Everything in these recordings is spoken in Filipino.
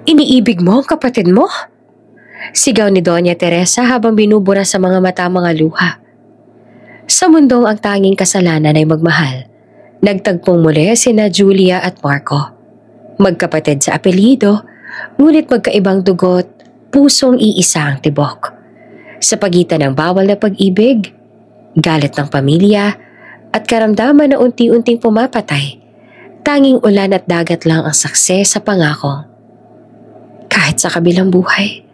Iniibig mo ang kapatid mo? Sigaw ni Doña Teresa habang binubura sa mga mata mga luha. Sa mundong ang tanging kasalanan ay magmahal, nagtagpong muli sina Julia at Marco. Magkapatid sa apelyido, ngunit magkaibang dugot, pusong iisa ang tibok. Sa pagitan ng bawal na pag-ibig, galit ng pamilya, at karamdaman na unti-unting pumapatay, tanging ulan at dagat lang ang saksi sa pangakong. Kahit sa kabilang buhay,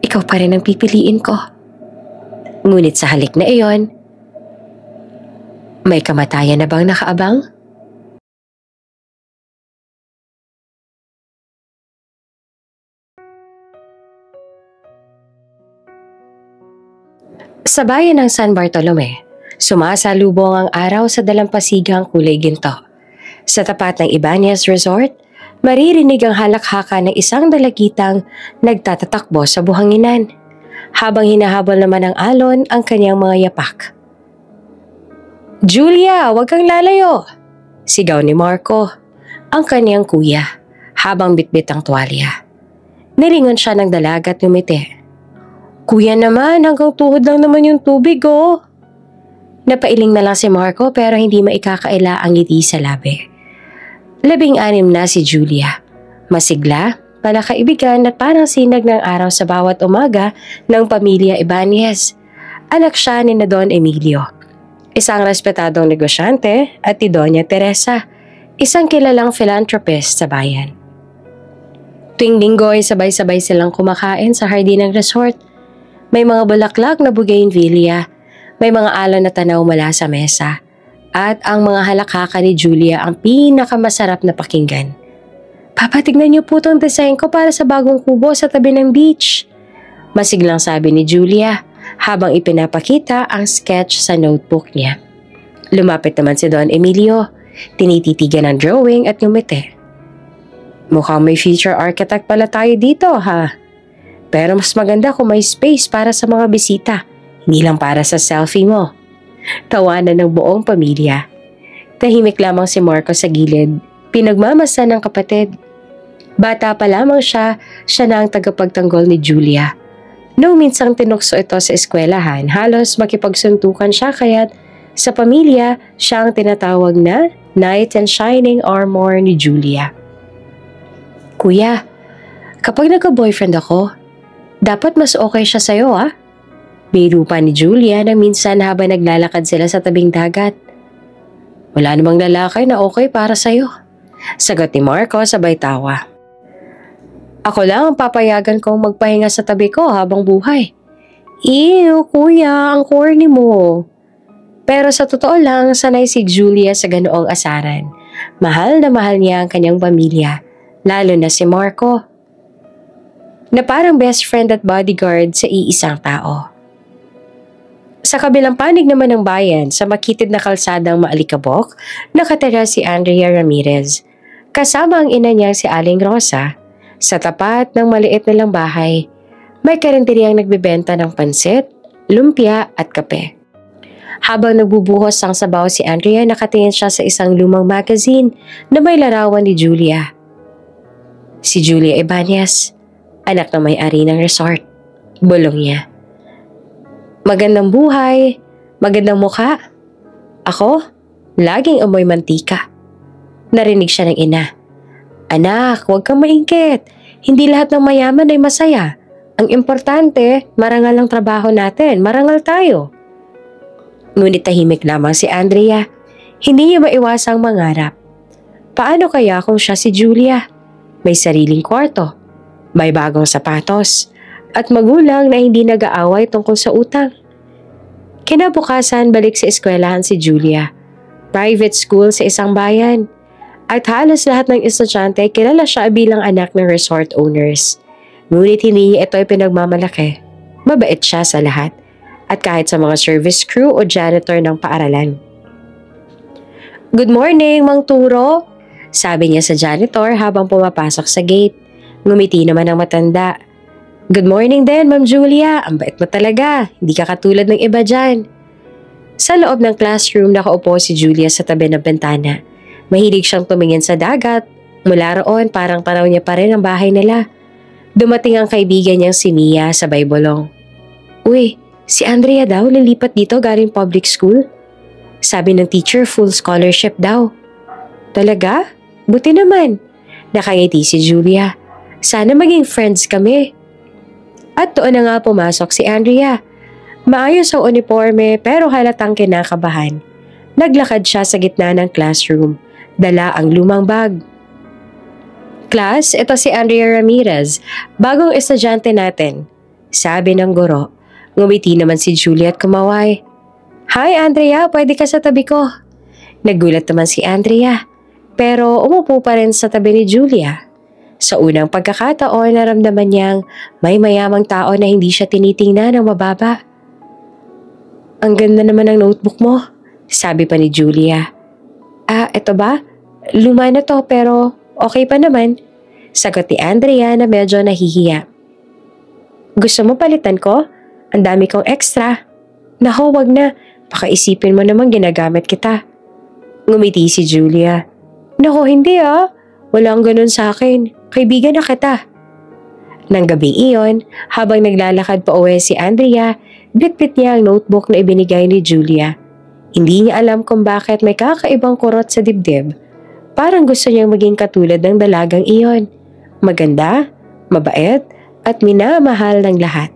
ikaw pa rin ang pipiliin ko. Ngunit sa halik na iyon, may kamatayan na bang nakaabang? Sa bayan ng San Bartolome, sumasalubong ang araw sa dalampasigang kulay ginto. Sa tapat ng Ibanez Resort, maririnig ang halakhaka ng isang dalagitang nagtatatakbo sa buhanginan, habang hinahabol naman ng alon ang kanyang mga yapak. "Julia, huwag kang lalayo!" sigaw ni Marco, ang kanyang kuya, habang bitbit ang tuwalya. Nilingon siya ng dalaga at ngumiti. "Kuya naman, hanggang tuhod lang naman yung tubig, oh." Napailing na lang si Marco pero hindi maikakaila ang ngiti sa labi. 16 na si Julia. Masigla, palakaibigan at parang sinag ng araw sa bawat umaga ng pamilya Ibanez. Anak siya ni na Don Emilio, isang respetadong negosyante, at ni Doña Teresa, isang kilalang philanthropist sa bayan. Tuwing linggo ay sabay-sabay silang kumakain sa hardin ng resort. May mga bulaklak na bougainvillea, may mga alon na tanaw mula sa mesa, at ang mga halakhaka ni Julia ang pinakamasarap na pakinggan. "Papa, tignan niyo po itong design ko para sa bagong kubo sa tabi ng beach," masiglang sabi ni Julia habang ipinapakita ang sketch sa notebook niya. Lumapit naman si Don Emilio, tinititigan ang drawing at ngumiti. "Mukhang may future architect pala tayo dito, ha? Pero mas maganda kung may space para sa mga bisita, hindi lang para sa selfie mo." Tawanan ng buong pamilya. Tahimik lamang si Marco sa gilid, pinagmamasa ng kapatid. Bata pa lamang siya na ang tagapagtanggol ni Julia. Nung minsang tinukso ito sa eskwelahan, halos makipagsuntukan siya, kaya't sa pamilya, siya ang tinatawag na knight in shining armor ni Julia. "Kuya, kapag nagka-boyfriend ako, dapat mas okay siya sa'yo, ah?" Biro pa ni Julia na minsan habang naglalakad sila sa tabing dagat. "Wala namang lalaki na okay para sa'yo," sagot ni Marco sabay tawa. "Ako lang ang papayagan kong magpahinga sa tabi ko habang buhay." "Ew, kuya, ang corny mo." Pero sa totoo lang, sanay si Julia sa ganoong asaran. Mahal na mahal niya ang kanyang pamilya, lalo na si Marco, na parang best friend at bodyguard sa iisang tao. Sa kabilang panig naman ng bayan, sa makitid na kalsadang maalikabok, nakatira si Andrea Ramirez. Kasama ang ina niyang si Aling Rosa. Sa tapat ng maliit nilang bahay, may karinderyang nagbebenta ng pansit, lumpia at kape. Habang nagbubuhos ang sabaw si Andrea, nakatingin siya sa isang lumang magazine na may larawan ni Julia. Si Julia Ibanez, anak ng may-ari ng resort. Bulong niya. "Magandang buhay, magandang mukha. Ako, laging amoy mantika." Narinig siya ng ina. "Anak, huwag kang maingkit. Hindi lahat ng mayaman ay masaya. Ang importante, marangal ang trabaho natin. Marangal tayo." Ngunit tahimik lamang si Andrea. Hindi niya maiwasang mangarap. Paano kaya kung siya si Julia? May sariling kwarto, may bagong sapatos, at magulang na hindi nag-aaway tungkol sa utang. Kinabukasan, balik sa eskwelahan si Julia. Private school sa isang bayan. At halos lahat ng estudyante kilala siya bilang anak ng resort owners. Ngunit hindi niya ito ay pinagmamalaki. Mabait siya sa lahat, at kahit sa mga service crew o janitor ng paaralan. "Good morning, Mang Turo," sabi niya sa janitor habang pumapasok sa gate. Ngumiti naman ang matanda. "Good morning din, Ma'am Julia. Ang bait mo talaga. Hindi ka katulad ng iba dyan." Sa loob ng classroom, nakaupo si Julia sa tabi ng bintana. Mahilig siyang tumingin sa dagat Mula roon, parang tanaw niya pa rin ang bahay nila. Dumating ang kaibigan niyang si Mia sabay bulong. Uy, si Andrea daw lilipat dito galing public school. Sabi ng teacher, full scholarship daw. Talaga? Buti naman. Nakangiti si Julia. Sana maging friends kami. At doon na nga pumasok si Andrea. Maayos ang uniforme pero halatang kinakabahan. Naglakad siya sa gitna ng classroom. Dala ang lumang bag. Class, ito si Andrea Ramirez, bagong estudyante natin. Sabi ng guro. Ngumiti naman si Julia at kumaway. Hi Andrea, pwede ka sa tabi ko. Nagulat naman si Andrea. Pero umupo pa rin sa tabi ni Julia. Sa unang pagkakataon, naramdaman niyang may mayamang tao na hindi siya tinitingnan ng mababa. Ang ganda naman ng notebook mo, sabi pa ni Julia. Eto ba? Luma na to pero okay pa naman. Sagot ni Andrea na medyo nahihiya. Gusto mo palitan ko? Ang dami kong extra. Naku, wag na. Baka isipin mo naman ginagamit kita. Ngumiti si Julia. Naku, hindi Walang ganun sa akin. Kaibigan na kita. Nang gabing iyon, habang naglalakad pa uwi si Andrea, bitbit niya ang notebook na ibinigay ni Julia. Hindi niya alam kung bakit may kakaibang kurot sa dibdib. Parang gusto niyang maging katulad ng dalagang iyon. Maganda, mabait, at minamahal ng lahat.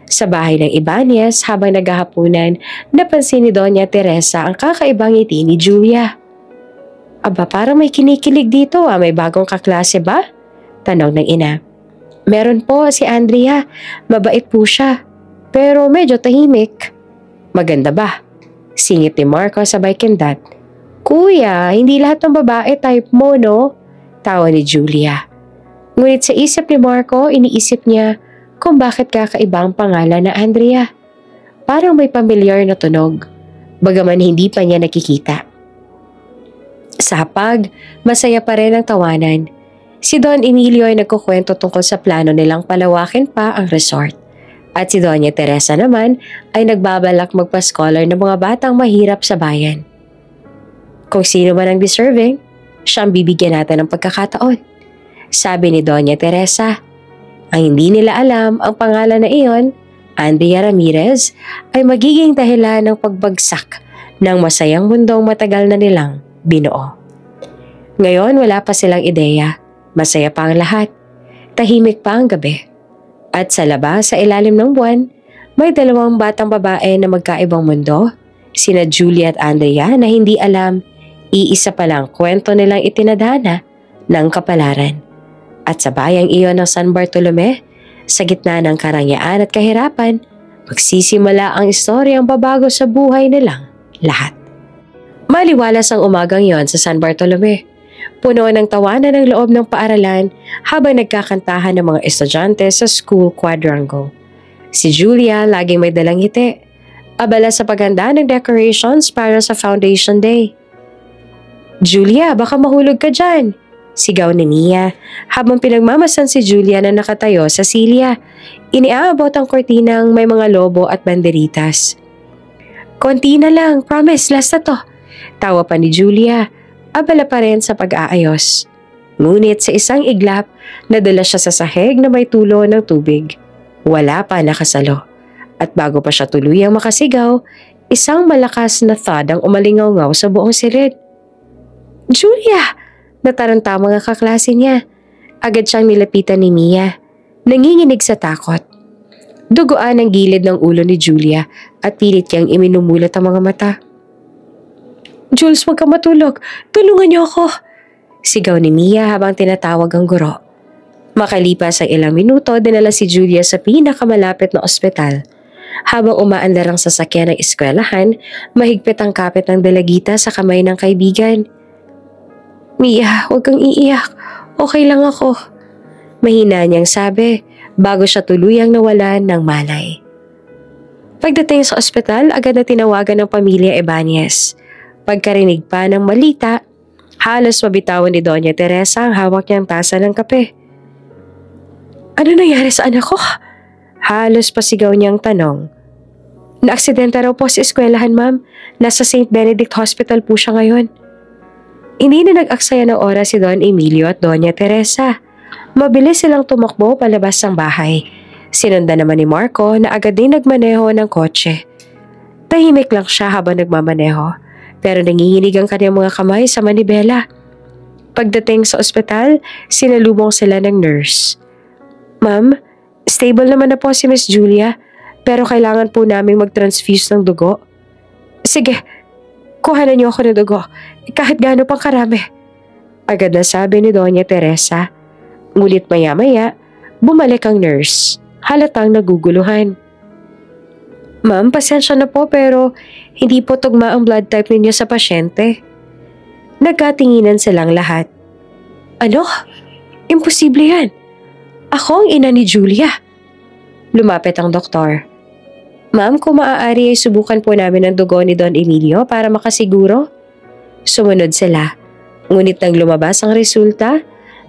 Sa bahay ng Ibanez, habang naghahapunan, napansin ni Doña Teresa ang kakaibang ngiti ni Julia. Aba, parang may kinikilig dito may bagong kaklase ba? Tanong ng ina. Meron po si Andrea, mabait po siya, pero medyo tahimik. Maganda ba? Singit ni Marco sabay kindat. Kuya, hindi lahat ng babae type mo, no? Tawa ni Julia. Ngunit sa isip ni Marco, iniisip niya kung bakit kakaiba ang pangalan na Andrea. Parang may pamilyar na tunog, bagaman hindi pa niya nakikita. Sa hapag, masaya pa rin ang tawanan. Si Don Emilio ay nagkukwento tungkol sa plano nilang palawakin pa ang resort. At si Doña Teresa naman ay nagbabalak magpa-scholar ng mga batang mahirap sa bayan. Kung sino man ang deserving, siya ang bibigyan natin ng pagkakataon. Sabi ni Doña Teresa. Ang hindi nila alam ang pangalan na iyon, Andrea Ramirez, ay magiging dahilan ng pagbagsak ng masayang mundong matagal na nilang binuo. Ngayon wala pa silang ideya. Masaya pa ang lahat. Tahimik pa ang gabi. At sa labas, sa ilalim ng buwan, may dalawang batang babae na magkaibang mundo, sina Julia at Andrea na hindi alam, iisa pa lang kwento nilang itinadhana ng kapalaran. At sa bayang iyon ng San Bartolome, sa gitna ng karangyaan at kahirapan, magsisimula ang istoryang babago sa buhay nilang lahat. Maliwalas ang umagang iyon sa San Bartolome. Puno ng tawanan ang loob ng paaralan habang nagkakantahan ng mga estudyante sa school quadrangle. Si Julia laging may dalang ngiti, abala sa paghanda ng decorations para sa Foundation Day. Julia, baka mahulog ka dyan! Sigaw ni Mia habang pinagmamasan si Julia na nakatayo sa silya. Iniaabot ang kortinang may mga lobo at banderitas. Konti na lang, promise, last na to. Tawa pa ni Julia. Abala pa rin sa pag-aayos. Ngunit sa isang iglap, nadala siya sa sahig na may tulo ng tubig. Wala pa nakasalo. At bago pa siya tuluyang makasigaw, isang malakas na thud ang umalingaw-ngaw sa buong silid. Julia! Nataranta mga kaklase niya. Agad siyang nilapitan ni Mia. Nanginginig sa takot. Duguan ang gilid ng ulo ni Julia at pilit niyang iminumulat ang mga mata. Jules, huwag ka matulog. Tulungan niyo ako. Sigaw ni Mia habang tinatawag ang guro. Makalipas ang ilang minuto, dinala si Julia sa pinakamalapit na ospital. Habang umaandar ang sasakyan ng eskwelahan, mahigpit ang kapit ng dalagita sa kamay ng kaibigan. Mia, huwag kang iiyak. Okay lang ako. Mahina niyang sabi bago siya tuluyang nawalan ng malay. Pagdating sa ospital, agad na tinawagan ng pamilya Ibanez. Pagkarinig pa ng malita, halos mabitawan ni Doña Teresa ang hawak niyang tasa ng kape. Ano nangyari sa anak ko? Halos pasigaw niyang tanong. Naaksidente raw po sa eskwelahan, ma'am. Nasa St. Benedict Hospital po siya ngayon. Hindi na nag-aksaya ng oras si Don Emilio at Doña Teresa. Mabilis silang tumakbo palabas ng bahay. Sinundan naman ni Marco na agad din nagmaneho ng kotse. Tahimik lang siya habang nagmamaneho, pero nanginginig ang kanyang mga kamay sa manibela. Pagdating sa ospital, sinalubong sila ng nurse. "Ma'am, stable naman na po si Miss Julia, pero kailangan po namin mag-transfuse ng dugo." "Sige, kuhanan niyo ako ng dugo, kahit gaano pang karami," agad na sabi ni Doña Teresa. Ngunit maya-maya, bumalik ang nurse, halatang naguguluhan. "Ma'am, pasensya na po pero hindi po tugma ang blood type ninyo sa pasyente." Nagkatinginan silang lahat. "Ano? Imposible yan. Ako ang ina ni Julia." Lumapit ang doktor. "Ma'am, kung maaari ay subukan po namin ang dugo ni Don Emilio para makasiguro." Sumunod sila. Ngunit nang lumabas ang resulta,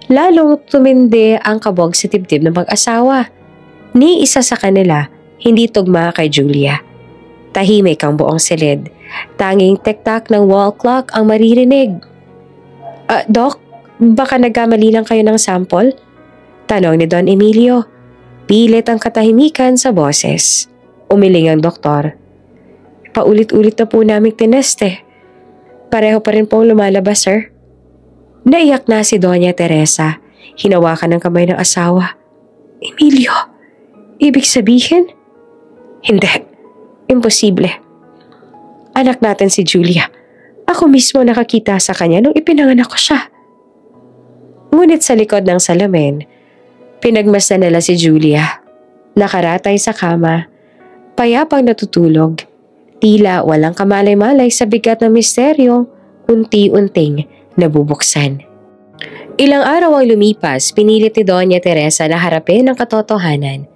lalong tumindi ang kabog sa dibdib ng mag-asawa. Ni isa sa kanila, hindi tugma kay Julia. Tahimik ang buong silid. Tanging tektak ng wall clock ang maririnig. Doc, baka nagkamali lang kayo ng sample?" Tanong ni Don Emilio. Pilit ang katahimikan sa boses. Umiling ang doktor. "Paulit-ulit na po naming tineste. Pareho pa rin pong lumalabas, sir." Naiyak na si Doña Teresa. Hinawakan ng kamay ng asawa. "Emilio, ibig sabihin?" "Hindi. Imposible. Anak natin si Julia. Ako mismo nakakita sa kanya nung ipinanganak ko siya." Ngunit sa likod ng salamin, pinagmasdan nila si Julia. Nakaratay sa kama, payapang natutulog, tila walang kamalay-malay sa bigat ng misteryo, unti-unting nabubuksan. Ilang araw ang lumipas, pinilit ni Doña Teresa na harapin ang katotohanan.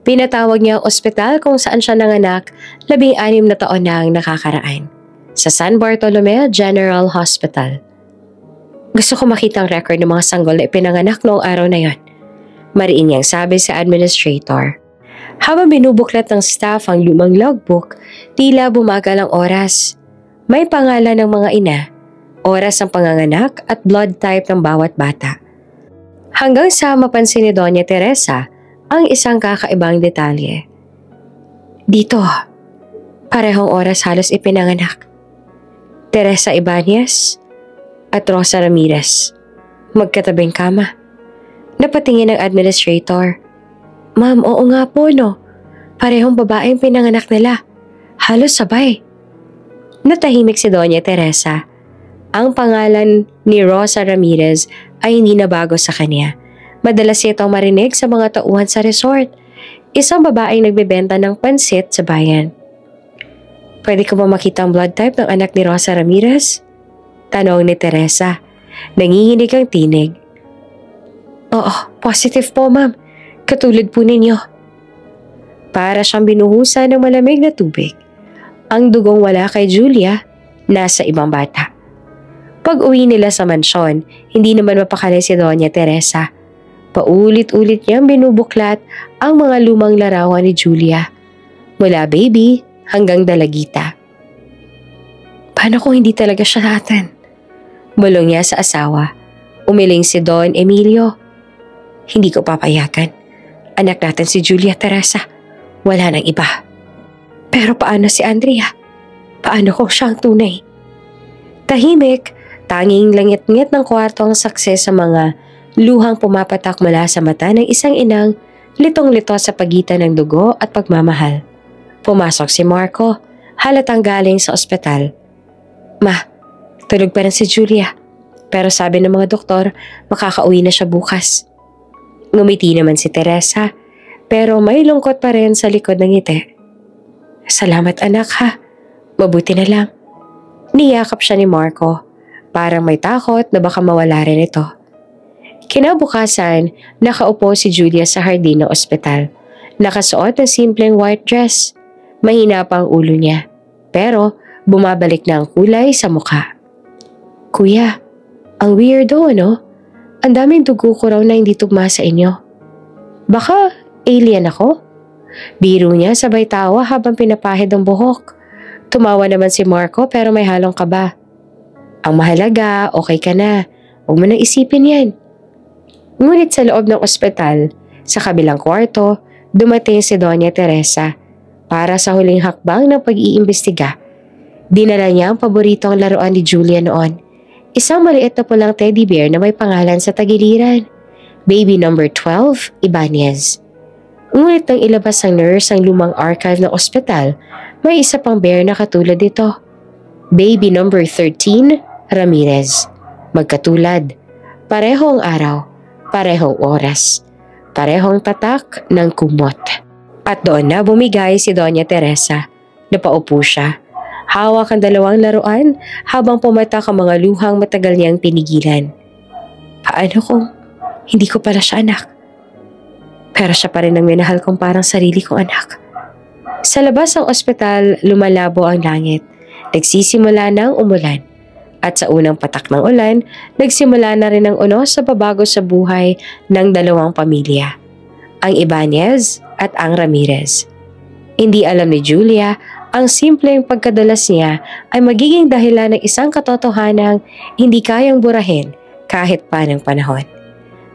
Pinatawag niya ang ospital kung saan siya nanganak 16 na taon na ang nakakaraan, sa San Bartolome General Hospital. "Gusto ko makita ang record ng mga sanggol na ipinanganak noong araw na yon," mariin niyang sabi sa administrator. Habang binubuklat ng staff ang lumang logbook, tila bumagal ang oras. May pangalan ng mga ina, oras ng panganganak at blood type ng bawat bata. Hanggang sa mapansin ni Doña Teresa ang isang kakaibang detalye. Dito, parehong oras halos ipinanganak. Teresa Ibanez at Rosa Ramirez, magkatabing kama. Napatingin ang administrator. "Ma'am, oo nga po no. Parehong babaeng pinanganak nila. Halos sabay." Natahimik si Doña Teresa. Ang pangalan ni Rosa Ramirez ay hindi na bago sa kanya. Madalas itong marinig sa mga tauhan sa resort. Isang babaeng nagbebenta ng pansit sa bayan. "Pwede ko ba makita ang blood type ng anak ni Rosa Ramirez?" Tanong ni Teresa. Nanginginig ang tinig. "Oo, positive po ma'am. Katulad po ninyo." Para siyang binuhusan ng malamig na tubig. Ang dugong wala kay Julia, nasa ibang bata. Pag-uwi nila sa mansyon, hindi naman mapakali si Doña Teresa. Paulit-ulit niyang binubuklat ang mga lumang larawan ni Julia. Mula baby hanggang dalagita. "Paano kung hindi talaga siya natin?" Bulong niya sa asawa. Umiling si Don Emilio. "Hindi ko papayagan. Anak natin si Julia, Teresa. Wala nang iba." "Pero paano si Andrea? Paano kung siya ang tunay?" Tahimik, tanging langit-ngit ng kwarto ang saksi sa mga luhang pumapatak mula sa mata ng isang inang litong-lito sa pagitan ng dugo at pagmamahal. Pumasok si Marco, halatang galing sa ospital. "Ma, tulog pa rin si Julia. Pero sabi ng mga doktor, makakauwi na siya bukas." Ngumiti naman si Teresa, pero may lungkot pa rin sa likod ng ngiti. "Salamat anak ha. Mabuti na lang." Niyakap siya ni Marco. Parang may takot na baka mawala rin ito. Kinabukasan, nakaupo si Julia sa hardin ng ospital. Nakasuot ng simpleng white dress. Mahina pa ang ulo niya. Pero bumabalik na ang kulay sa mukha. "Kuya, ang weirdo no? Ang daming dugo ko raw na hindi tugma sa inyo. Baka alien ako?" Biro niya sabay tawa habang pinapahid ang buhok. Tumawa naman si Marco pero may halong kaba. Ang mahalaga, okay ka na. Huwag mo nang isipin yan. Ngunit sa loob ng ospital, sa kabilang kwarto, dumating si Doña Teresa para sa huling hakbang ng pag-iimbestiga. Dinala niya ang paboritong laruan ni Julia noon. Isang maliit na pulang teddy bear na may pangalan sa tagiliran. Baby number 12, Ibanez. Ngunit nang ilabas ng nurse ang lumang archive ng ospital, may isa pang bear na katulad nito. Baby number 13, Ramirez. Magkatulad. Parehong araw, parehong oras, parehong tatak ng kumot. At doon na bumigay si Doña Teresa. Napaupo siya. Hawak ang dalawang laruan habang pumatak ang mga luhang matagal niyang tinigilan. Paano kung hindi ko pala siya anak? Pero siya pa rin ang minahal kong parang sarili kong anak. Sa labas ng ospital, lumalabo ang langit. Nagsisimula ng umulan. At sa unang patak ng ulan, nagsimula na rin ang unos sa pabago sa buhay ng dalawang pamilya. Ang Ibanez at ang Ramirez. Hindi alam ni Julia, ang simpleng pagkadalas niya ay magiging dahilan ng isang katotohanang hindi kayang burahin kahit pa ng panahon.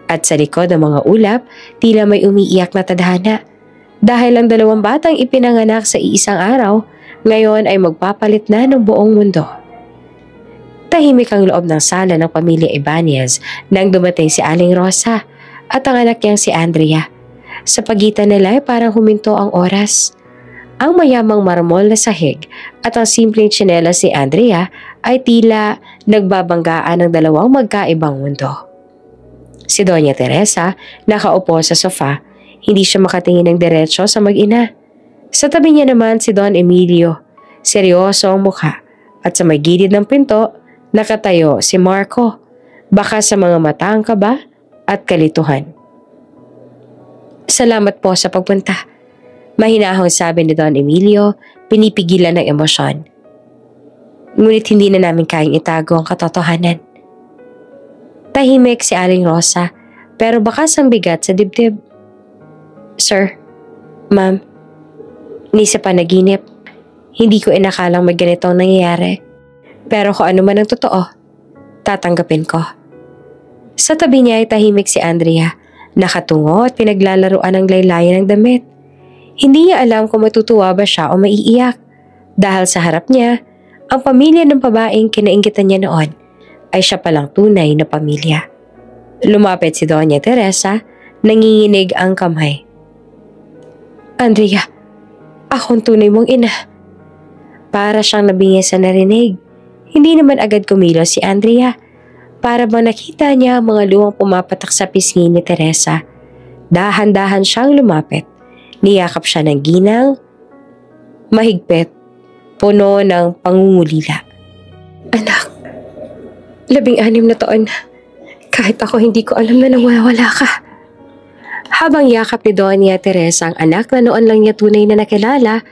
At sa likod ng mga ulap, tila may umiiyak na tadhana. Dahil ang dalawang batang ipinanganak sa iisang araw, ngayon ay magpapalit na ng buong mundo. Tahimik ang loob ng sala ng pamilya Ibanez nang dumating si Aling Rosa at ang anak niyang si Andrea. Sa pagitan nila ay parang huminto ang oras. Ang mayamang marmol na sahig at ang simpleng tsinelas ni Andrea ay tila nagbabanggaan ng dalawang magkaibang mundo. Si Doña Teresa nakaupo sa sofa, hindi siya makatingin ng diretsyo sa mag-ina. Sa tabi niya naman si Don Emilio, seryoso ang mukha, at sa may gilid ng pinto, nakatayo si Marco, baka sa mga mata ang kaba at kalituhan. Salamat po sa pagpunta. Mahinahong sabi ni Don Emilio, pinipigilan ng emosyon. Ngunit hindi na namin kayang itago ang katotohanan. Tahimik si Aling Rosa, pero bakas ang bigat sa dibdib. Sir, Ma'am, ni sa panaginip, hindi ko inakalang may ganitong nangyayari. Pero kung ano man ang totoo, tatanggapin ko. Sa tabi niya ay tahimik si Andrea, nakatungo at pinaglalaruan ng laylayan ng damit. Hindi niya alam kung matutuwa ba siya o maiiyak dahil sa harap niya, ang pamilya ng babaeng kinainggitan niya noon ay siya palang tunay na pamilya. Lumapit si Doña Teresa, nanginginig ang kamay. Andrea, akong tunay mong ina. Para siyang nabingi sa narinig. Hindi naman agad kumilos si Andrea. Para bang nakita niya ang mga luwang pumapatak sa pisngi ni Teresa. Dahan-dahan siyang lumapit. Niyakap siya ng ginang, mahigpit, puno ng pangungulila. Anak, 16 na taon na. Kahit ako hindi ko alam na nawawala ka. Habang yakap ni Doña Teresa ang anak na noon lang niya tunay na nakilala,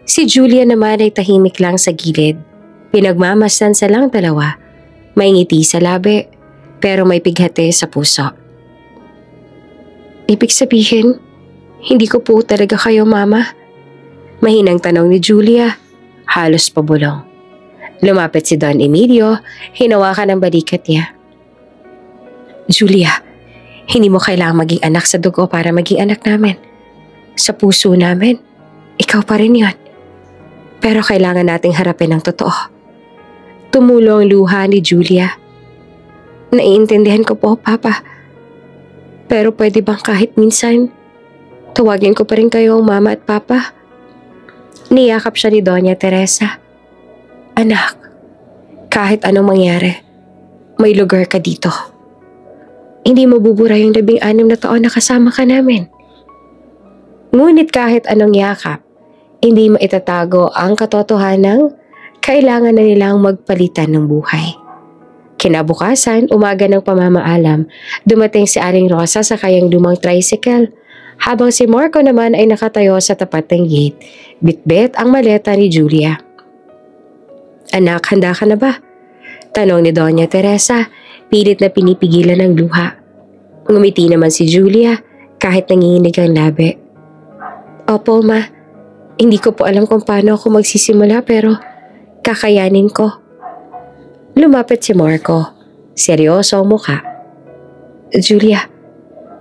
si Julia naman ay tahimik lang sa gilid. Pinagmamasdan sa lang dalawa. May ngiti sa labi, pero may pighati sa puso. Ibig sabihin, hindi ko po talaga kayo, Mama. Mahinang tanong ni Julia, halos pabulong. Lumapit si Don Emilio, hinawakan ang balikat niya. Julia, hindi mo kailangang maging anak sa dugo para maging anak namin. Sa puso namin, ikaw pa rin yun. Pero kailangan nating harapin ang totoo. Tumulo ang luha ni Julia. Naiintindihan ko po, Papa. Pero pwede bang kahit minsan, tawagin ko pa rin kayo ang Mama at Papa? Niyakap siya ni Doña Teresa. Anak, kahit anong mangyari, may lugar ka dito. Hindi mabubura yung 16 na taon na kasama ka namin. Ngunit kahit anong yakap, hindi maitatago ang katotohanang kailangan na nilang magpalitan ng buhay. Kinabukasan, umaga ng pamamaalam, dumating si Aling Rosa sa kayang lumang tricycle, habang si Marco naman ay nakatayo sa tapat ng gate, bitbit ang maleta ni Julia. Anak, handa ka na ba? Tanong ni Doña Teresa, pilit na pinipigilan ng luha. Ngumiti naman si Julia, kahit nanginginig ang labi. Opo, Ma. Hindi ko po alam kung paano ako magsisimula pero kakayanin ko. Lumapit si Marco. Seryoso ang mukha. Julia,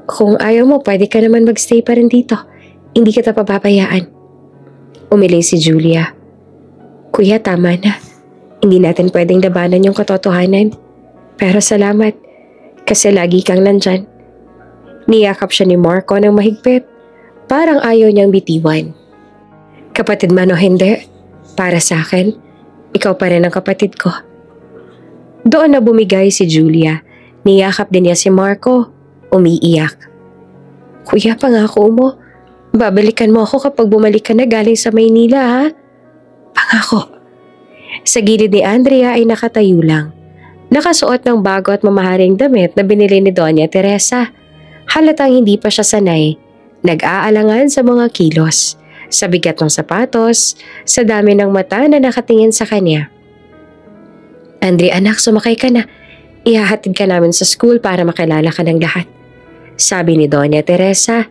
kung ayaw mo, pwede ka naman magstay pa rin dito. Hindi kita papabayaan. Umiling si Julia. Kuya, tama na. Hindi natin pwedeng labanan yung katotohanan. Pero salamat, kasi lagi kang nandyan. Niyakap siya ni Marco ng mahigpit. Parang ayaw niyang bitiwan. Kapatid man o hindi, para sa akin, ikaw pa rin ang kapatid ko. Doon na bumigay si Julia. Niyakap din niya si Marco. Umiiyak. Kuya, pangako mo. Babalikan mo ako kapag bumalik ka na galing sa Maynila, ha? Pangako. Sa gilid ni Andrea ay nakatayo lang. Nakasuot ng bago at mamahaling damit na binili ni Doña Teresa. Halatang hindi pa siya sanay. Nag-aalangan sa mga kilos, sa bigat ng sapatos, sa dami ng mata na nakatingin sa kanya. Andre, anak, sumakay ka na. Ihahatid ka namin sa school para makilala ka ng lahat. Sabi ni Doña Teresa,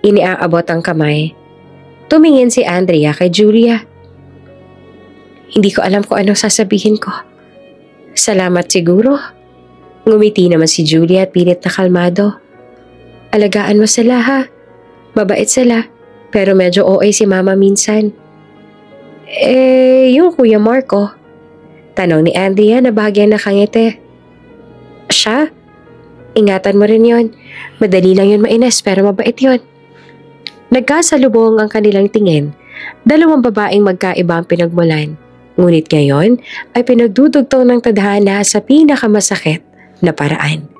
iniaabot ang kamay. Tumingin si Andrea kay Julia. Hindi ko alam kung anong sasabihin ko. Salamat siguro. Ngumiti naman si Julia at pilit na kalmado. Alagaan mo sila, ha? Mabait sila, pero medyo OA si mama minsan. Yung Kuya Marco? Tanong ni Andrea na bahagyang nakangiti. Siya? Ingatan mo rin yon. Madali lang yun mainis pero mabait yun. Nagkasalubong ang kanilang tingin. Dalawang babaeng magkaiba ang pinagmulan. Ngunit ngayon ay pinagdudugtong ng tadhana sa pinakamasakit na paraan.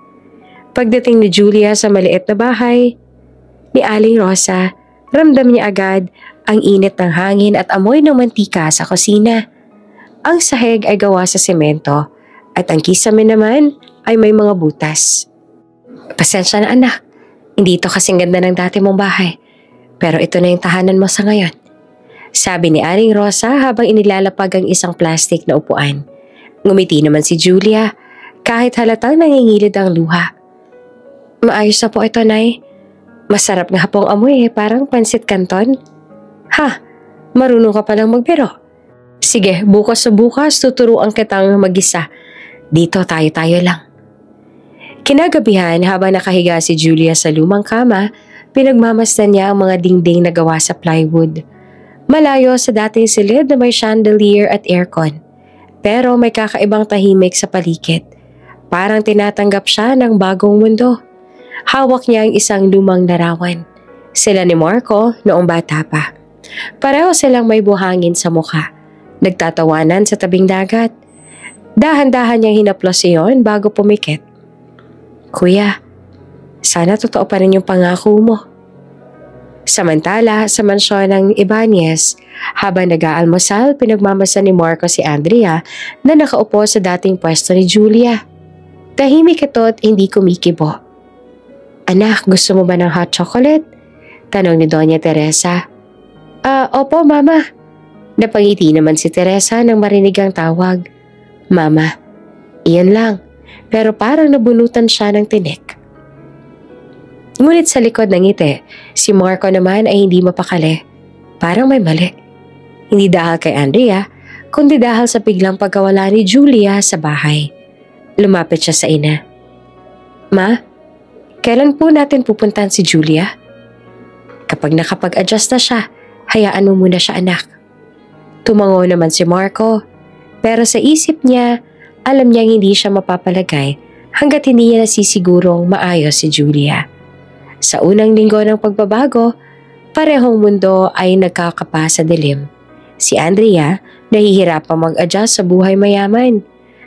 Pagdating ni Julia sa maliit na bahay ni Aling Rosa, ramdam niya agad ang init ng hangin at amoy ng mantika sa kusina. Ang sahig ay gawa sa semento at ang kisame naman ay may mga butas. Pasensya na anak, hindi ito kasing ganda ng dati mong bahay. Pero ito na yung tahanan mo sa ngayon. Sabi ni Aling Rosa habang inilalapag ang isang plastic na upuan. Ngumiti naman si Julia kahit halatang nangingilid ang luha. Maayos na po ito, Nay. Masarap nga pong amoy parang pansit canton. Ha, marunong ka palang magbiro. Sige, bukas sa bukas tuturuan kitang mag-isa. Dito tayo-tayo lang. Kinagabihan habang nakahiga si Julia sa lumang kama, pinagmamasdan niya ang mga dingding na gawa sa plywood. Malayo sa dating silid na may chandelier at aircon. Pero may kakaibang tahimik sa paligid. Parang tinatanggap siya ng bagong mundo. Hawak niya ang isang lumang larawan. Sila ni Marco noong bata pa. Pareho silang may buhangin sa mukha. Nagtatawanan sa tabing dagat. Dahan-dahan niyang hinaplos iyon bago pumikit. Kuya, sana totoo pa rin yung pangako mo. Samantala, sa mansyon ng Ibanez, habang nag-aalmusal, pinagmamasan ni Marco si Andrea na nakaupo sa dating pwesto ni Julia. Tahimik ito at hindi kumikibo. Anak, gusto mo ba ng hot chocolate? Tanong ni Doña Teresa. Opo, Mama. Napangiti naman si Teresa nang marinig ang tawag. Mama, iyan lang. Pero parang nabunutan siya ng tinik. Ngunit sa likod ng ngiti, si Marco naman ay hindi mapakali. Parang may mali. Hindi dahil kay Andrea, kundi dahil sa biglang pagkawala ni Julia sa bahay. Lumapit siya sa ina. Ma, kailan po natin pupuntahan si Julia? Kapag nakapag-adjust na siya, hayaan mo muna siya anak. Tumango naman si Marco, pero sa isip niya, alam niyang hindi siya mapapalagay hanggat hindi niya nasisigurong maayos si Julia. Sa unang linggo ng pagbabago, parehong mundo ay nagkakapa sa dilim. Si Andrea nahihirapang mag-adjust sa buhay mayaman,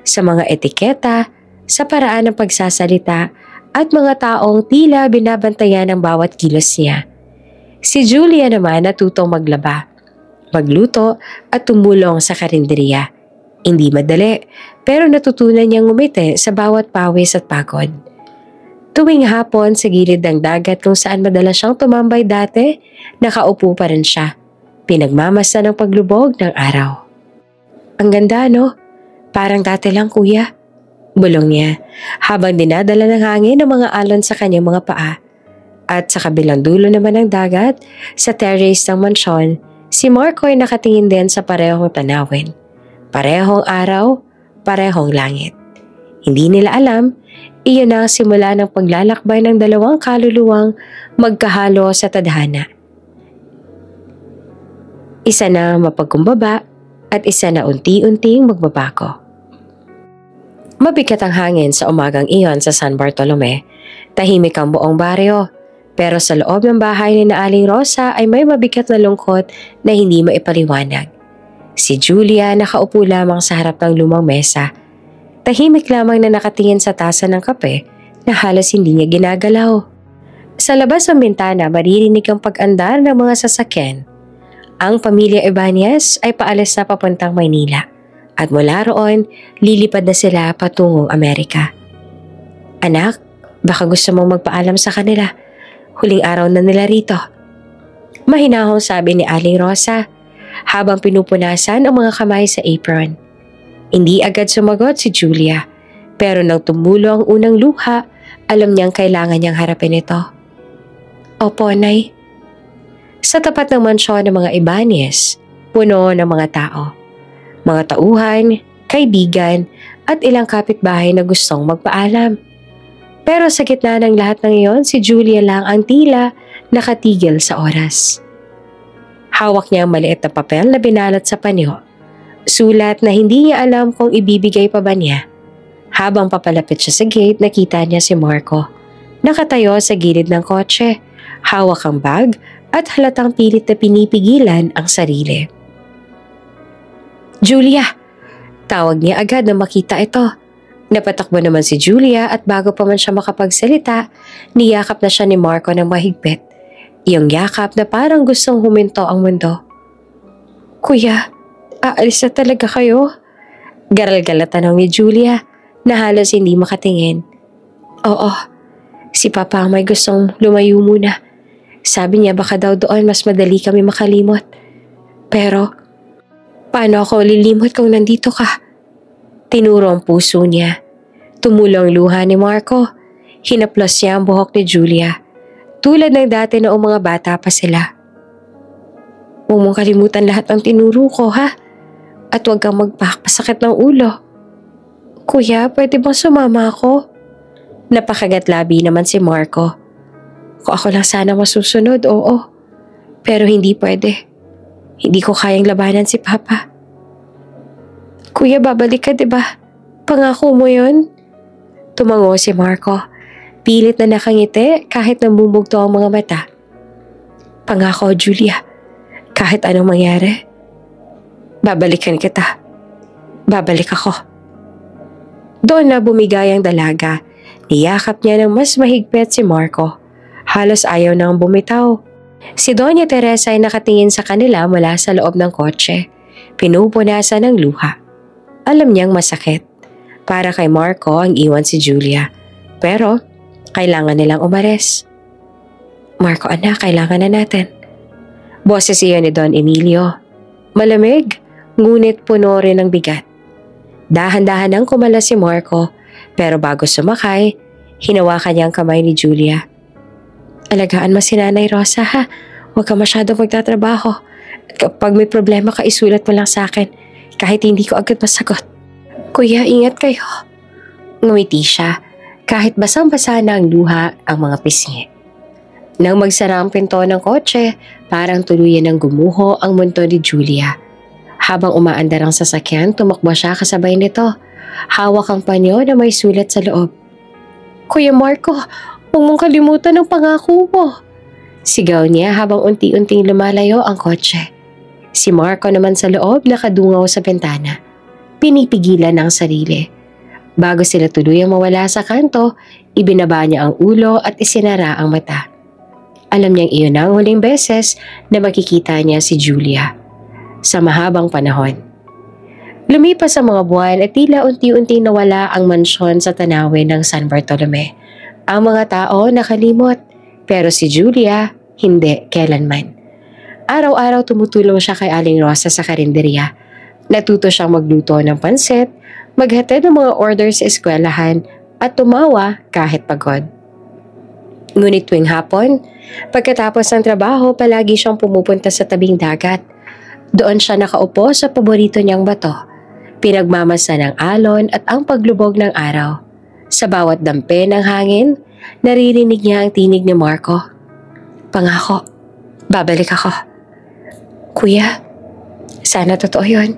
sa mga etiketa, sa paraan ng pagsasalita at mga taong tila binabantayan ng bawat kilos niya. Si Julia naman natutong maglaba, magluto at tumulong sa karinderya. Hindi madali, pero natutunan niyang ngumiti sa bawat pawis at pagod. Tuwing hapon sa gilid ng dagat kung saan madalas siyang tumambay dati, nakaupo pa rin siya. Pinagmamasdan ng paglubog ng araw. Ang ganda, no? Parang dati lang, kuya. Bulong niya, habang dinadala ng hangin ng mga alon sa kanyang mga paa. At sa kabilang dulo naman ng dagat, sa terrace ng mansyon, si Marco ay nakatingin din sa parehong tanawin. Parehong araw, parehong langit. Hindi nila alam, iyon na ang simula ng paglalakbay ng dalawang kaluluwang magkahalo sa tadhana. Isa na mapagkumbaba at isa na unti-unting magbabago. Mabigat ang hangin sa umagang iyon sa San Bartolome. Tahimik ang buong baryo. Pero sa loob ng bahay ni na Aling Rosa ay may mabigat na lungkot na hindi maipaliwanag. Si Julia nakaupo lamang sa harap ng lumang mesa. Tahimik lamang na nakatingin sa tasa ng kape na halos hindi niya ginagalaw. Sa labas ng bintana maririnig ang pag-andar ng mga sasakyan. Ang pamilya Ibanez ay paalis na papuntang Maynila at mula roon lilipad na sila patungong Amerika. Anak, baka gusto mong magpaalam sa kanila. Huling araw na nila rito. Mahinahong sabi ni Aling Rosa habang pinupunasan ang mga kamay sa apron. Hindi agad sumagot si Julia, pero nang tumulo ang unang luha, alam niyang kailangan niyang harapin ito. Opo, Nay. Sa tapat ng mansyon ng mga Ibanez, puno ng mga tao. Mga tauhan, kaibigan, at ilang kapitbahay na gustong magpaalam. Pero sa gitna ng lahat ng iyon, si Julia lang ang tila nakatigil sa oras. Hawak niya ang maliit na papel na binalot sa panyo. Sulat na hindi niya alam kung ibibigay pa ba niya. Habang papalapit siya sa gate, nakita niya si Marco. Nakatayo sa gilid ng kotse, hawak ang bag at halatang pilit na pinipigilan ang sarili. Julia! Tawag niya agad na makita ito. Napatakbo naman si Julia at bago pa man siya makapagsalita, niyakap na siya ni Marco ng mahigpit. Iyong yakap na parang gustong huminto ang mundo. Kuya, aalis na talaga kayo? Garal-gal na tanong ni Julia na halos hindi makatingin. Oo, si Papa ang may gustong lumayo muna. Sabi niya baka daw doon mas madali kami makalimot. Pero, paano ako lilimot kung nandito ka? Tinuro ang puso niya. Tumulong luha ni Marco. Hinaplos niya ang buhok ni Julia. Tulad ng dati noong mga bata pa sila. Huwag mong kalimutan lahat ng tinuro ko, ha? At huwag kang magpakasakit ng ulo. Kuya, pwede bang sumama ako? Napakagat-labi naman si Marco. Kung ako lang sana masusunod, oo. Pero hindi pwede. Hindi ko kayang labanan si Papa. Kuya, babalik ka, diba? Pangako mo yun? Tumango si Marco. Pilit na nakangiti kahit namumugto ang mga mata. Pangako, Julia. Kahit anong mangyari, babalikan kita. Babalik ako. Doon na bumigay ang dalaga. Niyakap niya ng mas mahigpit si Marco. Halos ayaw nang bumitaw. Si Doña Teresa ay nakatingin sa kanila mula sa loob ng kotse. Pinupunasan ng luha. Alam niyang masakit. Para kay Marco ang iwan si Julia. Pero kailangan nilang umalis. Marco anak, kailangan na natin. Boses iyon ni Don Emilio. Malamig, ngunit puno rin ng bigat. Dahan-dahan nang kumalas si Marco, pero bago sumakay, hinawakan niya ang kamay ni Julia. Alagaan mo si Nanay Rosa, ha? Huwag ka masyadong magtatrabaho. At kapag may problema ka, isulat mo lang sa akin, kahit hindi ko agad masagot. Kuya, ingat kayo. Ngumiti siya, kahit basang-basa na ang luha ang mga pisngi. Nang magsara ang pinto ng kotse, parang tuluyan ng gumuho ang munto ni Julia. Habang umaandar ang sasakyan, tumakbo siya kasabay nito. Hawak ang panyo na may sulat sa loob. Kuya Marco, huwag mong kalimutan ang pangako mo. Sigaw niya habang unti-unting lumalayo ang kotse. Si Marco naman sa loob nakadungaw sa bintana. Pinipigilan ang sarili. Bago sila tuluyang mawala sa kanto, ibinaba niya ang ulo at isinara ang mata. Alam niyang iyon ang huling beses na makikita niya si Julia. Sa mahabang panahon. Lumipas ang mga buwan at tila unti-unting nawala ang mansyon sa tanawin ng San Bartolome. Ang mga tao nakalimot, pero si Julia hindi kailanman. Araw-araw tumutulong siya kay Aling Rosa sa karinderya. Natuto siyang magluto ng pansit, maghatid ng mga orders sa eskwelahan at tumawa kahit pagod. Ngunit tuwing hapon, pagkatapos ng trabaho, palagi siyang pumupunta sa tabing dagat. Doon siya nakaupo sa paborito niyang bato. Pinagmamasa ng alon at ang paglubog ng araw. Sa bawat dampe ng hangin, naririnig niya ang tinig ni Marco. Pangako, babalik ako. Kuya, sana totoo yun.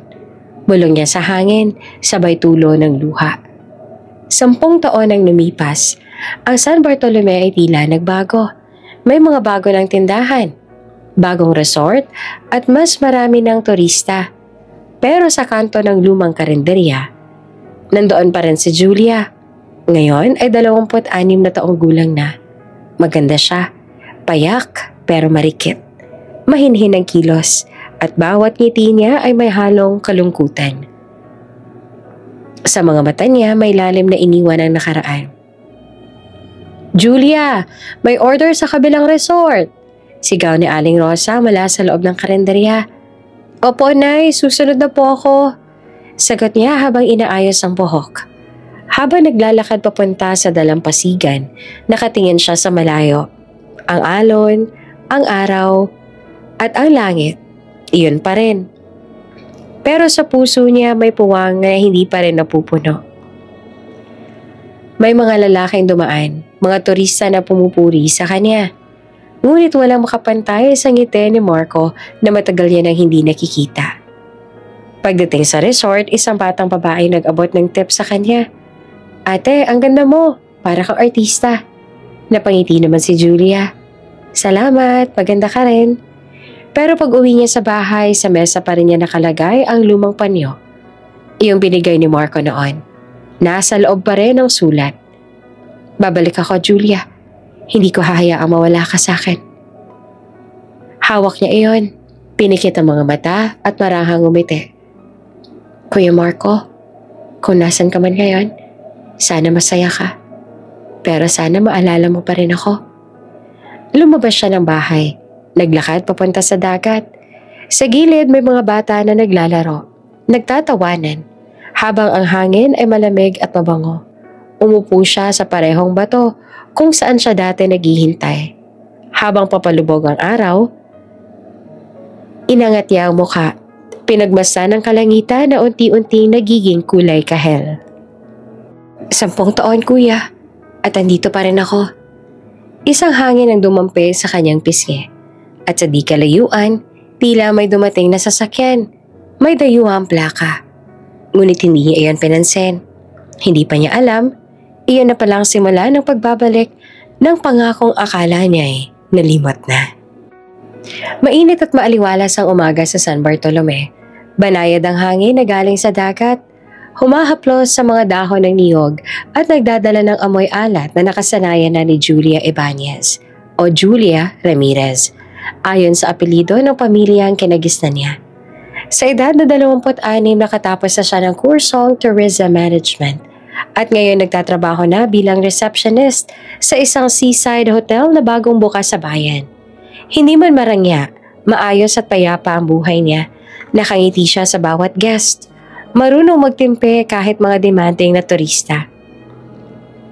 Bulong niya sa hangin, sabay tulo ng luha. 10 taon ang lumipas, ang San Bartolome ay tila nagbago. May mga bago ng tindahan, bagong resort at mas marami ng turista. Pero sa kanto ng lumang karinderya, nandoon pa rin si Julia. Ngayon ay 26 na taong gulang na. Maganda siya, payak pero marikit. Mahinhin ang kilos at bawat ngiti niya ay may halong kalungkutan. Sa mga mata niya may lalim na iniwan ang nakaraan. Julia, may order sa kabilang resort! Sigaw ni Aling Rosa mula sa loob ng karinderya. Opo, Nay, susunod na po ako. Sagot niya habang inaayos ang buhok. Habang naglalakad papunta sa dalampasigan, nakatingin siya sa malayo. Ang alon, ang araw, at ang langit, iyon pa rin. Pero sa puso niya may puwang na hindi pa rin napupuno. May mga lalaking dumaan, mga turista na pumupuri sa kanya. Ngunit walang makapantay sa ngiti ni Marco na matagal niya nang hindi nakikita. Pagdating sa resort, isang batang babae nag-abot ng tip sa kanya. Ate, ang ganda mo, para kang artista. Napangiti naman si Julia. Salamat, maganda ka rin. Pero pag uwi niya sa bahay, sa mesa pa rin niya nakalagay ang lumang panyo. Iyong binigay ni Marco noon. Nasa loob pa rin ang sulat. Babalik ako, Julia. Hindi ko hahayaang mawala ka sa akin. Hawak niya iyon. Pinikit ang mga mata at marahang umiti. Kuya Marco, kung nasan ka man ngayon, sana masaya ka. Pero sana maalala mo pa rin ako. Lumabas siya ng bahay. Naglakad papunta sa dagat. Sa gilid may mga bata na naglalaro. Nagtatawanan. Habang ang hangin ay malamig at mabango. Umupo siya sa parehong bato kung saan siya dati naghihintay. Habang papalubog ang araw, inangat niya ang mukha. Pinagmasdan ng kalangitan na unti-unting nagiging kulay kahel. 10 taon, kuya, at andito pa rin ako. Isang hangin ang dumampi sa kanyang pisngi. At sa di kalayuan, tila may dumating na sasakyan. May dayuhang plaka. Ngunit hindi niya iyon pinansin. Hindi pa niya alam, iyon na palang simula ng pagbabalik ng pangakong akala niya'y nalimot na. Mainit at maaliwalas ang umaga sa San Bartolome. Banayad ang hangin na galing sa dagat. Humahaplos sa mga dahon ng niyog at nagdadala ng amoy alat na nakasanayan na ni Julia Ibanez o Julia Ramirez, ayon sa apelido ng pamilyang kinagisnan niya. Sa edad na 26 nakatapos na siya ng kursong Tourism Management at ngayon nagtatrabaho na bilang receptionist sa isang seaside hotel na bagong bukas sa bayan. Hindi man marangya, maayos at payapa ang buhay niya. Nakangiti siya sa bawat guest. Marunong magtimpe kahit mga demanding na turista.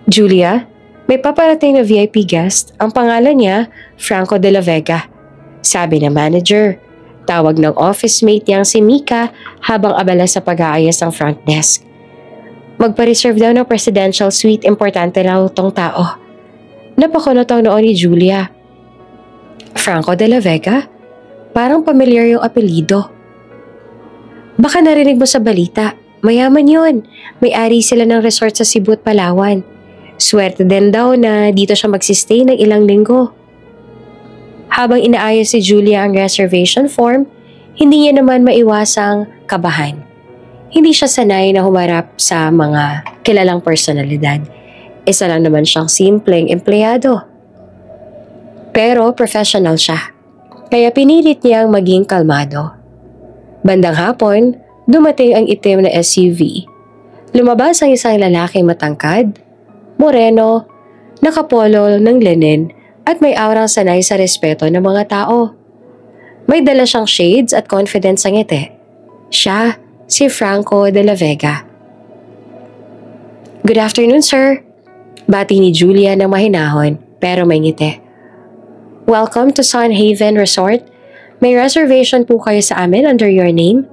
Julia, may paparating na VIP guest. Ang pangalan niya, Franco de la Vega. Sabi ng manager. Tawag ng office mate niyang si Mika habang abala sa pag-aayos ng front desk. Magpa-reserve daw ng presidential suite, importante raw tong tao. Napakunot ang noon ni Julia. Franco de la Vega? Parang pamilyar yung apelido. Baka narinig mo sa balita, mayaman yun. May-ari sila ng resort sa Cebu at Palawan. Swerte din daw na dito siya magsistay ng ilang linggo. Habang inaayos si Julia ang reservation form, hindi niya naman maiwasang kabahan. Hindi siya sanay na humarap sa mga kilalang personalidad. Isa lang naman siyang simpleng empleyado. Pero professional siya, kaya pinilit niyang maging kalmado. Bandang hapon, dumating ang itim na SUV. Lumabas ang isang lalaking matangkad, moreno, nakapolo ng linen at may aurang sanay sa respeto ng mga tao. May dala siyang shades at confidence sa ngiti. Siya, si Franco de la Vega. Good afternoon, sir. Bati ni Julia ng mahinahon pero may ngiti. Welcome to Sun Haven Resort. May reservation po kayo sa amin under your name?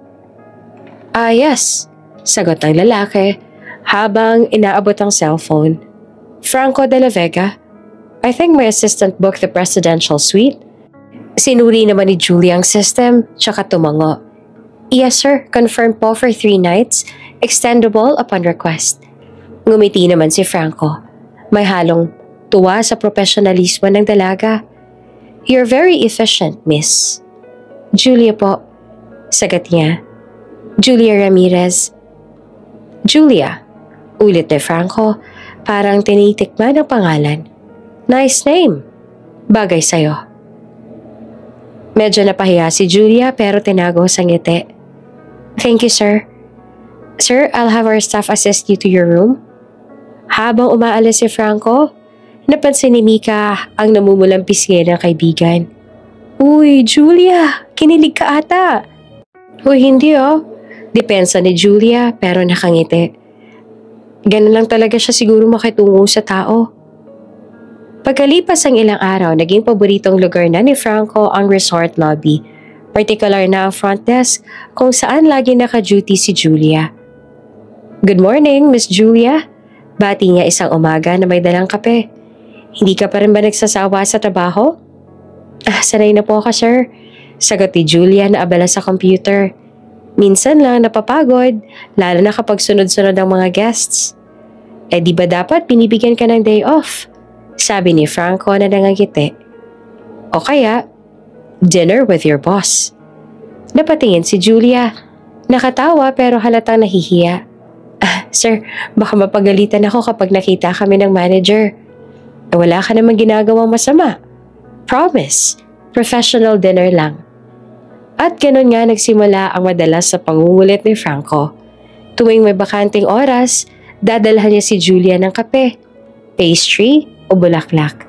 Yes. Sagot ng lalaki habang inaabot ang cellphone. Franco de la Vega, I think my assistant booked the presidential suite. Sinuri naman ni Julia ang system, tsaka tumango. Yes sir, confirmed po for 3 nights, extendable upon request. Ngumiti naman si Franco. May halong tuwa sa profesionalismo ng dalaga. You're very efficient, miss. Julia po. Sagot niya. Julia Ramirez. Julia. Ulit ni Franco, parang tinitikman ang pangalan. Nice name. Bagay sa'yo. Medyo napahiya si Julia pero tinago sa ngiti. Thank you, sir. Sir, I'll have our staff assist you to your room. Habang umaalis si Franco, napansin ni Mika ang namumulang pisngi ng kaibigan. Uy, Julia, kinilig ka ata. Uy, hindi oh. Depensa ni Julia pero nakangiti. Ganun lang talaga siya siguro makitungo sa tao. Pagkalipas ang ilang araw, naging paboritong lugar na ni Franco ang resort lobby. Particular na ang front desk kung saan lagi naka-duty si Julia. Good morning, Miss Julia. Bati niya isang umaga na may dalang kape. Hindi ka pa rin ba nagsasawa sa trabaho? Sanay na po ako, sir. Sagot ni Julia na abala sa computer. Minsan lang napapagod, lalo na kapag sunod-sunod ang mga guests. Di ba dapat binibigyan ka ng day off? Sabi ni Franco na nangangiti. O kaya, dinner with your boss. Napatingin si Julia. Nakatawa pero halatang nahihiya. Sir, baka mapagalitan ako kapag nakita kami ng manager. Wala ka namang ginagawang masama. Promise, professional dinner lang. At ganun nga nagsimula ang madalas sa pangungulit ni Franco. Tuwing may bakanting oras, dadalhan niya si Julia ng kape, pastry o bulaklak.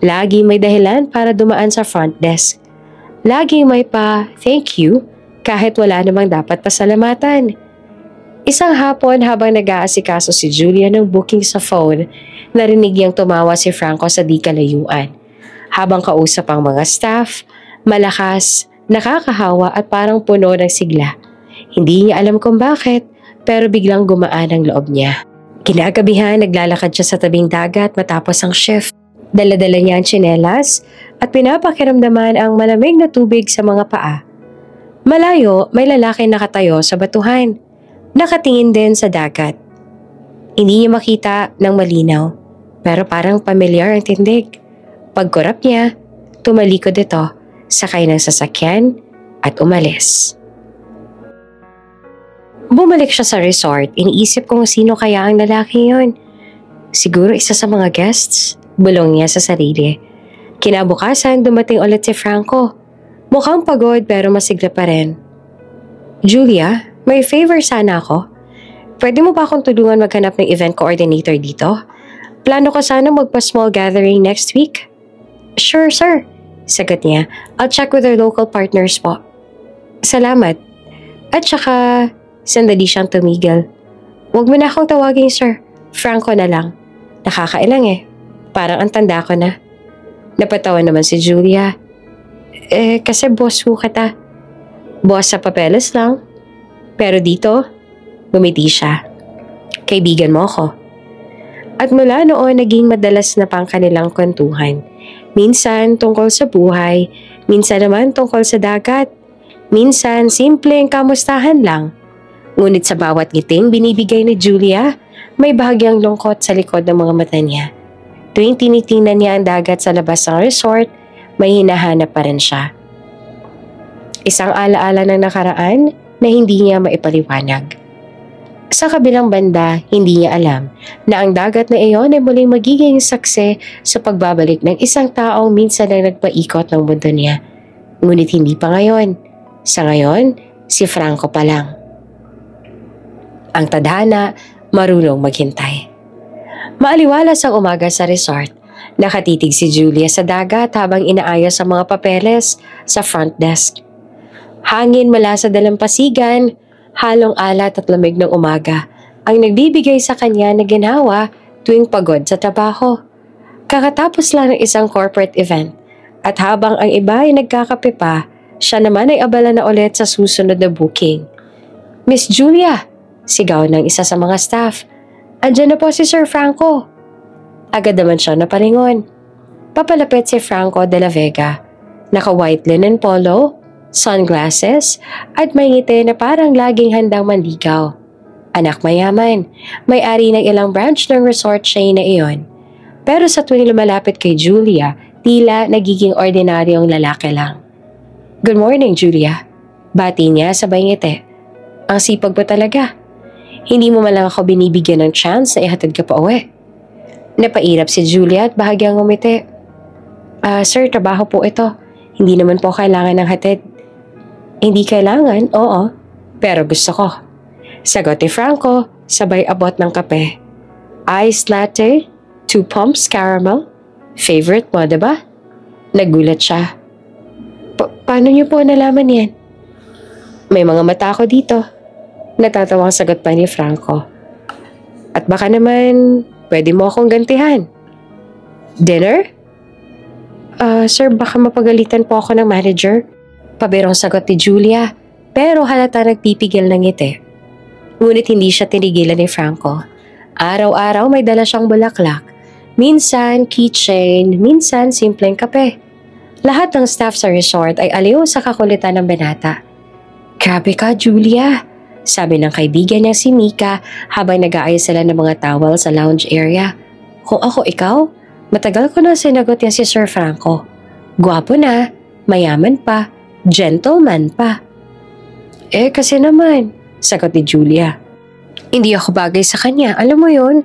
Lagi may dahilan para dumaan sa front desk. Lagi may thank you kahit wala namang dapat pasalamatan. Isang hapon habang nag-aasikaso si Julia ng booking sa phone, narinig niyang tumawa si Franco sa di kalayuan. Habang kausap ang mga staff, malakas, nakakahawa at parang puno ng sigla. Hindi niya alam kung bakit, pero biglang gumaan ang loob niya. Kinagabihan, naglalakad siya sa tabing dagat matapos ang shift. Dala-dala niya ang tsinelas at pinapakiramdaman ang malamig na tubig sa mga paa. Malayo, may lalaki nakatayo sa batuhan. Nakatingin din sa dagat. Hindi niya makita ng malinaw, pero parang pamilyar ang tindig. Pagkurap niya, tumalikod ito, sakay ng sasakyan at umalis. Bumalik siya sa resort, iniisip kung sino kaya ang lalaki yon. Siguro isa sa mga guests, bulong niya sa sarili. Kinabukasan, dumating ulit si Franco. Mukhang pagod pero masigla pa rin. Julia, may favor sana ako. Pwede mo ba akong tulungan maghanap ng event coordinator dito? Plano ko sana magpa-small gathering next week. Sure, sir. Sagot niya. I'll check with our local partners po. Salamat. At saka, sandali siyang tumigil. Huwag mo na akong tawagin, sir. Franco na lang. Nakakailang eh. Parang ang tanda ko na. Napatawa naman si Julia. Kasi boss ko kita. Boss sa papeles lang. Pero dito, gumiti siya. Kaibigan mo ako. At mula noon, naging madalas na pang kanilang kwentuhan. Minsan tungkol sa buhay, minsan naman tungkol sa dagat. Minsan, simpleng kamustahan lang. Ngunit sa bawat ngiting binibigay ni Julia, may bahagyang lungkot sa likod ng mga mata niya. Tuwing tinitingnan niya ang dagat sa labas ng resort, may hinahanap pa rin siya. Isang alaala ng nakaraan na hindi niya maipaliwanag. Sa kabilang banda, hindi niya alam na ang dagat na iyon ay muling magiging saksi sa pagbabalik ng isang taong minsan na nagpaikot ng mundo niya. Ngunit hindi pa ngayon. Sa ngayon, si Franco pa lang. Ang tadhana, marunong maghintay. Maaliwalas ang umaga sa resort. Nakatitig si Julia sa dagat habang inaayos ang mga papeles sa front desk. Hangin mula sa dalampasigan, halong alat at lamig ng umaga ang nagbibigay sa kanya na ginawa tuwing pagod sa trabaho. Kakatapos lang ng isang corporate event at habang ang iba ay nagkakape pa, siya naman ay abala na ulit sa susunod na booking. Miss Julia, Sigaw ng isa sa mga staff. Andiyan na po si Sir Franco. Agad naman siya napalingon. Papalapit si Franco de la Vega. Naka-white linen polo, sunglasses, at may ngiti na parang laging handang manligaw. Anak mayaman, may-ari ng ilang branch ng resort chain na iyon. Pero sa tuwing lumalapit kay Julia, tila nagiging ordinaryong lalaki lang. Good morning, Julia. Bati niya sabay ngiti. Ang sipag mo talaga. Hindi mo malang ako binibigyan ng chance na ihatid ka pa uwi. Napairap si Julia at bahagyang ngumiti. Sir, trabaho po ito. Hindi naman po kailangan ng hatid. Hindi kailangan, oo. Pero gusto ko. Sagot ni Franco, sabay abot ng kape. Iced latte, 2 pumps caramel. Favorite mo, diba? Nagulat siya. Paano niyo po nalaman yan? May mga mata ako dito. Natatawang sagot pa ni Franco. At baka naman, pwede mo akong gantihan. Dinner? Sir, baka mapagalitan po ako ng manager. Pabirong sagot ni Julia, pero halata nagpipigil ng ngiti. Ngunit hindi siya tinigilan ni Franco. Araw-araw may dala siyang bulaklak. Minsan keychain, minsan simpleng kape. Lahat ng staff sa resort ay aliw sa kakulitan ng binata. Grabe ka, Julia, sabi ng kaibigan niya si Mika habang nag-aayos sila ng mga towel sa lounge area. Kung ako ikaw, matagal ko na sinagot yan si Sir Franco. Gwapo na, mayaman pa, gentleman pa. Kasi naman, sagot ni Julia. Hindi ako bagay sa kanya, alam mo yun?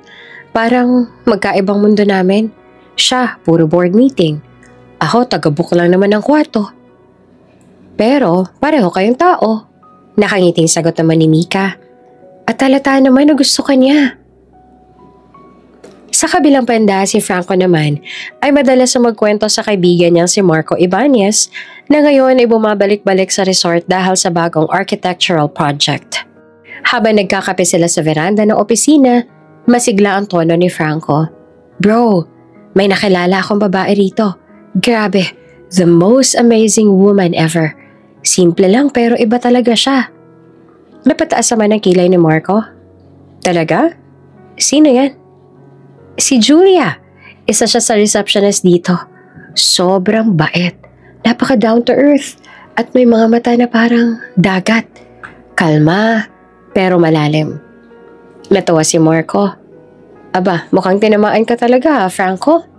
Parang magkaibang mundo namin. Siya, puro board meeting. Ako, taga-book lang naman ng kwarto. Pero, pareho kayong tao. Nakangiting sagot naman ni Mika. At halata naman na gusto ka niya. Sa kabilang banda, si Franco naman ay madalas na magkwento sa kaibigan niyang si Marco Ibanez na ngayon ay bumabalik-balik sa resort dahil sa bagong architectural project. Habang nagkakape sila sa veranda ng opisina, masigla ang tono ni Franco. Bro, may nakilala akong babae rito. Grabe, the most amazing woman ever. Simple lang pero iba talaga siya. Napataas naman ang kilay ni Marco. Talaga? Sino yan? Si Julia. Isa siya sa receptionist dito. Sobrang bait. Napaka down to earth. At may mga mata na parang dagat. Kalma, pero malalim. Natawa si Marco. Aba, mukhang tinamaan ka talaga, Franco.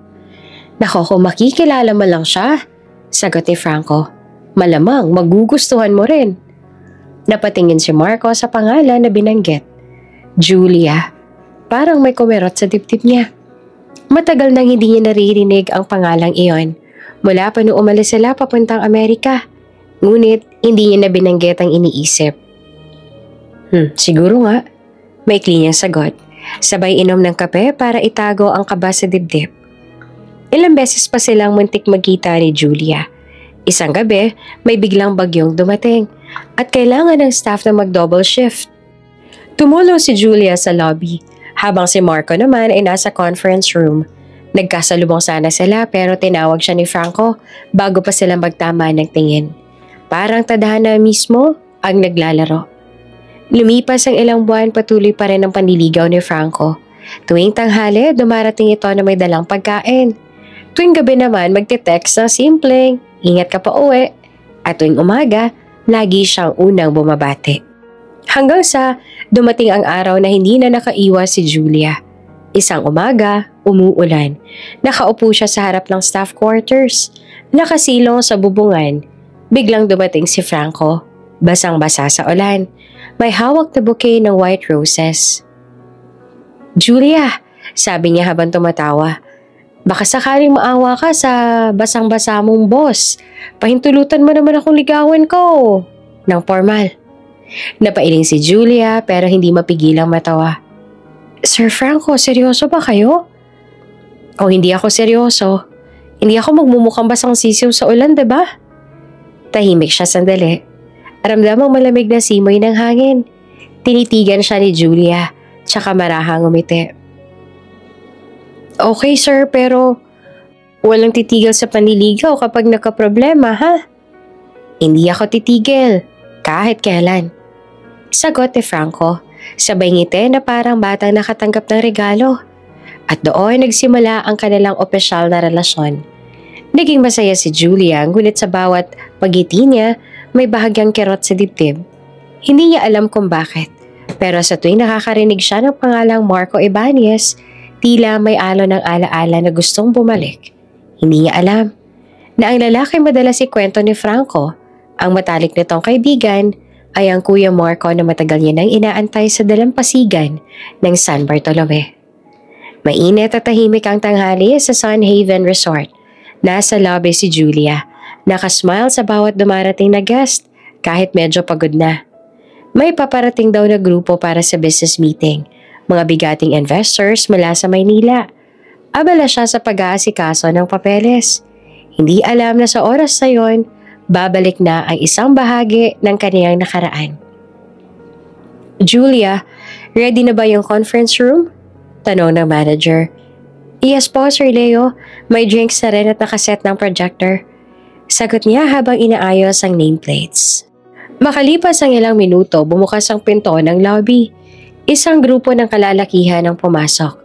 Nako, kung makikilala mo lang siya, sagot ni Franco. Malamang magugustuhan mo rin. Napatingin si Marco sa pangalan na binanggit. Julia. Parang may kumerot sa dibdib niya. Matagal nang hindi niya naririnig ang pangalang iyon. Mula pa noong umalis sila papuntang Amerika. Ngunit hindi niya na binanggit ang iniisip. Siguro nga. Maikli niyang sagot. Sabay inom ng kape para itago ang kaba sa dibdib. Ilang beses pa silang muntik magkita ni Julia. Isang gabi, may biglang bagyong dumating at kailangan ng staff na mag-double shift. Tumulong si Julia sa lobby habang si Marco naman ay nasa conference room. Nagkasalubong sana sila pero tinawag siya ni Franco bago pa sila magtama ng tingin. Parang tadhana mismo ang naglalaro. Lumipas ang ilang buwan, patuloy pa rin ang panliligaw ni Franco. Tuwing tanghali, dumarating ito na may dalang pagkain. Tuwing gabi naman, magte-text na simpleng, ingat ka pa uwi. At tuwing umaga, lagi siyang unang bumabati. Hanggang sa dumating ang araw na hindi na nakaiwas si Julia. Isang umaga, umuulan. Nakaupo siya sa harap ng staff quarters. Nakasilong sa bubungan. Biglang dumating si Franco. Basang-basa sa ulan. May hawak na bouquet ng white roses. Julia, sabi niya habang tumatawa. Baka sakaling maawa ka sa basang-basa mong boss. Pahintulutan mo naman akong ligawan ko. Nang formal. Napailing si Julia pero hindi mapigilang matawa. Sir Franco, seryoso ba kayo? O hindi ako seryoso. Hindi ako magmumukhang basang sisiw sa ulan, diba? Tahimik siya sandali. Ramdamang malamig na simoy ng hangin. Tinitigan siya ni Julia, tsaka marahang umiti. Okay sir, pero walang titigil sa panliligaw kapag nakaproblema, ha? Hindi ako titigil, kahit kailan. Sagot ni Franco, sabay ngiti na parang batang nakatanggap ng regalo. At doon nagsimula ang kanilang opisyal na relasyon. Naging masaya si Julia, ngunit sa bawat pagngiti niya, may bahagyang kirot sa dibdib. Hindi niya alam kung bakit, pero sa tuwing nakakarinig siya ng pangalang Marco Ibanez, tila may alo ng alaala na gustong bumalik. Hindi niya alam na ang lalaki madalas ikwento ni Franco, ang matalik nitong kaibigan, ay ang Kuya Marco na matagal niya nang inaantay sa dalampasigan ng San Bartolome. Mainit at tahimik ang tanghali sa Sun Haven Resort. Nasa lobby si Julia, nakasmile sa bawat dumarating na guest kahit medyo pagod na. May paparating daw na grupo para sa business meeting, mga bigating investors mula sa Maynila. Abala siya sa pag-aasikaso ng papeles. Hindi alam na sa oras na yon, babalik na ang isang bahagi ng kaniyang nakaraan. Julia, ready na ba yung conference room? Tanong ng manager. Yes po, Sir Leo. May drinks na rin at nakaset ng projector. Sagot niya habang inaayos ang nameplates. Makalipas ang ilang minuto, bumukas ang pinto ng lobby. Isang grupo ng kalalakihan ang pumasok.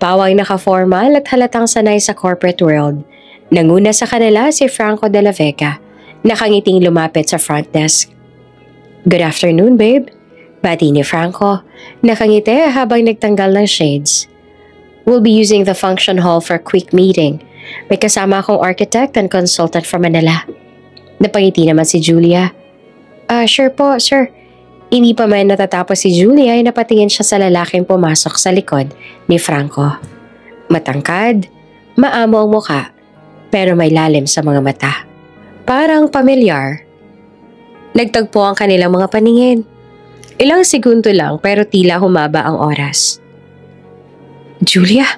Pawang naka-formal at halatang sanay sa corporate world. Nanguna sa kanila si Franco de la Vega, nakangiting lumapit sa front desk. Good afternoon, babe. Bati ni Franco, nakangiti habang nagtanggal ng shades. We'll be using the function hall for a quick meeting. May kasama akong architect and consultant from Manila. Napangiti naman si Julia. Sure po, sir. Hindi pa man natatapos si Julia ay napatingin siya sa lalaking pumasok sa likod ni Franco. Matangkad, maamo ang muka, pero may lalim sa mga mata. Parang pamilyar. Nagtagpo ang kanilang mga paningin. Ilang segundo lang pero tila humaba ang oras. Julia?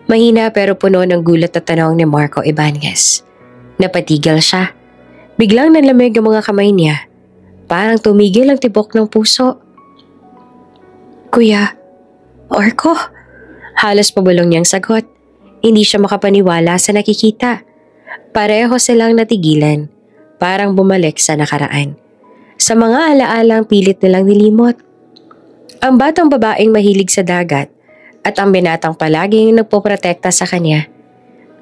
Mahina pero puno ng gulat at tanong ni Marco Ibanez. Napatigil siya. Biglang nanlamig ang mga kamay niya. Parang tumigil ang tibok ng puso. Kuya, Marco? Halos pabulong niyang sagot. Hindi siya makapaniwala sa nakikita. Pareho silang natigilan. Parang bumalik sa nakaraan. Sa mga alaalang pilit nilang nilimot. Ang batang babaeng mahilig sa dagat at ang binatang palaging nagpoprotekta sa kanya.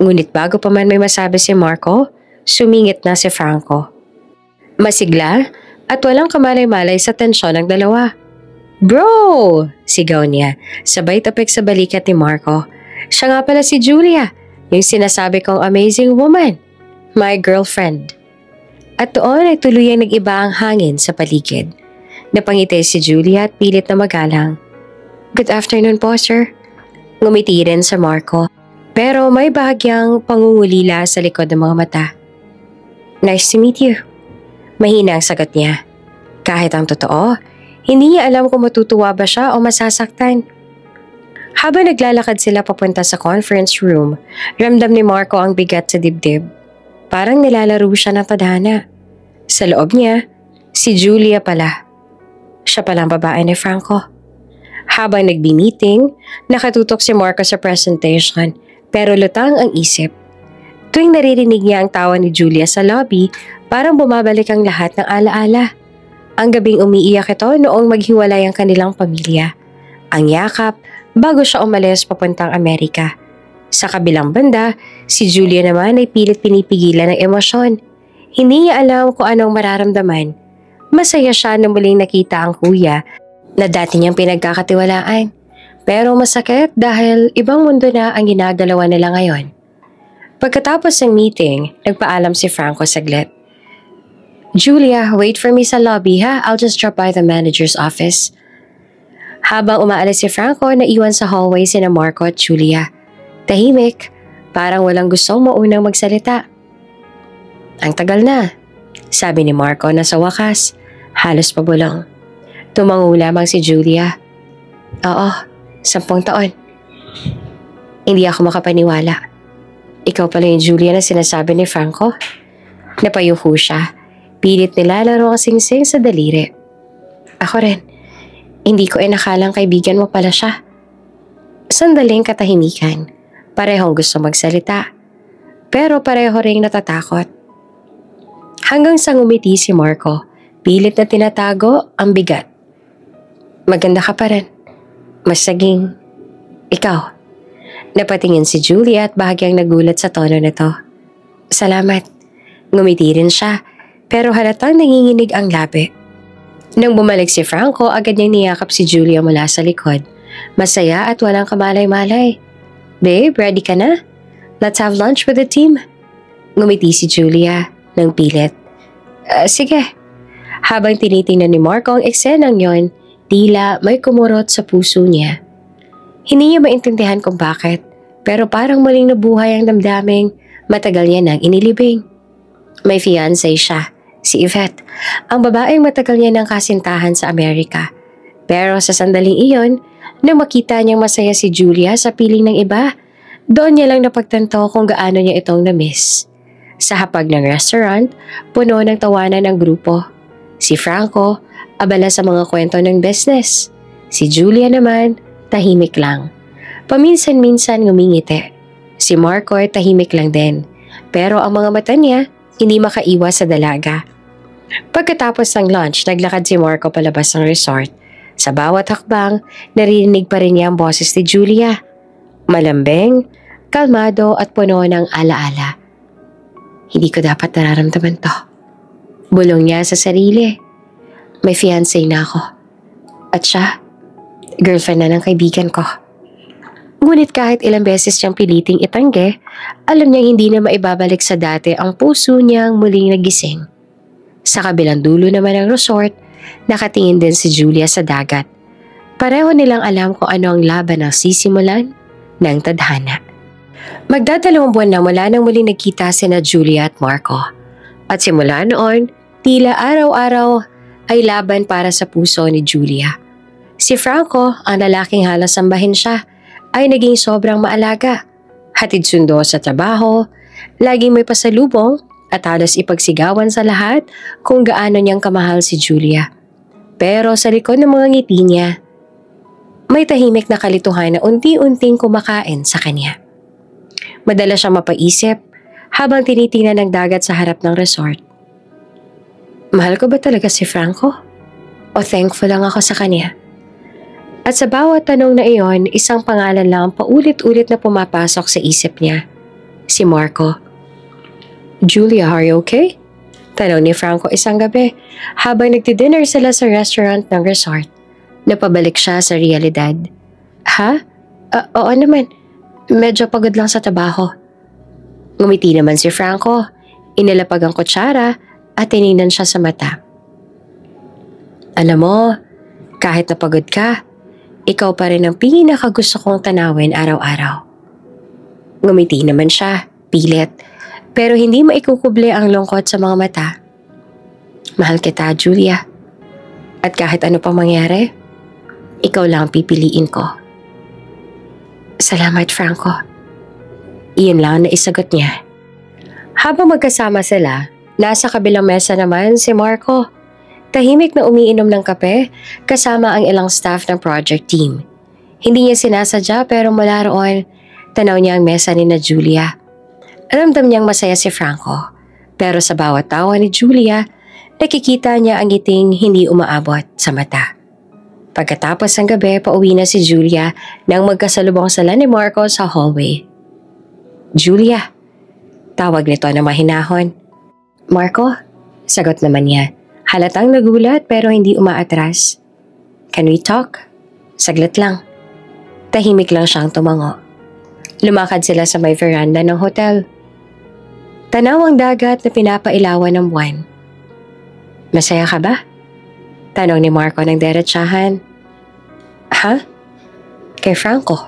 Ngunit bago pa man may masabi si Marco, sumingit na si Franco. Masigla at walang kamalay-malay sa tensyon ng dalawa. Bro! Sigaw niya, sabay tapik sa balikat ni Marco. Siya nga pala si Julia, yung sinasabi kong amazing woman. My girlfriend. At doon ay tuluyang nag-iba ang hangin sa paligid. Napangiti si Julia at pilit na magalang. Good afternoon po, sir. Ngumiti rin sa Marco, pero may bahagyang pangungulila sa likod ng mga mata. Nice to meet you. Mahina ang sagot niya. Kahit ang totoo, hindi niya alam kung matutuwa ba siya o masasaktan. Habang naglalakad sila papunta sa conference room, ramdam ni Marco ang bigat sa dibdib. Parang nilalaro siya ng tadhana. Sa loob niya, si Julia pala. Siya palang babae ni Franco. Habang nagbi-meeting, nakatutok si Marco sa presentation pero lutang ang isip. Tuwing naririnig niya ang tawa ni Julia sa lobby, parang bumabalik ang lahat ng alaala. Ang gabing umiiyak ito noong maghiwalay ang kanilang pamilya. Ang yakap bago siya umalis papuntang Amerika. Sa kabilang banda, si Julia naman ay pilit pinipigilan ng emosyon. Hindi niya alam kung anong mararamdaman. Masaya siya na muling nakita ang kuya na dati niyang pinagkakatiwalaan. Pero masakit dahil ibang mundo na ang ginagalawan nila ngayon. Pagkatapos ng meeting, nagpaalam si Franco saglit. Julia, wait for me sa lobby ha. I'll just drop by the manager's office. Habang umaalis si Franco, naiwan sa hallway sina Marco at Julia. Tahimik, parang walang gustong maunang magsalita. Ang tagal na, sabi ni Marco na sa wakas, halos pabulong. Tumango lamang si Julia. Oo, 10 taon. Hindi ako makapaniwala. Ikaw pala yung Julia na sinasabi ni Franco? Napayuho siya. Pilit nilalaro ang singsing sa daliri. Ako rin. Hindi ko inakalang kaibigan mo pala siya. Sandaling katahimikan. Parehong gusto magsalita. Pero pareho ring natatakot. Hanggang sa ngumiti si Marco, pilit na tinatago ang bigat. Maganda ka pa rin. Mas saging. Ikaw. Napatingin si Julia at bahagyang nagulat sa tono nito. Salamat. Ngumiti rin siya, pero halatang nanginginig ang labi. Nang bumalik si Franco, agad niyang niyakap si Julia mula sa likod. Masaya at walang kamalay-malay. Babe, ready ka na? Let's have lunch with the team. Ngumiti si Julia ng pilit. Sige. Habang tinitingnan ni Marco ang eksenang yon, tila may kumurot sa puso niya. Hindi niya maintindihan kung bakit, pero parang muling nabuhay ang damdaming matagal niya nang inilibing. May fiancé siya, si Yvette, ang babaeng matagal niya nang kasintahan sa Amerika. Pero sa sandaling iyon, nang makita niyang masaya si Julia sa piling ng iba, doon niya lang napagtanto kung gaano niya itong na-miss. Sa hapag ng restaurant, puno ng tawanan ng grupo. Si Franco, abala sa mga kwento ng business. Si Julia naman, tahimik lang. Paminsan-minsan ngumingiti. Si Marco ay tahimik lang din. Pero ang mga mata niya, hindi makaiwas sa dalaga. Pagkatapos ng lunch, naglakad si Marco palabas ng resort. Sa bawat hakbang, narinig pa rin niya ang boses ni Julia. Malambing, kalmado at puno ng alaala. Hindi ko dapat nararamdaman to. Bulong niya sa sarili. May fiancé na ako. At siya, girlfriend na ng kaibigan ko. Ngunit kahit ilang beses niyang piliting itangge, alam niyang hindi na maibabalik sa dati ang puso niyang muling nagising. Sa kabilang dulo naman ng resort, nakatingin din si Julia sa dagat. Pareho nilang alam kung ano ang laban na sisimulan ng tadhana. Magdadalawang buwan na mula nang muling nagkita sina Julia at Marco. At simula noon, tila araw-araw ay laban para sa puso ni Julia. Si Franco, ang lalaking halos sambahin siya, ay naging sobrang maalaga. Hatid sundo sa trabaho, laging may pasalubong at halos ipagsigawan sa lahat kung gaano niyang kamahal si Julia. Pero sa likod ng mga ngiti niya, may tahimik na kalituhan na unti-unting kumakain sa kanya. Madalas siyang mapaisip habang tinitingnan ng dagat sa harap ng resort. Mahal ko ba talaga si Franco? O thankful lang ako sa kanya? At sa bawat tanong na iyon, isang pangalan lang paulit-ulit na pumapasok sa isip niya. Si Marco. Julia, are you okay? Tanong ni Franco isang gabi habang nagdi-dinner sila sa restaurant ng resort. Napabalik siya sa realidad. Ha? Oo naman. Medyo pagod lang sa trabaho. Ngumiti naman si Franco. Inilapag ang kutsara at tinignan siya sa mata. Alam mo, kahit napagod ka, ikaw pa rin ang pinakagusto kong tanawin araw-araw. Ngumiti naman siya, pilit, pero hindi maikukuble ang lungkot sa mga mata. Mahal kita, Julia. At kahit ano pa mangyari, ikaw lang ang pipiliin ko. Salamat, Franco. Iyon lang na isagot niya. Habang magkasama sila, nasa kabilang mesa naman si Marco. Tahimik na umiinom ng kape kasama ang ilang staff ng project team. Hindi niya sinasadya pero mula roon, tanaw niya ang mesa ni na Julia. Ramdam niyang masaya si Franco. Pero sa bawat tawa ni Julia, nakikita niya ang ngiting hindi umaabot sa mata. Pagkatapos ng gabi, pauwi na si Julia nang magkasalubong sila ni Marco sa hallway. Julia, tawag nito na mahinahon. Marco, sagot naman niya. Halatang nagulat pero hindi umaatras. Can we talk? Saglit lang. Tahimik lang siyang tumango. Lumakad sila sa may veranda ng hotel. Tanaw ang dagat na pinapailawan ng buwan. Masaya ka ba? Tanong ni Marco ng derechahan. Ha? Kay Franco.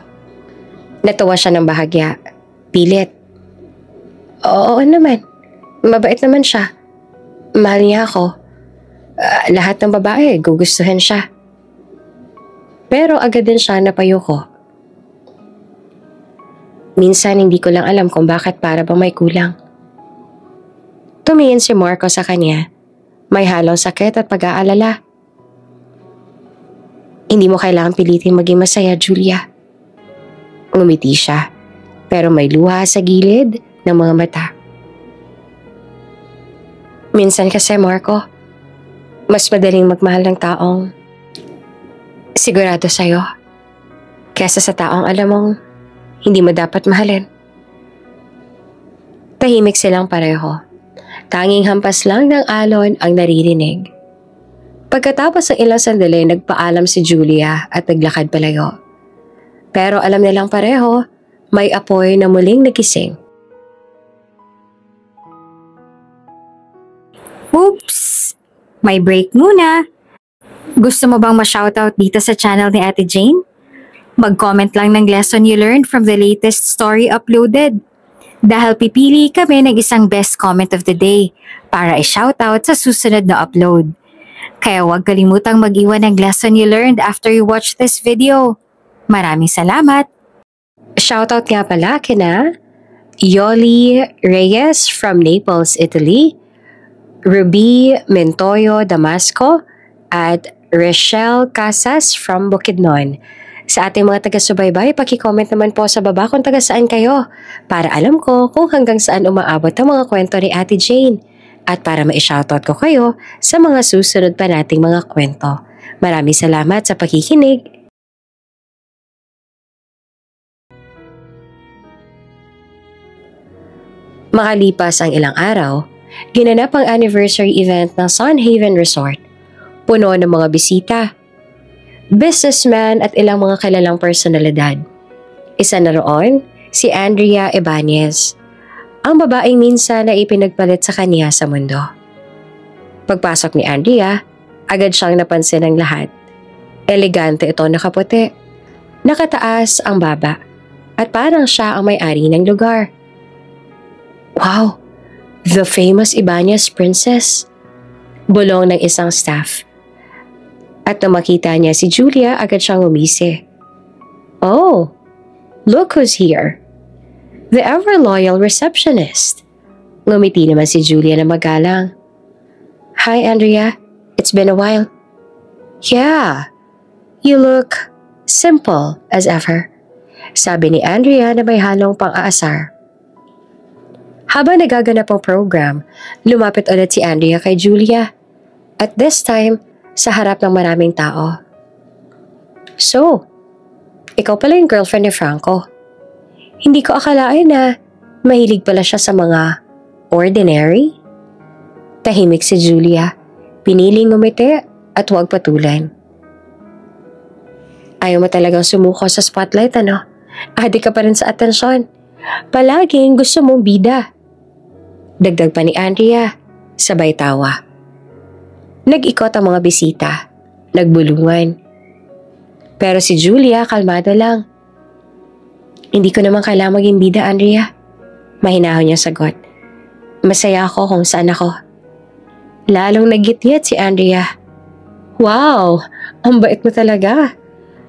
Natuwa siya ng bahagya. Pilit. Oo naman. Mabait naman siya. Mahal niya ako. Lahat ng babae, gugustuhin siya. Pero agad din siya napayuko. Minsan hindi ko lang alam kung bakit para bang may kulang. Tumingin si Marco sa kanya. May halong sakit at pag-aalala. Hindi mo kailangan pilitin maging masaya, Julia. Ngumiti siya, pero may luha sa gilid ng mga mata. Minsan kasi, Marco, mas madaling magmahal ng taong sigurado sa'yo. Kesa sa taong alam mong hindi mo dapat mahalin. Tahimik silang pareho. Tanging hampas lang ng alon ang naririnig. Pagkatapos ng ilang sandali, nagpaalam si Julia at naglakad palayo. Pero alam nilang pareho, may apoy na muling nagising. Oops! May break muna. Gusto mo bang ma-shoutout dito sa channel ni Ate Jane? Mag-comment lang ng lesson you learned from the latest story uploaded. Dahil pipili kami ng isang best comment of the day para i-shoutout sa susunod na upload. Kaya huwag kalimutang mag-iwan ng lesson you learned after you watch this video. Maraming salamat! Shoutout nga pala kina Yoli Reyes from Naples, Italy, Ruby Mentoyo, Damasco, at Rochelle Casas from Bukidnon. Sa ating mga taga-subaybay, paki-comment naman po sa baba kung taga saan kayo para alam ko kung hanggang saan umaabot ang mga kwento ni Ate Jane at para ma-shoutout ko kayo sa mga susunod pa nating mga kwento. Maraming salamat sa pakikinig. Makalipas ang ilang araw, ginanap ang anniversary event ng Sun Haven Resort. Puno ng mga bisita, businessman at ilang mga kilalang personalidad. Isa na roon, si Andrea Ibanez, ang babaeng minsan na ipinagpalit sa kanya sa mundo. Pagpasok ni Andrea, agad siyang napansin ng lahat. Elegante ito nakaputi, nakataas ang baba, at parang siya ang may-ari ng lugar. Wow! The famous Ibanez princess. Bulong ng isang staff. At nang makita niya si Julia, agad siyang umisi. Oh, look who's here. The ever-loyal receptionist. Ngumiti naman si Julia na magalang. Hi, Andrea. It's been a while. Yeah, you look simple as ever. Sabi ni Andrea na may halong pang-aasar. Habang nagaganap ang program, lumapit ulit si Andrea kay Julia. At this time, sa harap ng maraming tao. So, ikaw pala yung girlfriend ni Franco. Hindi ko akalain na mahilig pala siya sa mga ordinary. Tahimik si Julia, piniling ngumiti at huwag patulan. Ayaw mo talagang sumuko sa spotlight, ano? Adik ka pa rin sa atensyon. Palaging gusto mong bida. Dagdag pa ni Andrea, sabay tawa. Nag-ikot ang mga bisita, nagbulungan. Pero si Julia kalmado lang. Hindi ko naman kailangang maging bida, Andrea. Mahinahon niya sagot. Masaya ako kung saan ako. Lalong naggityat si Andrea. Wow, ang bait mo talaga.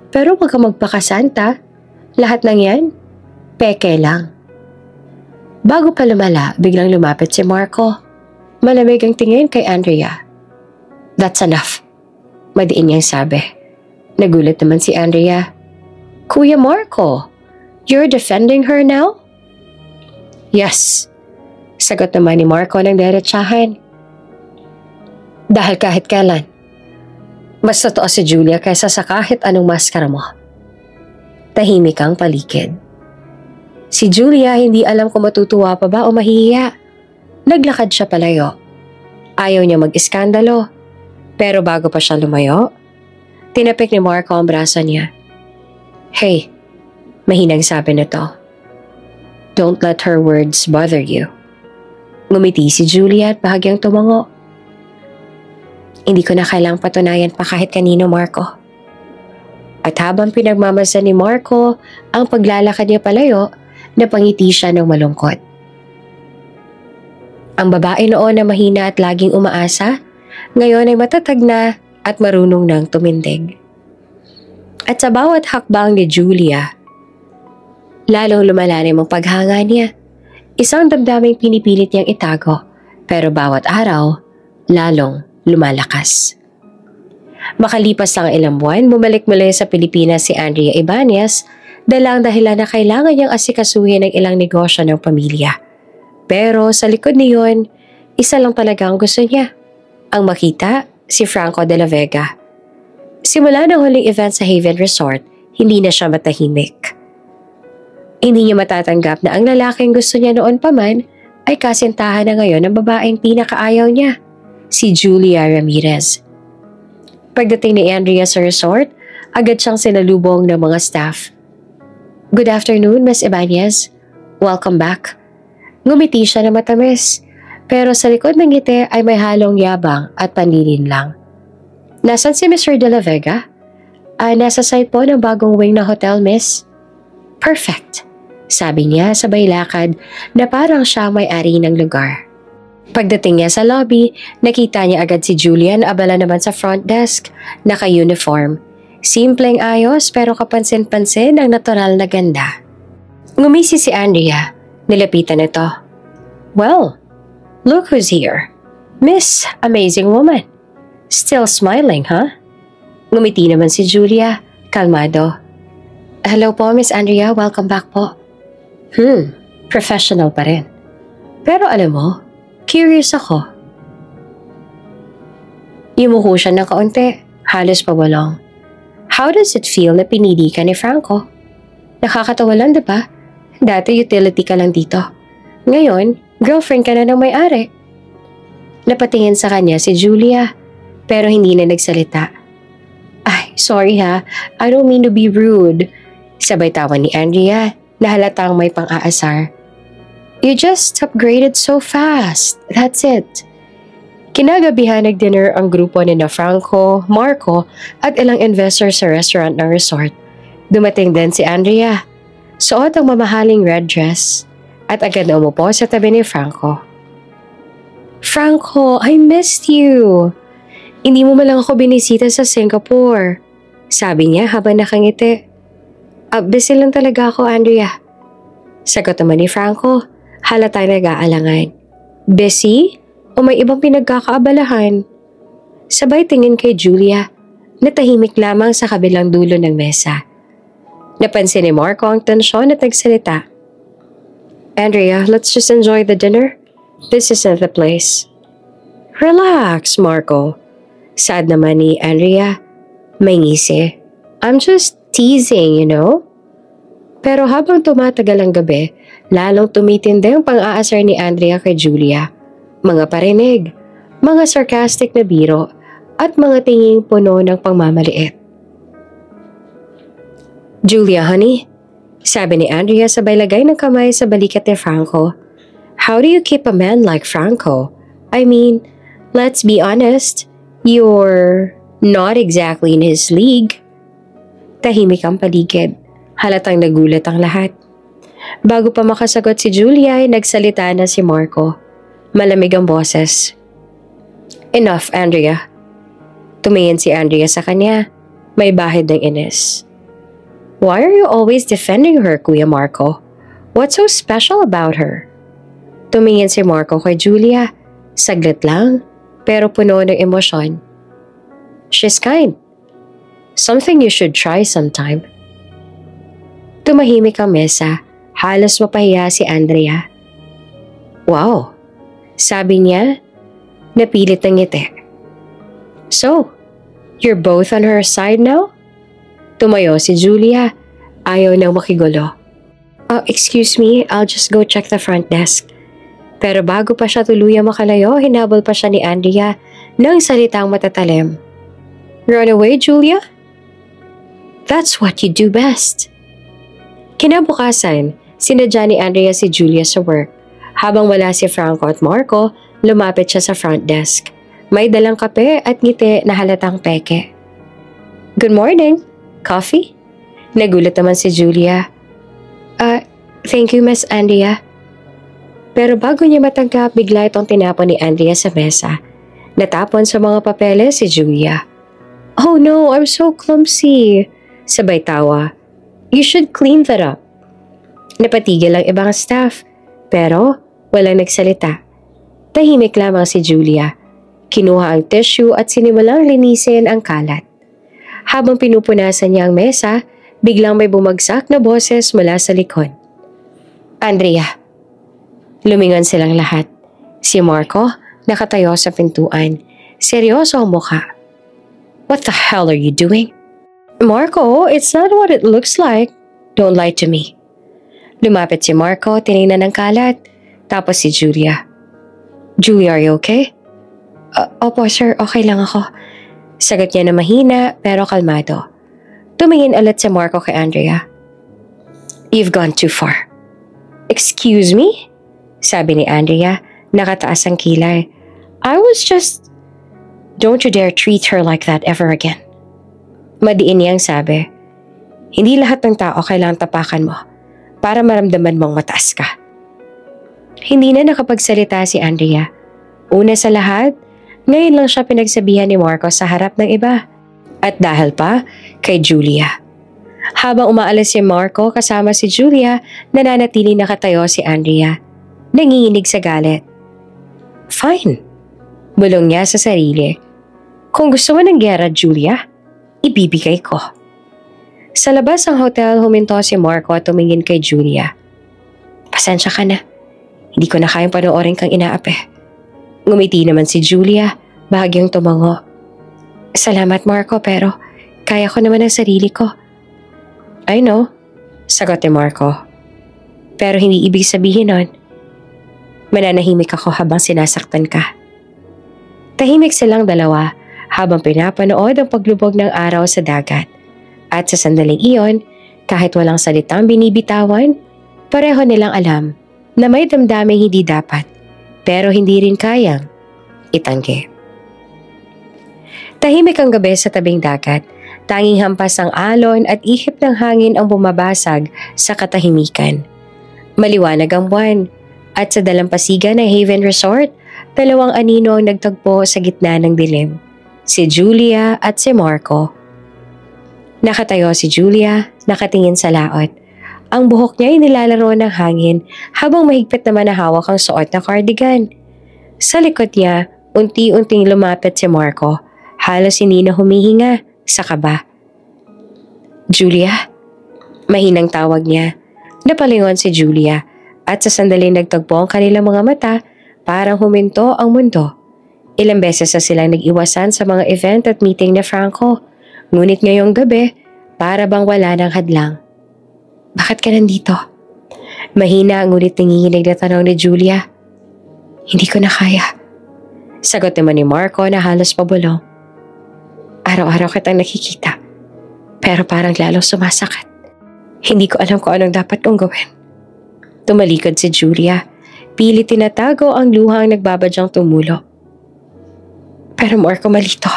Pero wag ka magpakasanta. Lahat ng yan, peke lang. Bago pa lumala, biglang lumapit si Marco. Malamig ang tingin kay Andrea. That's enough. Madiin niyang sabi. Nagulat naman si Andrea. Kuya Marco, you're defending her now? Yes. Sagot naman ni Marco ng diretsahan. Dahil kahit kailan, mas totoo si Julia kaysa sa kahit anong maskara mo. Tahimik ang paligid. Si Julia hindi alam kung matutuwa pa ba o mahihiya. Naglakad siya palayo. Ayaw niya mag-iskandalo. Pero bago pa siya lumayo, tinapik ni Marco ang braso niya. Hey, mahinang sabi nito. Don't let her words bother you. Ngumiti si Julia at bahagyang tumango. Hindi ko na kailangang patunayan pa kahit kanino, Marco. At habang pinagmamasan ni Marco ang paglalakad niya palayo, napangiti siya ng malungkot. Ang babae noon na mahina at laging umaasa, ngayon ay matatag na at marunong nang tumindig. At sa bawat hakbang ni Julia, lalong lumalalim ang paghanga niya. Isang damdaming pinipilit niyang itago, pero bawat araw, lalong lumalakas. Makalipas lang ilang buwan, bumalik muli sa Pilipinas si Andrea Ibanez, dalang dahilan na kailangan niyang asikasuhin ang ilang negosyo ng pamilya. Pero sa likod niyon, isa lang talaga ang gusto niya. Ang makita, si Franco de la Vega. Simula ng huling event sa Haven Resort, hindi na siya matahimik. Hindi niya matatanggap na ang lalaking gusto niya noon pa man ay kasintahan na ngayon ng babaeng pinakaayaw niya, si Julia Ramirez. Pagdating ni Andrea sa resort, agad siyang sinalubong ng mga staff. "Good afternoon, Miss Ibanez. Welcome back." Ngumiti siya na matamis, pero sa likod ng ngiti ay may halong yabang at panlilin lang. "Nasaan si Mr. De La Vega?" Nasa site po ng bagong wing na hotel, miss." "Perfect," sabi niya sabay lakad na parang siya may-ari ng lugar. Pagdating niya sa lobby, nakita niya agad si Julian abala naman sa front desk, naka-uniform. Simpleng ayos pero kapansin-pansin ang natural na ganda. Ngumisi si Andrea, nilapitan ito. "Well, look who's here. Miss Amazing Woman. Still smiling, huh?" Ngumiti naman si Julia, kalmado. "Hello po, Miss Andrea. Welcome back po." Professional pa rin. Pero alam mo, curious ako. Yumuko siya ng kaunti, halos pawalong. "How does it feel na pinili ka ni Franco? Nakakatawa lang, diba? Dati utility ka lang dito. Ngayon, girlfriend ka na ng may-ari." Napatingin sa kanya si Julia, pero hindi na nagsalita. "Ay, sorry ha. I don't mean to be rude." Sabay tawa ni Andrea na halatang may pang-aasar. "You just upgraded so fast. That's it." Kinagabihan nag-dinner ang grupo ni na Franco, Marco at ilang investors sa restaurant ng resort. Dumating din si Andrea. Suot ang mamahaling red dress at agad na umupo sa tabi ni Franco. "Franco, I missed you. Hindi mo malang ako binisita sa Singapore," sabi niya habang nakangiti. Busy lang talaga ako, Andrea." Sagot naman ni Franco, halatang nag-aalangan. "Busy? O may ibang pinagkakaabalahan?" Sabay tingin kay Julia, natahimik lamang sa kabilang dulo ng mesa. Napansin ni Marco ang tensyon at nagsalita. "Andrea, let's just enjoy the dinner. This isn't the place." "Relax, Marco." Sad naman ni Andrea. May ngisi. "I'm just teasing, you know?" Pero habang tumatagal ang gabi, lalong tumitindi ang pang-aasar ni Andrea kay Julia. Mga parinig, mga sarcastic na biro, at mga tinging puno ng pangmamaliit. "Julia, honey," sabi ni Andrea sabay lagay ng kamay sa balikat ni Franco. "How do you keep a man like Franco? I mean, let's be honest, you're not exactly in his league." Tahimik ang paligid. Halatang nagulat ang lahat. Bago pa makasagot si Julia ay nagsalita na si Marco. Malamig ang boses. "Enough, Andrea." Tumingin si Andrea sa kanya. May bahid ng inis. "Why are you always defending her, Kuya Marco? What's so special about her?" Tumingin si Marco kay Julia. Saglit lang, pero puno ng emosyon. "She's kind. Something you should try sometime." Tumahimik ang mesa. Halos mapahiya si Andrea. "Wow," sabi niya, napilit ng ngiti. "So, you're both on her side now?" Tumayo si Julia. Ayaw nang makigulo. Excuse me, I'll just go check the front desk." Pero bago pa siya tuluyang makalayo, hinabol pa siya ni Andrea ng salitang matatalim. "Run away, Julia? That's what you do best." Kinabukasan, sinadya ni Andrea si Julia sa work. Habang wala si Franco at Marco, lumapit siya sa front desk. May dalang kape at ngiti na halatang peke. "Good morning. Coffee?" Nagulat naman si Julia. Thank you, Miss Andrea." Pero bago niya matanggap, bigla itong tinapon ni Andrea sa mesa. Natapon sa mga papeles si Julia. "Oh no, I'm so clumsy." Sabay tawa. "You should clean that up." Napatigil ang ibang staff, pero walang nagsalita. Tahimik lamang si Julia. Kinuha ang tissue at sinimulang linisin ang kalat. Habang pinupunasan niya ang mesa, biglang may bumagsak na boses mula sa likod. "Andrea." Lumingon silang lahat. Si Marco nakatayo sa pintuan. Seryoso ang mukha. What the hell are you doing? Marco, it's not what it looks like. Don't lie to me. Lumapit si Marco, tinignan ng kalat. Tapos si Julia. Julia, are you okay? Opo sir, okay lang ako. Sagot niya na mahina pero kalmado. Tumingin ulit si Marco kay Andrea. You've gone too far. Excuse me? Sabi ni Andrea, nakataas ang kilay. I was just... Don't you dare treat her like that ever again. Madiin niyang sabi. Hindi lahat ng tao kailangang tapakan mo para maramdaman mong mataas ka. Hindi na nakapagsalita si Andrea. Una sa lahat, ngayon lang siya pinagsabihan ni Marco sa harap ng iba. At dahil pa kay Julia. Habang umaalis si Marco kasama si Julia, nananatili nakatayo si Andrea. Nanginginig sa galit. Fine. Bulong niya sa sarili. Kung gusto mo ng gera, Julia, ibibigay ko. Sa labas ng hotel, huminto si Marco at tumingin kay Julia. Pasensya ka na. Hindi ko na kayang panoorin kang inaapi. Ngumiti naman si Julia, bahagyang tumango. Salamat Marco pero kaya ko naman ang sarili ko. I know, sagot ni Marco. Pero hindi ibig sabihin nun. Mananahimik ako habang sinasaktan ka. Tahimik silang dalawa habang pinapanood ang paglubog ng araw sa dagat. At sa sandaling iyon, kahit walang salitang binibitawan, pareho nilang alam na may damdaming hindi dapat pero hindi rin kayang itanggi. Tahimik ang gabi sa tabing dagat, tanging hampas ang alon at ihip ng hangin ang bumabasag sa katahimikan. Maliwanag ang buwan at sa dalampasigan ng Haven Resort, dalawang anino ang nagtagpo sa gitna ng dilim, si Julia at si Marco. Nakatayo si Julia, nakatingin sa laot. Ang buhok niya ay nilalaro ng hangin habang mahigpit naman na hawak ang suot na cardigan. Sa likod niya, unti-unting lumapit si Marco. Halos hindi na humihinga sa kaba. Julia? Mahinang tawag niya. Napalingon si Julia at sa sandaling nagtagpo ang kanilang mga mata, parang huminto ang mundo. Ilang beses na silang nag-iwasan sa mga event at meeting ni Franco. Ngunit ngayong gabi, para bang wala ng hadlang. Bakit ka nandito? Mahina ngunit nanginginig na tanong ni Julia. Hindi ko na kaya. Sagot naman ni Marco na halos pabulong. Araw-araw kitang nakikita, pero parang lalong sumasakit. Hindi ko alam kung anong dapat kong gawin. Tumalikod si Julia. Pilit tinatago ang luhang nagbabadyang tumulo. Pero Marco, malito.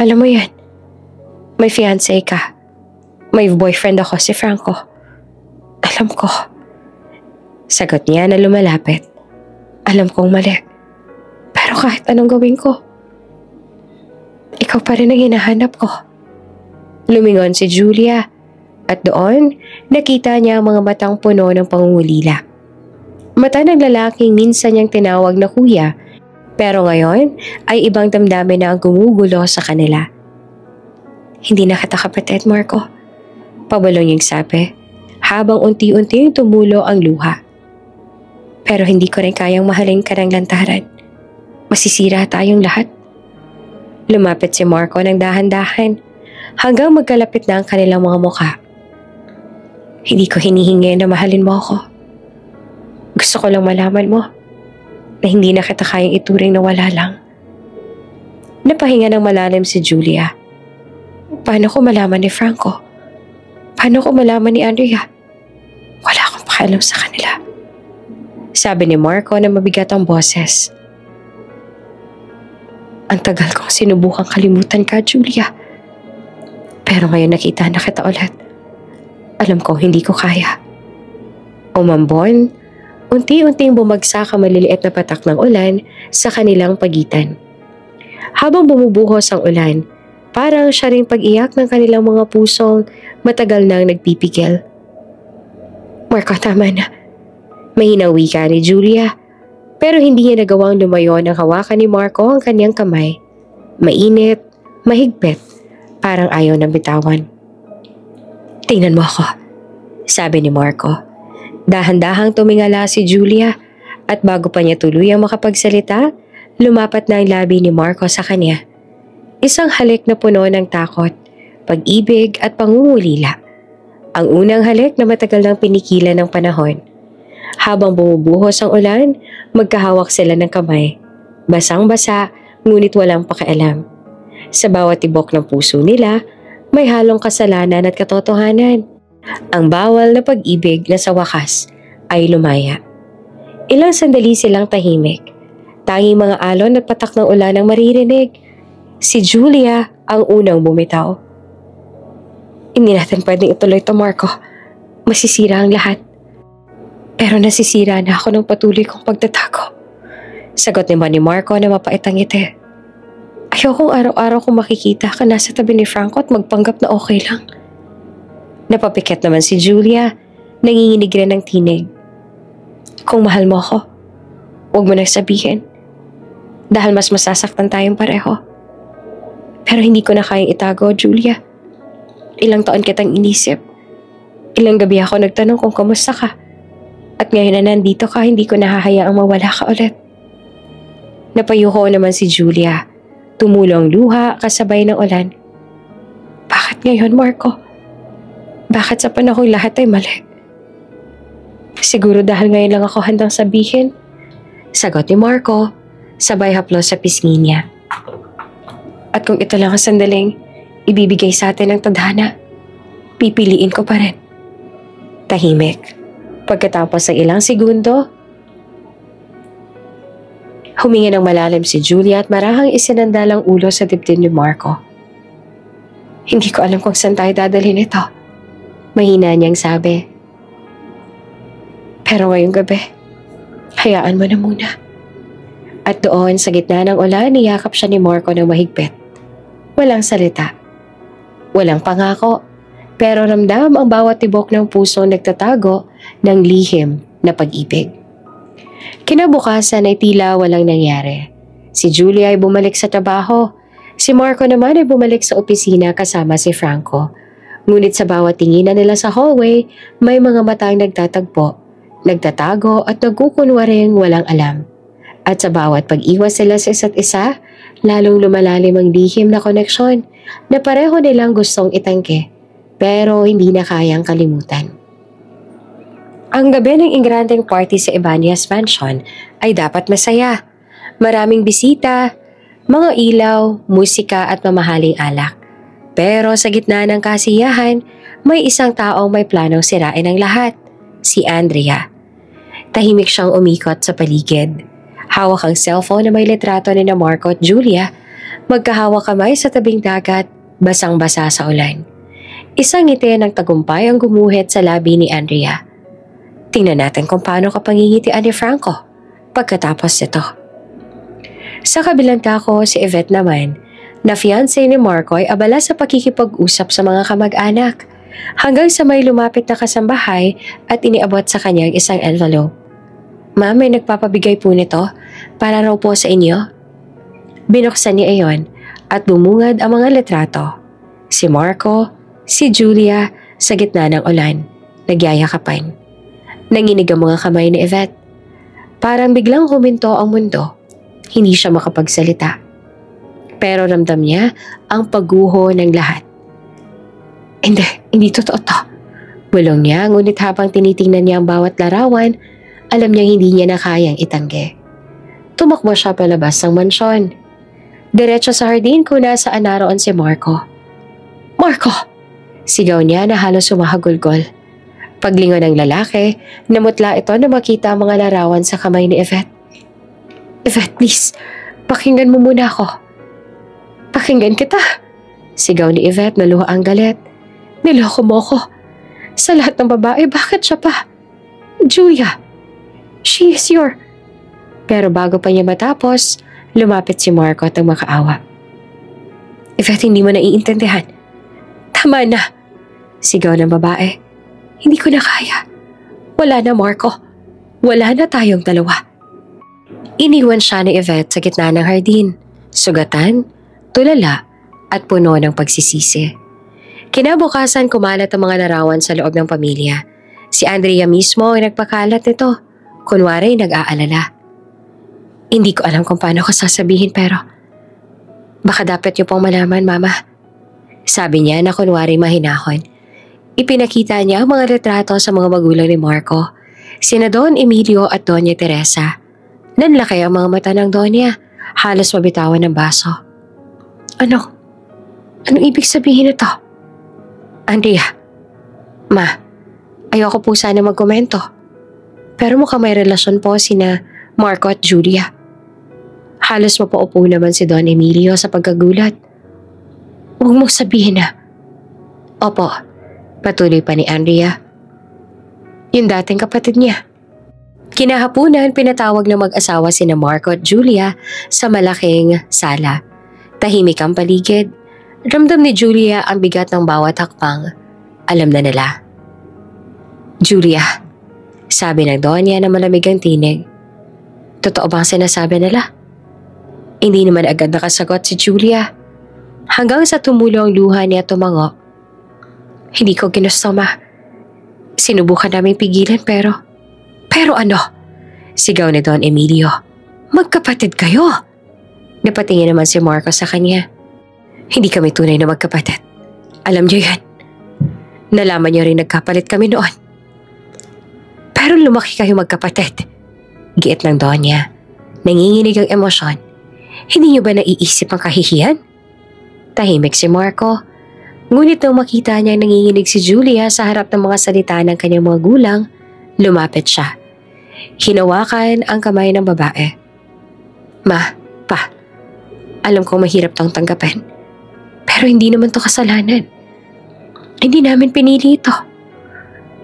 Alam mo yan. May fiancé ka. May boyfriend ako, si Franco. Alam ko. Sagot niya na lumalapit. Alam kong mali. Pero kahit anong gawin ko, ikaw pa rin ang hinahanap ko. Lumingon si Julia at doon nakita niya ang mga matang puno ng pangungulila. Mata ng lalaking minsan niyang tinawag na kuya, pero ngayon ay ibang damdamin na ang gumugulo sa kanila. Hindi na kita kapatid, Marco. Pabalong niyang sabi, habang unti-unting tumulo ang luha. Pero hindi ko rin kayang mahalin ka ng lantaran. Masisira tayong lahat. Lumapit si Marco ng dahan-dahan hanggang magkalapit na ang kanilang mga mukha. Hindi ko hinihingi na mahalin mo ako. Gusto ko lang malaman mo na hindi na kita kayang ituring na wala lang. Napahinga ng malalim si Julia. Paano ko malaman ni Franco? Paano ko malaman ni Andrea? Wala akong pakialam sa kanila. Sabi ni Marco na mabigat ang boses. Ang tagal kong sinubukang kalimutan ka, Julia. Pero ngayon nakita na kita ulit. Alam ko hindi ko kaya. Umambon, unti-unting bumagsak ang maliliit na patak ng ulan sa kanilang pagitan. Habang bumubuhos ang ulan, parang siya ring pag-iyak ng kanilang mga pusong matagal nang nagpipigil. Marco, tama na. Mahinang wika ni Julia, pero hindi niya nagawang lumayo ng hawakan ni Marco ang kanyang kamay. Mainit, mahigpit, parang ayaw ng bitawan. Tingnan mo ako, sabi ni Marco. Dahan-dahang tumingala si Julia at bago pa niya tuluyang makapagsalita, lumapat na ang labi ni Marco sa kanya. Isang halik na puno ng takot, pag-ibig at pangungulila. Ang unang halik na matagal nang pinikilan ng panahon. Habang bumubuhos ang ulan, magkahawak sila ng kamay. Basang-basa, ngunit walang pakialam. Sa bawat tibok ng puso nila, may halong kasalanan at katotohanan. Ang bawal na pag-ibig na sa wakas ay lumaya. Ilang sandali silang tahimik. Tanging mga alon at patak ng ulan ang maririnig. Si Julia ang unang bumitaw. Hindi natin pwedeng ituloy ito, Marco. Masisira ang lahat. Pero nasisira na ako ng patuloy kong pagtatago. Sagot naman ni Marco na mapait ang ngiti. Ayokong araw-araw kong makikita ka nasa tabi ni Franco at magpanggap na okay lang. Napapikit naman si Julia, nanginginig rin ng tinig. Kung mahal mo ako, huwag mo nang sabihin. Dahil mas masasaktan tayong pareho. Pero hindi ko na kayang itago, Julia. Ilang taon kitang inisip. Ilang gabi ako nagtanong kung kamusta ka. At ngayon na nandito ka, hindi ko nahahayaang mawala ka ulit. Napayuko naman si Julia. Tumulo ang luha kasabay ng ulan. Bakit ngayon, Marco? Bakit sa panahong lahat ay mali? Siguro dahil ngayon lang ako handang sabihin. Sagot ni Marco, sabay haplos sa pisngi niya. At kung ito lang ang sandaling ibibigay sa atin ng tadhana, pipiliin ko pa rin. Tahimik. Pagkatapos ng ilang segundo, huminga ng malalim si Julia at marahang isinandalang ulo sa dibdib ni Marco. Hindi ko alam kung saan tayo dadalhin ito. Mahina niyang sabi. Pero ngayong gabi, hayaan mo na muna. At doon sa gitna ng ulan, niyakap siya ni Marco ng mahigpit. Walang salita. Walang pangako. Pero ramdam ang bawat tibok ng puso nagtatago ng lihim na pag-ibig. Kinabukasan ay tila walang nangyari. Si Julia ay bumalik sa trabaho. Si Marco naman ay bumalik sa opisina kasama si Franco. Ngunit sa bawat tinginan nila sa hallway, may mga matang nagtatagpo, nagtatago at nagkukunwaring walang alam. At sa bawat pag-iwas sila sa isa't isa, lalong lumalalim ang lihim na koneksyon na pareho nilang gustong itangke, pero hindi na kayang kalimutan. Ang gabi ng ingrandeng party sa Ibanez Mansion ay dapat masaya. Maraming bisita, mga ilaw, musika at mamahaling alak. Pero sa gitna ng kasiyahan, may isang taong may planong sirain ang lahat, si Andrea. Tahimik siyang umikot sa paligid. Hawak ang cellphone na may litrato ni Marco at Julia, magkahawak kamay sa tabing dagat, basang-basa sa ulan. Isang ngiti ng tagumpay ang gumuhit sa labi ni Andrea. Tingnan natin kung paano kapangingitian ni Franco pagkatapos nito. Sa kabilang dako, si Yvette naman, na fiancé ni Marco ay abala sa pakikipag-usap sa mga kamag-anak hanggang sa may lumapit na kasambahay at iniabot sa kanyang isang envelope. Ma'am, may nagpapabigay po nito para raw po sa inyo. Binuksan niya iyon at bumungad ang mga litrato. Si Marco, si Julia sa gitna ng ulan, nagyayakapan. Nanginig ang mga kamay ni Yvette. Parang biglang huminto ang mundo. Hindi siya makapagsalita. Pero ramdam niya ang pagguho ng lahat. Hindi totoo to. Bulong niya, ngunit habang tinitingnan niya ang bawat larawan, alam niyang hindi niya na kayang itanggi. Tumakbo siya palabas ng mansyon. Diretso sa hardin kung nasaan naroon si Marco. Marco! Sigaw niya na halos sumahagulgol. Paglingon ng lalaki, namutla ito na makita ang mga larawan sa kamay ni Yvette. Yvette, please, pakinggan mo muna ako. Pakinggan kita. Sigaw ni Yvette na luha ang galit. Niloko mo ko. Sa lahat ng babae, bakit siya pa? Julia, she is your... Pero bago pa niya matapos, lumapit si Marco at ang makaawa. Yvette, hindi mo naiintindihan. Tama na. Sigaw ng babae. Hindi ko na kaya. Wala na, Marco. Wala na tayong dalawa. Iniwan siya ni Yvette sa gitna ng hardin. Sugatan, tulala at puno ng pagsisisi. Kinabukasan kumalat ang mga larawan sa loob ng pamilya. Si Andrea mismo ay nagpakalat nito. Kunwari nag-aalala. Hindi ko alam kung paano ko sasabihin pero Baka dapat niyo pong malaman, Mama. Sabi niya na kunwari mahinahon. Ipinakita niya ang mga retrato sa mga magulang ni Marco, sina Don Emilio at Doña Teresa. Nanlaki ang mga mata ng Doña, halos mabitawan ng baso. Ano? Anong ibig sabihin nito? Andrea, Ma, ayoko po sana magkomento. Pero mukhang may relasyon po sina Marco at Julia. Halos mapaupo naman si Don Emilio sa pagkagulat. Huwag mong sabihin na. Opo, patuloy pa ni Andrea. Yung dating kapatid niya. Kinahapunan, pinatawag ng mag-asawa sina Marco at Julia sa malaking sala. Tahimik ang paligid. Ramdam ni Julia ang bigat ng bawat hakbang. Alam na nila. Julia, sabi ng Donya na malamig ang tinig. Totoo bang sinasabi nila? Hindi naman agad nakasagot si Julia. Hanggang sa tumulo ang luha niya tumango. Hindi ko ginusto, Ma. Sinubukan namin pigilan pero... Pero ano? Sigaw ni Don Emilio. Magkapatid kayo? Napatingin naman si Marco sa kanya. Hindi kami tunay na magkapatid. Alam niyo yan. Nalaman niyo rin nagkapalit kami noon. Pero lumaki kayo magkapatid. Giit ng Donya. Nanginginig ang emosyon. Hindi niyo ba naiisip ang kahihiyan? Tahimik si Marco. Ngunit nang makita niya nanginginig si Julia sa harap ng mga salita ng kanyang mga gulang, lumapit siya. Hinawakan ang kamay ng babae. Ma, Pa, alam kong mahirap tong tanggapin. Pero hindi naman to kasalanan. Hindi namin pinili ito.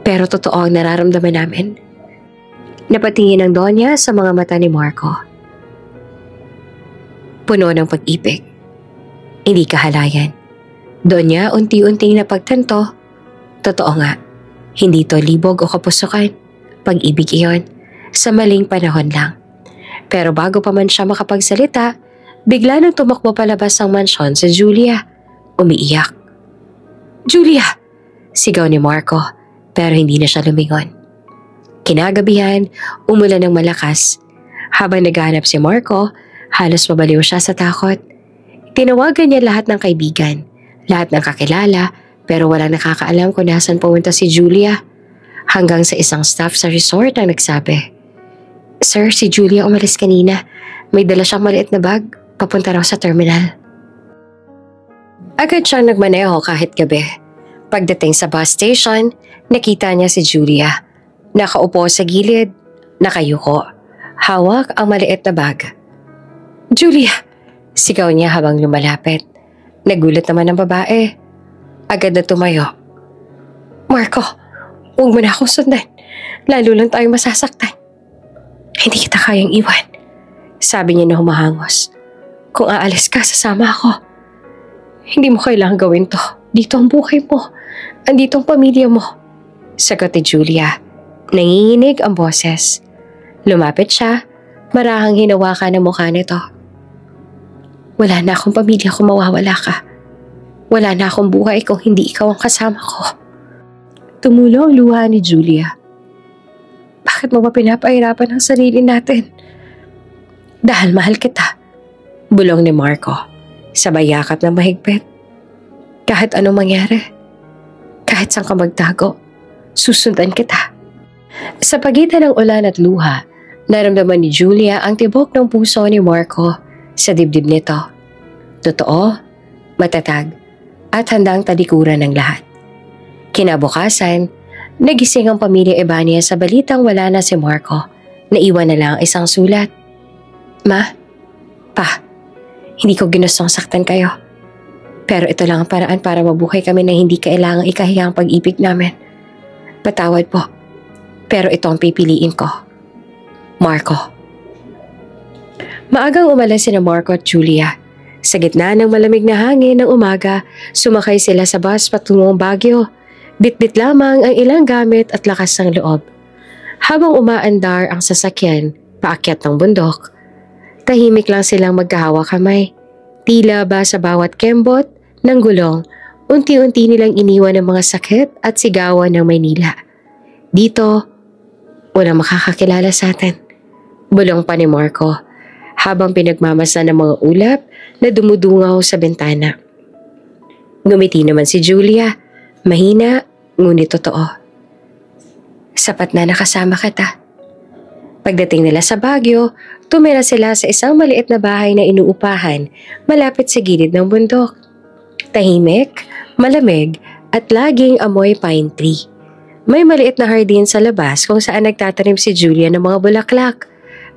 Pero totoo ang nararamdaman namin. Napatingin ang Donya sa mga mata ni Marco. Puno ng pag-ibig. Hindi kahalayan. Donya unti-unting napagtanto. Totoo nga, hindi to libog o kapusukan. Pag-ibig iyon, sa maling panahon lang. Pero bago pa man siya makapagsalita, bigla nang tumakbo palabas ang mansyon sa Julia. Umiiyak. Julia! Sigaw ni Marco, pero hindi na siya lumingon. Kinagabihan, umulan ng malakas. Habang naghahanap si Marco, halos mabaliw siya sa takot. Tinawagan niya lahat ng kaibigan, lahat ng kakilala, pero walang nakakaalam kung nasan pumunta si Julia. Hanggang sa isang staff sa resort ang nagsabi, Sir, si Julia umalis kanina. May dala siyang maliit na bag, papunta raw sa terminal. Agad siyang nagmaneho kahit gabi. Pagdating sa bus station, nakita niya si Julia. Nakaupo sa gilid, nakayuko. Hawak ang maliit na bag. Julia! Sigaw niya habang lumalapit. Nagulat naman ang babae. Agad na tumayo. Marco, huwag mo na akong sundan. Lalo lang tayong masasaktan. Hindi kita kayang iwan. Sabi niya na humahangos. Kung aalis ka, sasama ako. Hindi mo kailangang gawin to. Dito ang buhay mo. Andito ang pamilya mo. Sagot ni Julia. Nanginginig ang boses. Lumapit siya. Marahang hinawakan ang mukha nito. Wala na akong pamilya kung mawawala ka. Wala na akong buhay kung hindi ikaw ang kasama ko. Tumulo ang luha ni Julia. Bakit mo ba pinapahirapan ang sarili natin? Dahil mahal kita. Bulong ni Marco. Sabay yakap ng mahigpit. Kahit anong mangyari. Kahit saan ka magtago. Susundan kita. Sa pagitan ng ulan at luha, naramdaman ni Julia ang tibok ng puso ni Marco sa dibdib nito. Totoo, matatag, at handang talikuran ng lahat. Kinabukasan, nagising ang pamilya Ebania sa balitang wala na si Marco. Naiwan na lang isang sulat. Ma, Pa, hindi ko ginustong saktan kayo. Pero ito lang ang paraan para mabuhay kami na hindi kailangang ikahiya ang pag-ibig namin. Patawad po. Pero ito ang pipiliin ko. Marco. Maagang umalis sina Marco at Julia. Sa gitna ng malamig na hangin ng umaga, sumakay sila sa bus patungong Baguio. Bitbit lamang ang ilang gamit at lakas ng loob. Habang umaandar ang sasakyan, paakyat ng bundok, tahimik lang silang magkahawa kamay. Tila ba sa bawat kembot ng gulong, unti-unti nilang iniwan ang mga sakit at sigawan ng Maynila. Dito, walang makakakilala sa atin. Bulong pa ni Marco. Habang pinagmamasa ng mga ulap na dumudungaw sa bintana. Ngumiti naman si Julia, mahina ngunit totoo. Sapat na nakasama kita. Pagdating nila sa Baguio, tumira sila sa isang maliit na bahay na inuupahan malapit sa gilid ng bundok. Tahimik, malamig at laging amoy pine tree. May maliit na hardin sa labas kung saan nagtatanim si Julia ng mga bulaklak.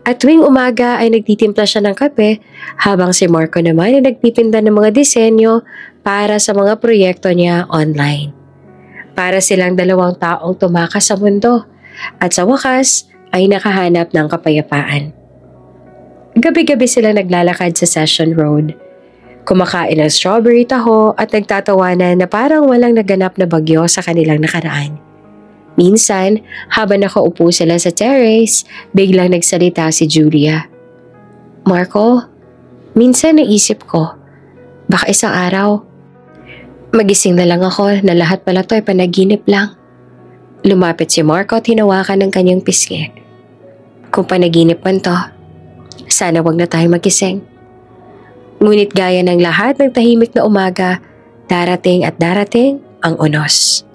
At tuwing umaga ay nagtitimpla siya ng kape habang si Marco naman ay nagpipinda ng mga disenyo para sa mga proyekto niya online. Para silang dalawang taong tumakas sa mundo at sa wakas ay nakahanap ng kapayapaan. Gabi-gabi sila naglalakad sa Session Road. Kumakain ng strawberry taho at nagtatawanan na parang walang naganap na bagyo sa kanilang nakaraan. Minsan, habang nakaupo sila sa terrace, biglang nagsalita si Julia. Marco, minsan naisip ko, baka isang araw, magising na lang ako na lahat pala to ay panaginip lang. Lumapit si Marco at hinawakan ng kanyang pisngi. Kung panaginip man to, sana wag na tayo magising. Ngunit gaya ng lahat ng tahimik na umaga, darating at darating ang unos.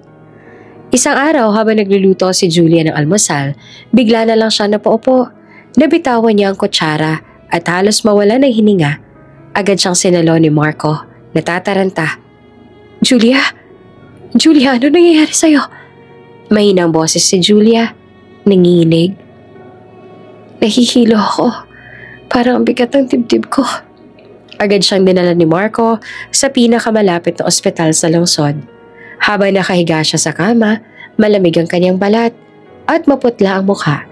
Isang araw habang nagluluto si Julia ng almusal, bigla na lang siya napaupo. Nabitawan niya ang kutsara at halos mawala ng hininga. Agad siyang sinalo ni Marco, natataranta. Julia? Julia, ano nangyayari sa'yo? Mahinang boses si Julia, nanginginig. Nahihilo ako, parang ang bigat ng dibdib ko. Agad siyang dinala ni Marco sa pinakamalapit na ospital sa lungsod. Habang nakahiga siya sa kama, malamig ang kanyang balat at maputla ang mukha.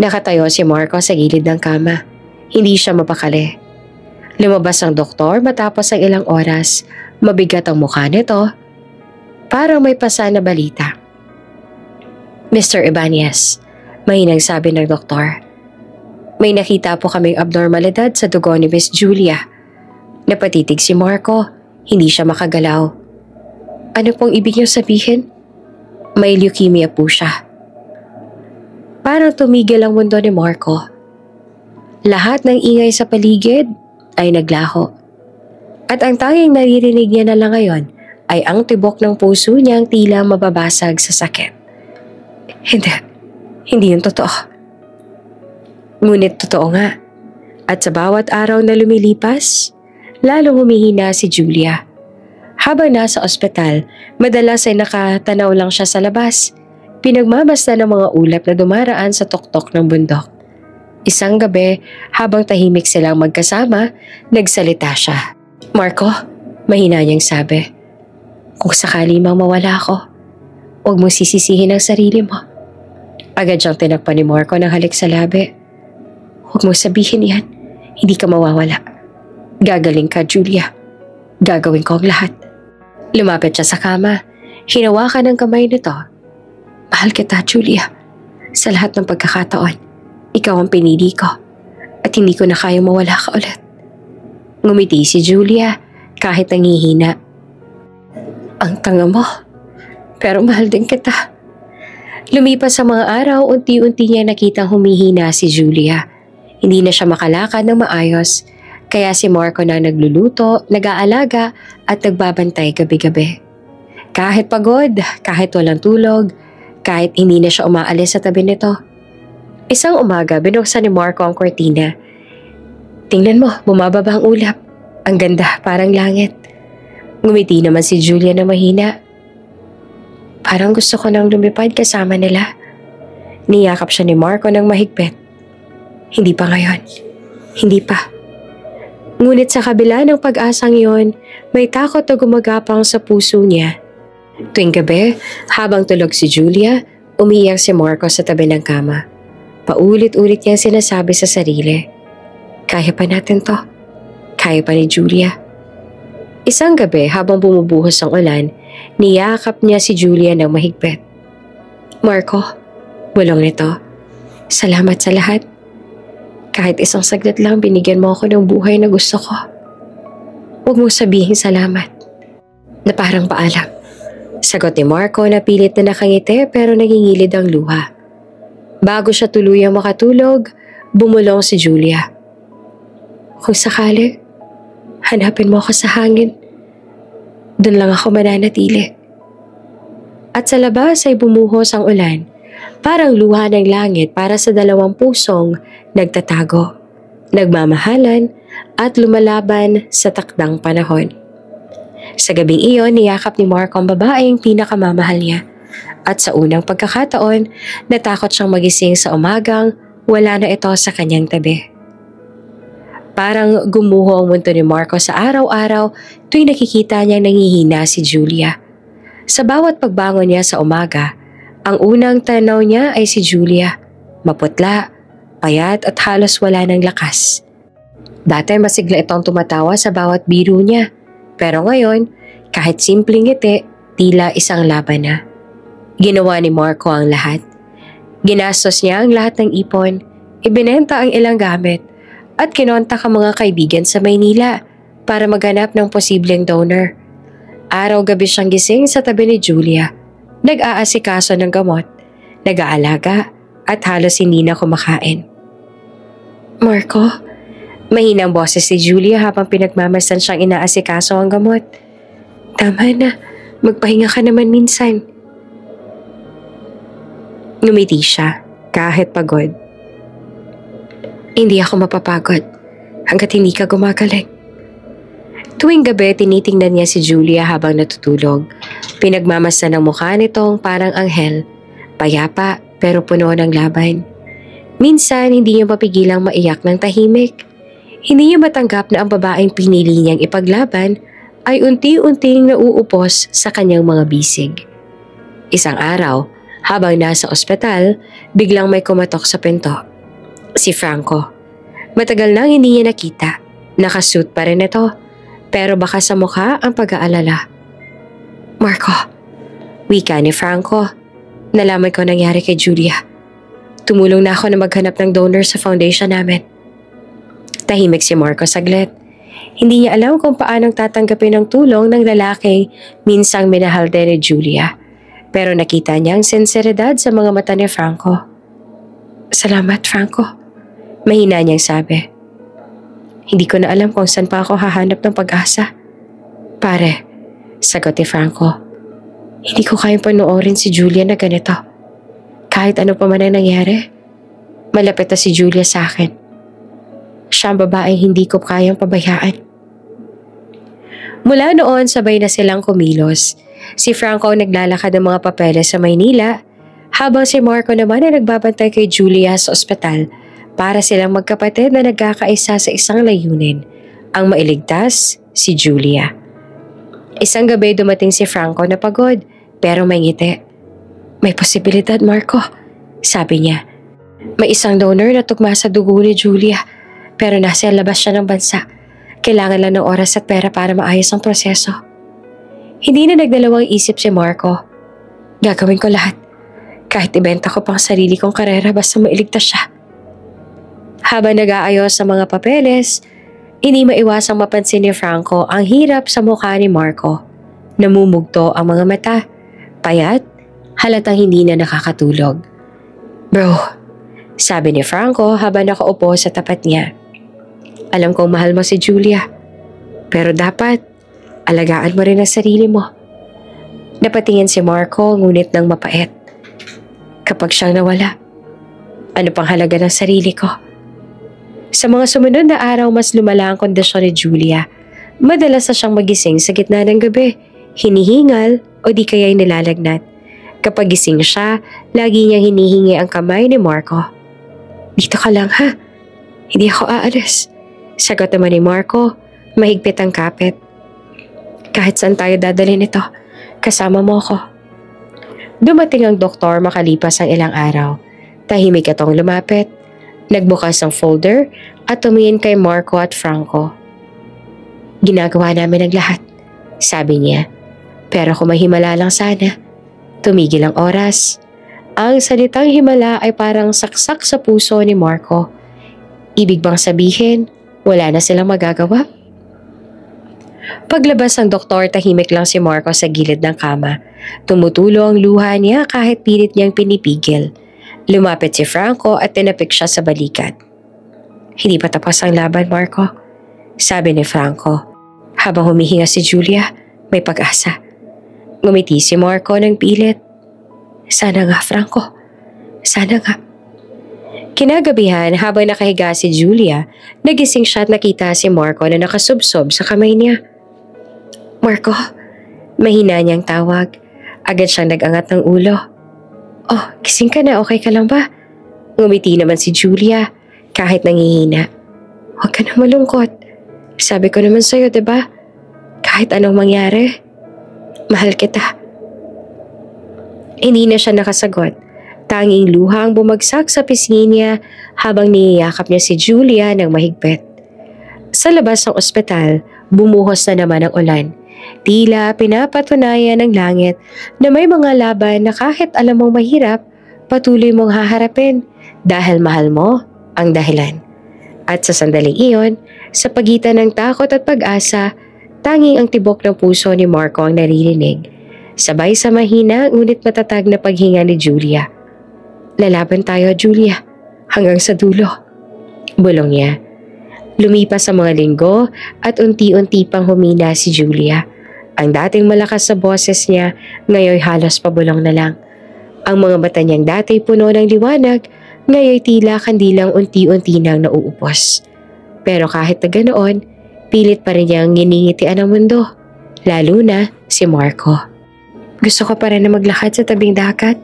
Nakatayo si Marco sa gilid ng kama. Hindi siya mapakali. Lumabas ang doktor matapos ang ilang oras. Mabigat ang mukha nito. Parang may pasa na balita. Mr. Ibanez, mahinang sabi ng doktor. May nakita po kaming abnormalidad sa dugo ni Miss Julia. Napatitig si Marco. Hindi siya makagalaw. Ano pong ibig niyo sabihin? May leukemia po siya. Parang tumigil ang mundo ni Marco. Lahat ng ingay sa paligid ay naglaho. At ang tanging naririnig niya na lang ngayon ay ang tibok ng puso niyang tila mababasag sa sakit. Hindi yun totoo. Ngunit totoo nga. At sa bawat araw na lumilipas, lalong humihina si Julia. Habang nasa ospital, madalas ay nakatanaw lang siya sa labas. Pinagmamasta ng mga ulap na dumaraan sa tuktok ng bundok. Isang gabi, habang tahimik silang magkasama, nagsalita siya. Marco, mahina niyang sabi. Kung sakali mang mawala ako, huwag mo sisisihin ang sarili mo. Agad siyang tinakpan ni Marco ng halik sa labi. Huwag mo sabihin yan, hindi ka mawawala. Gagaling ka, Julia. Gagawin ko ang lahat. Lumapit siya sa kama. Hinawakan ng kamay nito. Mahal kita, Julia. Sa lahat ng pagkakataon, ikaw ang pinili ko. At hindi ko na kayang mawala ka ulit. Ngumiti si Julia kahit nangihina. Ang tanga mo. Pero mahal din kita. Lumipas sa mga araw, unti-unti niya nakitang humihina si Julia. Hindi na siya makalakad ng maayos. Kaya si Marco na nagluluto, nag-aalaga at nagbabantay gabi-gabi. Kahit pagod, kahit walang tulog, kahit hindi na siya umaalis sa tabi nito. Isang umaga, binuksan ni Marco ang kortina. Tingnan mo, bumababa ang ulap. Ang ganda, parang langit. Ngumiti naman si Julia na mahina. Parang gusto ko nang lumipad kasama nila. Niyakap siya ni Marco ng mahigpit. Hindi pa ngayon. Hindi pa. Ngunit sa kabila ng pag-asang yon, may takot na gumagapang sa puso niya. Tuwing gabi, habang tulog si Julia, umiiyak si Marco sa tabi ng kama. Paulit-ulit niyang sinasabi sa sarili, kaya pa natin to. Kaya pa ni Julia. Isang gabi, habang bumubuhos ang ulan, niyakap niya si Julia ng mahigpit. Marco, bulong nito, salamat sa lahat. Kahit isang saglit lang binigyan mo ako ng buhay na gusto ko. Huwag mong sabihin salamat. Na parang paalam. Sagot ni Marco na pilit na nakangiti pero nagingilid ang luha. Bago siya tuluyang makatulog, bumulong si Julia. Kung sakali, hanapin mo ako sa hangin. Doon lang ako mananatili. At sa labas ay bumuhos ang ulan, parang luha ng langit para sa dalawang pusong nagtatago, nagmamahalan at lumalaban sa takdang panahon. Sa gabing iyon, niyakap ni Marco ang babaeng pinakamamahal niya. At sa unang pagkakataon, natakot siyang magising sa umagang wala na ito sa kanyang tabi. Parang gumuho ang mundo ni Marco sa araw-araw tuwing nakikita niyang nangihina si Julia. Sa bawat pagbangon niya sa umaga, ang unang tanaw niya ay si Julia. Maputla, payat at halos wala ng lakas. Dati masigla itong tumatawa sa bawat biro niya. Pero ngayon, kahit simpleng ngiti, tila isang laban na. Ginawa ni Marco ang lahat. Ginastos niya ang lahat ng ipon, ibinenta ang ilang gamit, at kinontak ang mga kaibigan sa Maynila para maghanap ng posibleng donor. Araw-gabi siyang gising sa tabi ni Julia, nag-aasikaso ng gamot, nag-aalaga, at halos hindi na kumakain. Marco, mahinang boses si Julia habang pinagmamasan siyang inaasikaso ang gamot. Tama na, magpahinga ka naman minsan. Ngumiti siya, kahit pagod. Hindi ako mapapagod hanggat hindi ka gumagaling. Tuwing gabi, tinitingnan niya si Julia habang natutulog. Pinagmamasan ng mukha nitong parang anghel, payapa pero puno ng laban. Minsan, hindi niya mapigilang maiyak ng tahimik. Hindi niya matanggap na ang babaeng pinili niyang ipaglaban ay unti-unting nauupos sa kanyang mga bisig. Isang araw, habang nasa ospital, biglang may kumatok sa pinto. Si Franco. Matagal nang hindi niya nakita. Nakasuit pa rin ito. Pero baka sa mukha ang pag-aalala. Marco, wika ni Franco. Nalaman ko nangyari kay Julia. Tumulong na ako na maghanap ng donor sa foundation namin. Tahimik si Marco saglit. Hindi niya alam kung paanong tatanggapin ang tulong ng lalaking minsang minahal din ni Julia. Pero nakita niya ang sinseridad sa mga mata ni Franco. Salamat, Franco. Mahina niyang sabi. Hindi ko na alam kung saan pa ako hahanap ng pag-asa. Pare, sagot ni Franco. Hindi ko kayang panoorin si Julia na ganito. Kahit ano pa man ang nangyari, malapit na si Julia sa akin. Siya ang babaeng hindi ko kayang pabayaan. Mula noon, sabay na silang kumilos. Si Franco ang naglalakad ng mga papeles sa Maynila, habang si Marco naman ay nagbabantay kay Julia sa ospital para silang magkapatid na nagkakaisa sa isang layunin, ang mailigtas si Julia. Isang gabi dumating si Franco na pagod pero may ngiti. May posibilidad, Marco, sabi niya. May isang donor na tugma sa dugo ni Julia pero nasa labas siya ng bansa. Kailangan lang ng oras at pera para maayos ang proseso. Hindi na nagdalawang isip si Marco. Gagawin ko lahat. Kahit ibenta ko pang sarili kong karera basta mailigtas siya. Habang nag-aayos sa mga papeles, hindi maiwasang mapansin ni Franco ang hirap sa mukha ni Marco. Namumugto ang mga mata. Payat, halatang hindi na nakakatulog. Bro, sabi ni Franco habang nakaupo sa tapat niya. Alam kong mahal mo si Julia. Pero dapat, alagaan mo rin ang sarili mo. Napatingin si Marco ngunit nang mapait. Kapag siyang nawala, ano pang halaga ng sarili ko? Sa mga sumunod na araw, mas lumala ang kondisyon ni Julia. Madalas na siyang magising sa gitna ng gabi, hinihingal o di kaya'y nilalagnat. Kapag gising siya, lagi niyang hinihingi ang kamay ni Marco. Dito ka lang ha, hindi ako aalis. Sagot naman ni Marco, mahigpit ang kapit. Kahit saan tayo dadalhin ito, kasama mo ako. Dumating ang doktor makalipas ang ilang araw. Tahimik itong lumapit. Nagbukas ang folder at tumingin kay Marco at Franco. Ginagawa namin ang lahat, sabi niya. Pero kung mahimala lang sana. Tumigil ang oras. Ang salitang himala ay parang saksak sa puso ni Marco. Ibig bang sabihin, wala na silang magagawa? Paglabas ng doktor, tahimik lang si Marco sa gilid ng kama. Tumutulo ang luha niya kahit pilit niyang pinipigil. Lumapit si Franco at tinapik siya sa balikat. Hindi pa tapos ang laban, Marco, sabi ni Franco. Habang humihinga si Julia, may pag-asa. Ngumiti si Marco ng pilit. Sana nga, Franco. Sana nga. Kinagabihan, habang nakahiga si Julia, nagising siya at nakita si Marco na nakasubsob sa kamay niya. Marco, mahina niyang tawag. Agad siyang nag-angat ng ulo. Oh, gising ka na, okay ka lang ba? Ngumiti naman si Julia, kahit nangihina. Huwag ka na malungkot. Sabi ko naman sa'yo, diba? Kahit anong mangyari, mahal kita. Hindi na siya nakasagot. Tanging luha ang bumagsak sa pisngi niya habang niyayakap niya si Julia ng mahigpit. Sa labas ng ospital, bumuhos na naman ang ulan. Tila pinapatunayan ng langit na may mga laban na kahit alam mong mahirap, patuloy mong haharapin dahil mahal mo ang dahilan. At sa sandaling iyon, sa pagitan ng takot at pag-asa, tanging ang tibok ng puso ni Marco ang naririnig. Sabay sa mahina ngunit matatag na paghinga ni Julia. Lalaban tayo, Julia, hanggang sa dulo. Bulong niya. Lumipas sa mga linggo at unti-unti pang humina si Julia. Ang dating malakas sa boses niya, ngayon halos pabulong na lang. Ang mga mata niyang dati puno ng liwanag, ngayon tila kandilang unti-unti nang nauupos. Pero kahit na ganoon, pilit pa rin niyang nginingitian ang mundo, lalo na si Marco. Gusto ko pa rin na maglakad sa tabing dagat.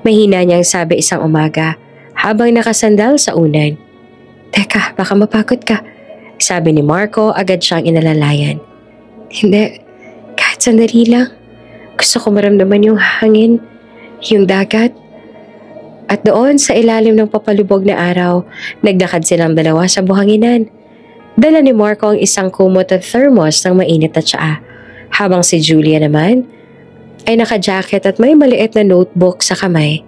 Mahina niyang sabi isang umaga habang nakasandal sa unan. Teka, baka mapagod ka. Sabi ni Marco, agad siyang inalalayan. Hindi, kahit sandali lang. Gusto ko maramdaman yung hangin, yung dagat. At doon sa ilalim ng papalubog na araw, naglakad silang dalawa sa buhanginan. Dala ni Marco ang isang kumot at thermos ng mainit na tsaa, habang si Julia naman ay naka-jacket at may maliit na notebook sa kamay.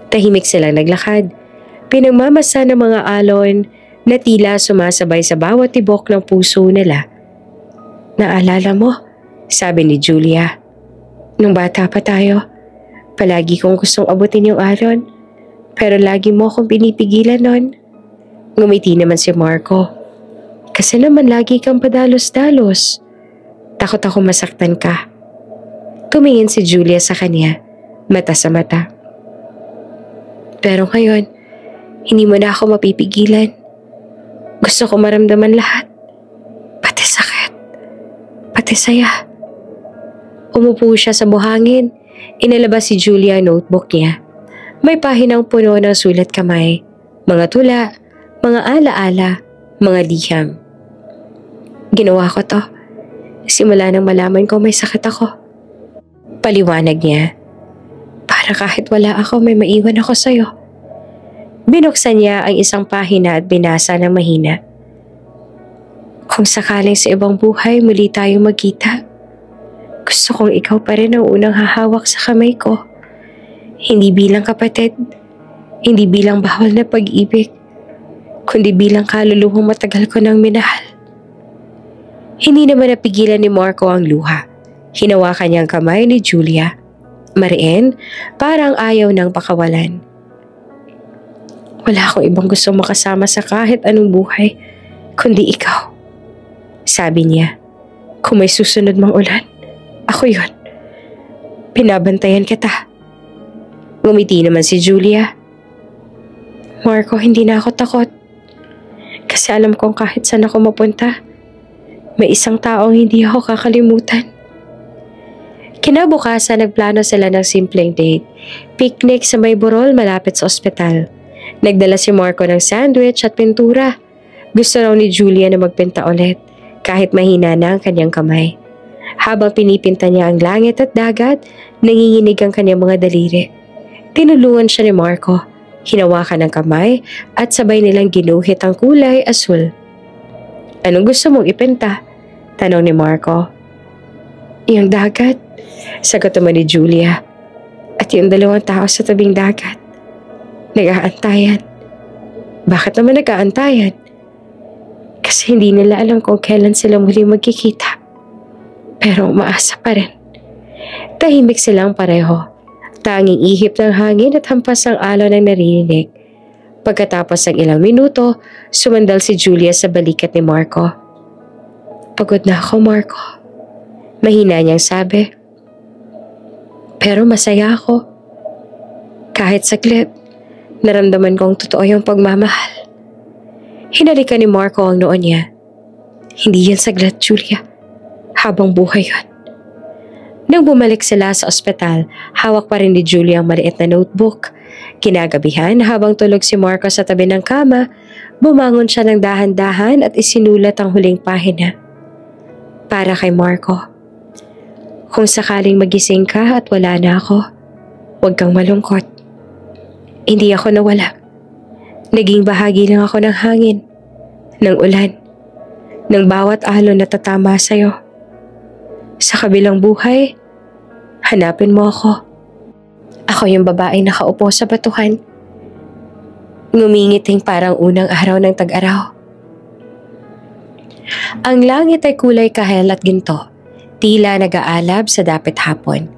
Tahimik silang naglakad, pinagmamasa ng mga alon na tila sumasabay sa bawat tibok ng puso nila. Naalala mo, sabi ni Julia, nung bata pa tayo, palagi kong gustong abutin yung alon, pero lagi mo akong pinipigilan nun. Ngumiti naman si Marco. Kasi naman lagi kang padalos-dalos. Takot ako masaktan ka. Tumingin si Julia sa kanya, mata sa mata. Pero ngayon, hindi mo na ako mapipigilan. Gusto ko maramdaman lahat. Pati sakit. Pati saya. Umupo siya sa buhangin. Inalabas si Julia ang notebook niya. May pahinang puno ng sulat kamay, mga tula, mga alaala, mga liham. Ginawa ko to. Simula nang malaman ko may sakit ako. Paliwanag niya. Para kahit wala ako, may maiwan ako sa'yo. Binuksan niya ang isang pahina at binasa ng mahina. Kung sakaling sa ibang buhay muli tayo magkita, gusto kong ikaw pa rin ang unang hahawak sa kamay ko. Hindi bilang kapatid, hindi bilang bawal na pag-ibig, kundi bilang kaluluhang matagal ko nang minahal. Hindi naman napigilan ni Marco ang luha. Hinawakan niya ang kamay ni Julia. Mariin, parang ayaw nang pakawalan. Wala akong ibang gusto makasama sa kahit anong buhay, kundi ikaw. Sabi niya, kung may susunod mang ulan, ako yun. Pinabantayan kita. Ngumiti naman si Julia. Marco, hindi na ako takot. Kasi alam kong kahit saan ako mapunta, may isang taong hindi ako kakalimutan. Kinabukasan, nagplano sila ng simpleng date. Picnic sa may burol malapit sa ospital. Nagdala si Marco ng sandwich at pintura. Gusto raw ni Julia na magpinta ulit, kahit mahina na ang kanyang kamay. Habang pinipinta niya ang langit at dagat, nanginginig ang kanyang mga daliri. Tinulungan siya ni Marco. Hinawakan ng kamay at sabay nilang ginuhit ang kulay asul. Anong gusto mong ipinta? Tanong ni Marco. Yung dagat, sagot naman ni Julia. At yung dalawang tao sa tabing dagat. Nag-aantayan. Bakit naman nag-aantayan? Kasi hindi nila alam kung kailan sila muli magkikita. Pero umaasa pa rin. Tahimik silang pareho. Tanging ihip ng hangin at hampas ng alon ang naririnig. Pagkatapos ng ilang minuto, sumandal si Julia sa balikat ni Marco. Pagod na ako, Marco. Mahina niyang sabi. Pero masaya ako. Kahit saglit, naramdaman kong totoo yung pagmamahal. Hinalikan ni Marco ang noo niya. Hindi yan saglit, Julia. Habang buhay yun. Nang bumalik sila sa ospital, hawak pa rin ni Julia ang maliit na notebook. Kinagabihan, habang tulog si Marco sa tabi ng kama, bumangon siya ng dahan-dahan at isinulat ang huling pahina. Para kay Marco. Kung sakaling magising ka at wala na ako, huwag kang malungkot. Hindi ako nawala. Naging bahagi lang ako ng hangin, ng ulan, ng bawat alon na tatama sa'yo. Sa kabilang buhay, hanapin mo ako. Ako yung babaeng nakaupo sa batuhan. Ngumingiting parang unang araw ng tag-araw. Ang langit ay kulay kahel at ginto, tila nag-aalab sa dapit hapon.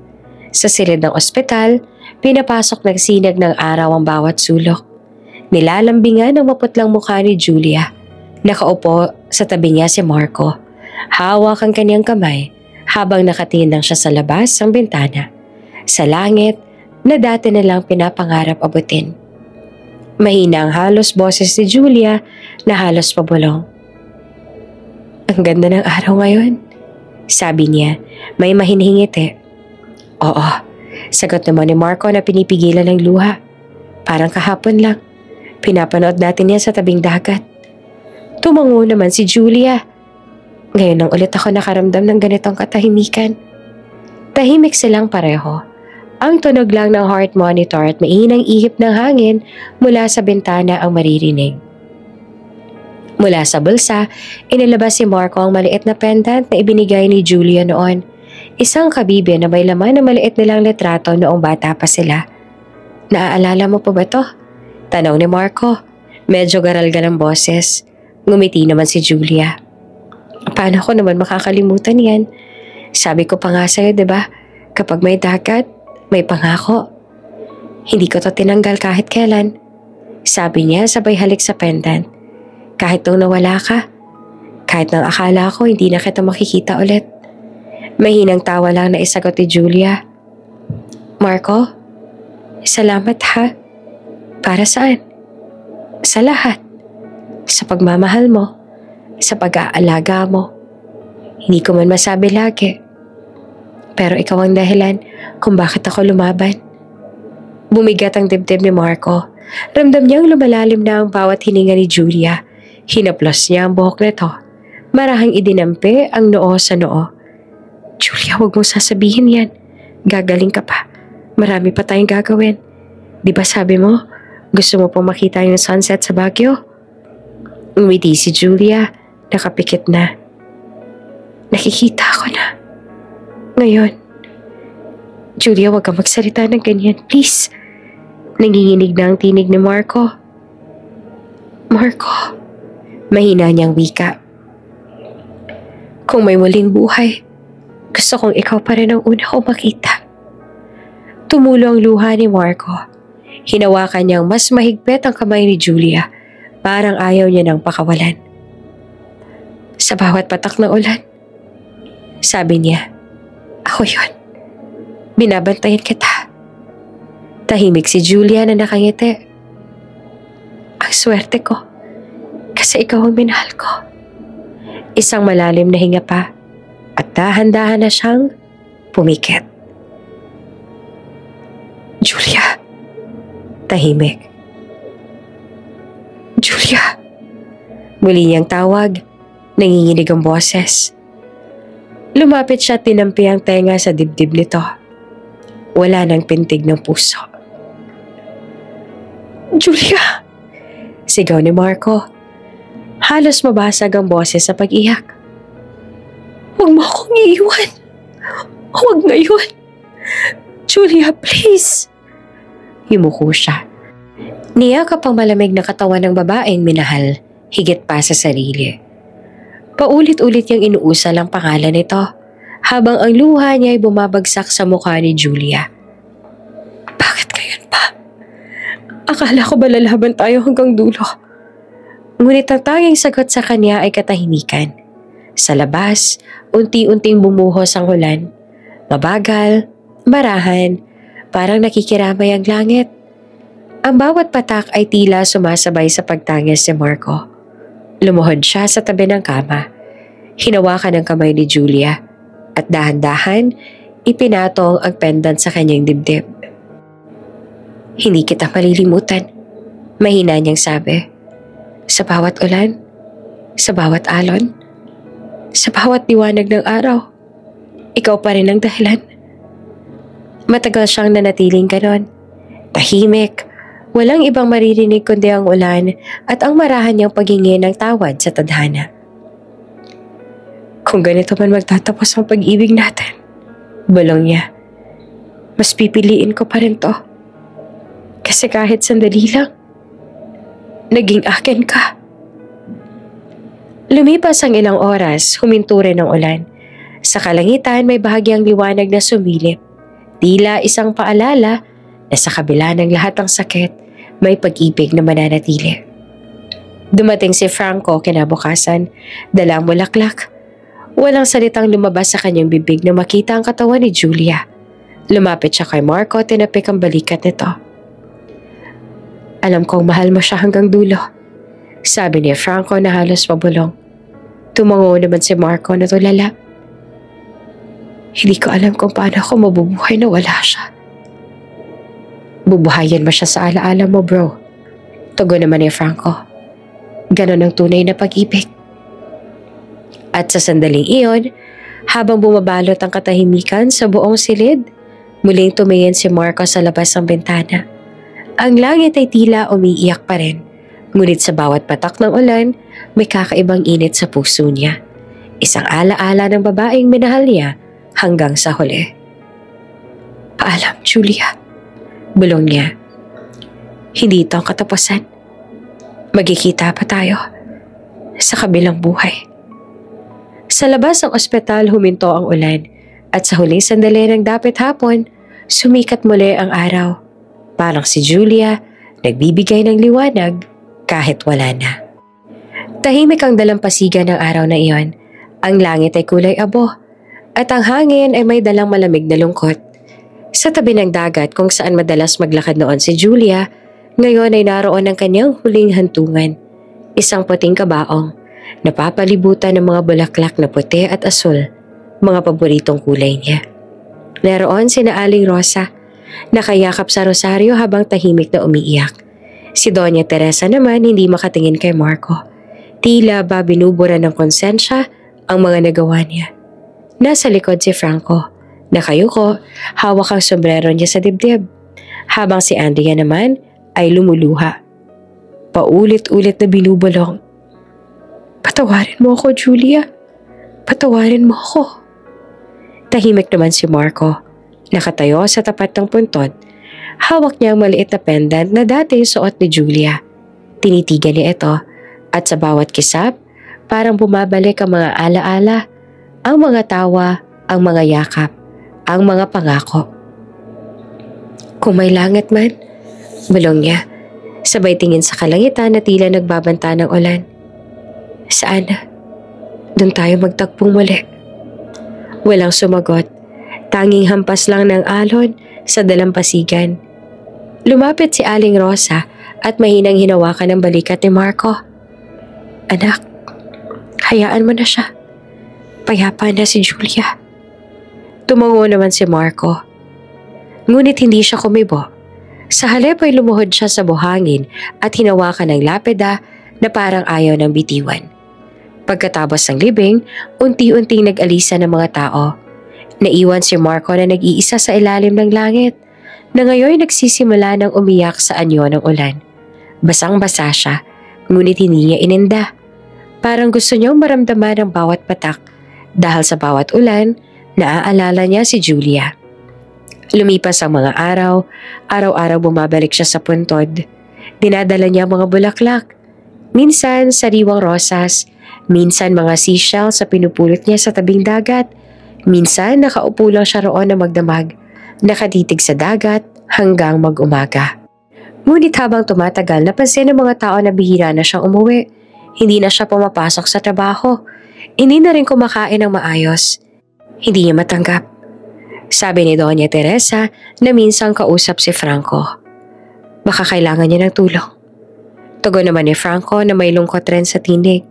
Sa silid ng ospital, pinapasok ng sinag ng araw ang bawat sulok. Nilalambingan ang maputlang mukha ni Julia. Nakaupo sa tabi niya si Marco. Hawak ang kanyang kamay habang nakatingin lang siya sa labas ng bintana. Sa langit na dati nilang pinapangarap abutin. Mahina ang halos boses ni Julia na halos pabulong. Ang ganda ng araw ngayon, sabi niya, may mahinhingiti. Oo, sagot naman ni Marco na pinipigilan ng luha. Parang kahapon lang, pinapanood natin yan sa tabing dagat. Tumango naman si Julia. Ngayon nang ulit ako nakaramdam ng ganitong katahimikan. Tahimik silang pareho. Ang tunog lang ng heart monitor at mainang ihip ng hangin mula sa bintana ang maririnig. Mula sa bulsa, inilabas si Marco ang maliit na pendant na ibinigay ni Julia noon. Isang kabibe na may laman na maliit nilang litrato noong bata pa sila. Naaalala mo pa ba to? Tanong ni Marco. Medyo garalgal ang boses. Ngumiti naman si Julia. Paano ko naman makakalimutan yan? Sabi ko pa nga sa'yo, diba? Kapag may dagat, may pangako. Hindi ko to tinanggal kahit kailan. Sabi niya sabay halik sa pendant. Kahit nung nawala ka, kahit nang akala ko hindi na kita makikita ulit. Mahinang tawa lang na isagot ni Julia. Marco, salamat ha. Para saan? Sa lahat. Sa pagmamahal mo. Sa pag-aalaga mo. Hindi ko man masabi lagi. Pero ikaw ang dahilan kung bakit ako lumaban. Bumigat ang dibdib ni Marco. Ramdam niyang lumalalim na ang bawat hininga ni Julia. Hinaplos niya ang buhok nito. Marahang idinampi ang noo sa noo. Julia, huwag mong sasabihin yan. Gagaling ka pa. Marami pa tayong gagawin. Di ba sabi mo, gusto mo pong makita yung sunset sa Baguio? Umiti si Julia. Nakapikit na. Nakikita ko na. Ngayon. Julia, huwag kang magsalita ng ganyan. Please. Nanginginig na ang tinig ni Marco. Marco. Mahina niyang wika. Kung may muling buhay, gusto kong ikaw pa rin ang una ko makita. Tumulo ang luha ni Marco. Hinawakan niyang mas mahigpit ang kamay ni Julia. Parang ayaw niya nang pakawalan. Sa bawat patak ng ulan, sabi niya, ako yun. Binabantayan kita. Tahimik si Julia na nakangiti. Ang swerte ko. Kasi ikaw ang minahal ko. Isang malalim na hinga pa at dahan-dahan na siyang pumikit. Julia. Tahimik. Julia. Muli niyang tawag. Nanginginig ang boses. Lumapit siya at tinampi ang tenga sa dibdib nito. Wala nang pintig ng puso. Julia! Sigaw ni Marco. Halos mabasag ang boses sa pag-iyak. Huwag mo akong iiwan. Huwag ngayon. Julia, please. Yumuko siya. Niyakap ang malamig na katawan ng babaeng minahal, higit pa sa sarili. Paulit-ulit niyang inuusal ang pangalan nito, habang ang luha niya ay bumabagsak sa mukha ni Julia. Bakit ngayon pa? Akala ko ba lalaban tayo hanggang dulo? Ngunit ang tanging sagot sa kanya ay katahimikan. Sa labas, unti-unting bumuhos ang ulan. Mabagal, marahan, parang nakikiramay ang langit. Ang bawat patak ay tila sumasabay sa pagtangis ni Marco. Lumuhod siya sa tabi ng kama. Hinawakan ang kamay ni Julia at dahan-dahan ipinatong ang pendant sa kanyang dibdib. "Hindi kita malilimutan," mahina niyang sabi. "Sa bawat ulan, sa bawat alon, sa bawat liwanag ng araw, ikaw pa rin ang dahilan." Matagal siyang nanatiling ganon. Tahimik, walang ibang maririnig kundi ang ulan at ang marahan niyang paghingi ng tawad sa tadhana. "Kung ganito man magtatapos ang pag-ibig natin," bulong niya, "mas pipiliin ko pa rin to. Kasi kahit sandali lang, naging akin ka." Lumipas ang ilang oras, huminto rin ang ulan. Sa kalangitan may bahagyang liwanag na sumilip. Tila isang paalala na sa kabila ng lahat ng sakit, may pag-ibig na mananatili. Dumating si Franco kinabukasan, dala ang bulaklak. Walang salitang lumabas sa kanyang bibig na makita ang katawan ni Julia. Lumapit siya kay Marco at tinapik ang balikat nito. "Alam kong mahal mo siya hanggang dulo," sabi ni Franco na halos mabulong. Tumango naman si Marco na tulala. "Hindi ko alam kung paano ako mabubuhay na wala siya." "Bubuhayin mo siya sa alaala mo, bro," tugon naman ni Franco. "Ganon ang tunay na pag-ibig." At sa sandaling iyon, habang bumabalot ang katahimikan sa buong silid, muling tumingin si Marco sa labas ng bintana. Ang langit ay tila umiiyak pa rin, ngunit sa bawat patak ng ulan, may kakaibang init sa puso niya. Isang alaala ng babaeng minahal niya hanggang sa huli. "Paalam, Julia," bulong niya. "Hindi ito ang katapusan. Magkikita pa tayo sa kabilang buhay." Sa labas ng ospital huminto ang ulan at sa huling sandali ng dapit hapon, sumikat muli ang araw. Parang si Julia, nagbibigay ng liwanag kahit wala na. Tahimik ang dalampasigan ng araw na iyon. Ang langit ay kulay abo at ang hangin ay may dalang malamig na lungkot. Sa tabi ng dagat kung saan madalas maglakad noon si Julia, ngayon ay naroon ang kanyang huling hantungan. Isang puting kabaong, napapalibutan ng mga bulaklak na puti at asul, mga paboritong kulay niya. Naroon sina Aling Rosa, nakayakap sa rosaryo habang tahimik na umiiyak. Si Doña Teresa naman hindi makatingin kay Marco. Tila ba binubura ng konsensya ang mga nagawa niya. Nasa likod si Franco, nakayuko, hawak ang sombrero niya sa dibdib, habang si Andrea naman ay lumuluha. Paulit-ulit na binubulong, "Patawarin mo ako, Julia. Patawarin mo ako." Tahimik naman si Marco, nakatayo sa tapat ng puntod. Hawak niya ang maliit na pendant na dati suot ni Julia. Tinitigan niya ito at sa bawat kisap, parang bumabalik ang mga alaala, ang mga tawa, ang mga yakap, ang mga pangako. "Kung may langit man," bulong niya, sabay tingin sa kalangitan na tila nagbabanta ng ulan. "Saan? Doon tayo magtagpong muli." Walang sumagot, tanging hampas lang ng alon sa dalampasigan. Lumapit si Aling Rosa at mahinang hinawakan ang balikat ni Marco. "Anak, hayaan mo na siya. Payapa na si Julia." Tumango naman si Marco. Ngunit hindi siya kumibo. Sa halip ay lumuhod siya sa buhangin at hinawakan ng lapida na parang ayaw ng bitiwan. Pagkatapos ng libing, unti-unting nag-alisa ng mga tao. Naiwan si Marco na nag-iisa sa ilalim ng langit, na ngayon nagsisimula ng umiyak sa anyo ng ulan. Basang-basa siya, ngunit hindi niya ininda. Parang gusto niyang maramdaman ang bawat patak dahil sa bawat ulan, naaalala niya si Julia. Lumipas ang mga araw, araw-araw bumabalik siya sa puntod. Dinadala niya mga bulaklak. Minsan sariwang rosas, minsan mga seashell sa pinupulot niya sa tabing dagat. Minsan nakaupo lang siya roon na magdamag, nakatitig sa dagat hanggang mag-umaga. Ngunit habang tumatagal, napansin ng mga tao na bihira na siyang umuwi. Hindi na siya pumapasok sa trabaho. Hindi na rin kumakain ng maayos. Hindi niya matanggap. Sabi ni Doña Teresa na minsang kausap si Franco. Baka kailangan niya ng tulong. Tugon naman ni Franco na may lungkot rin sa tinig.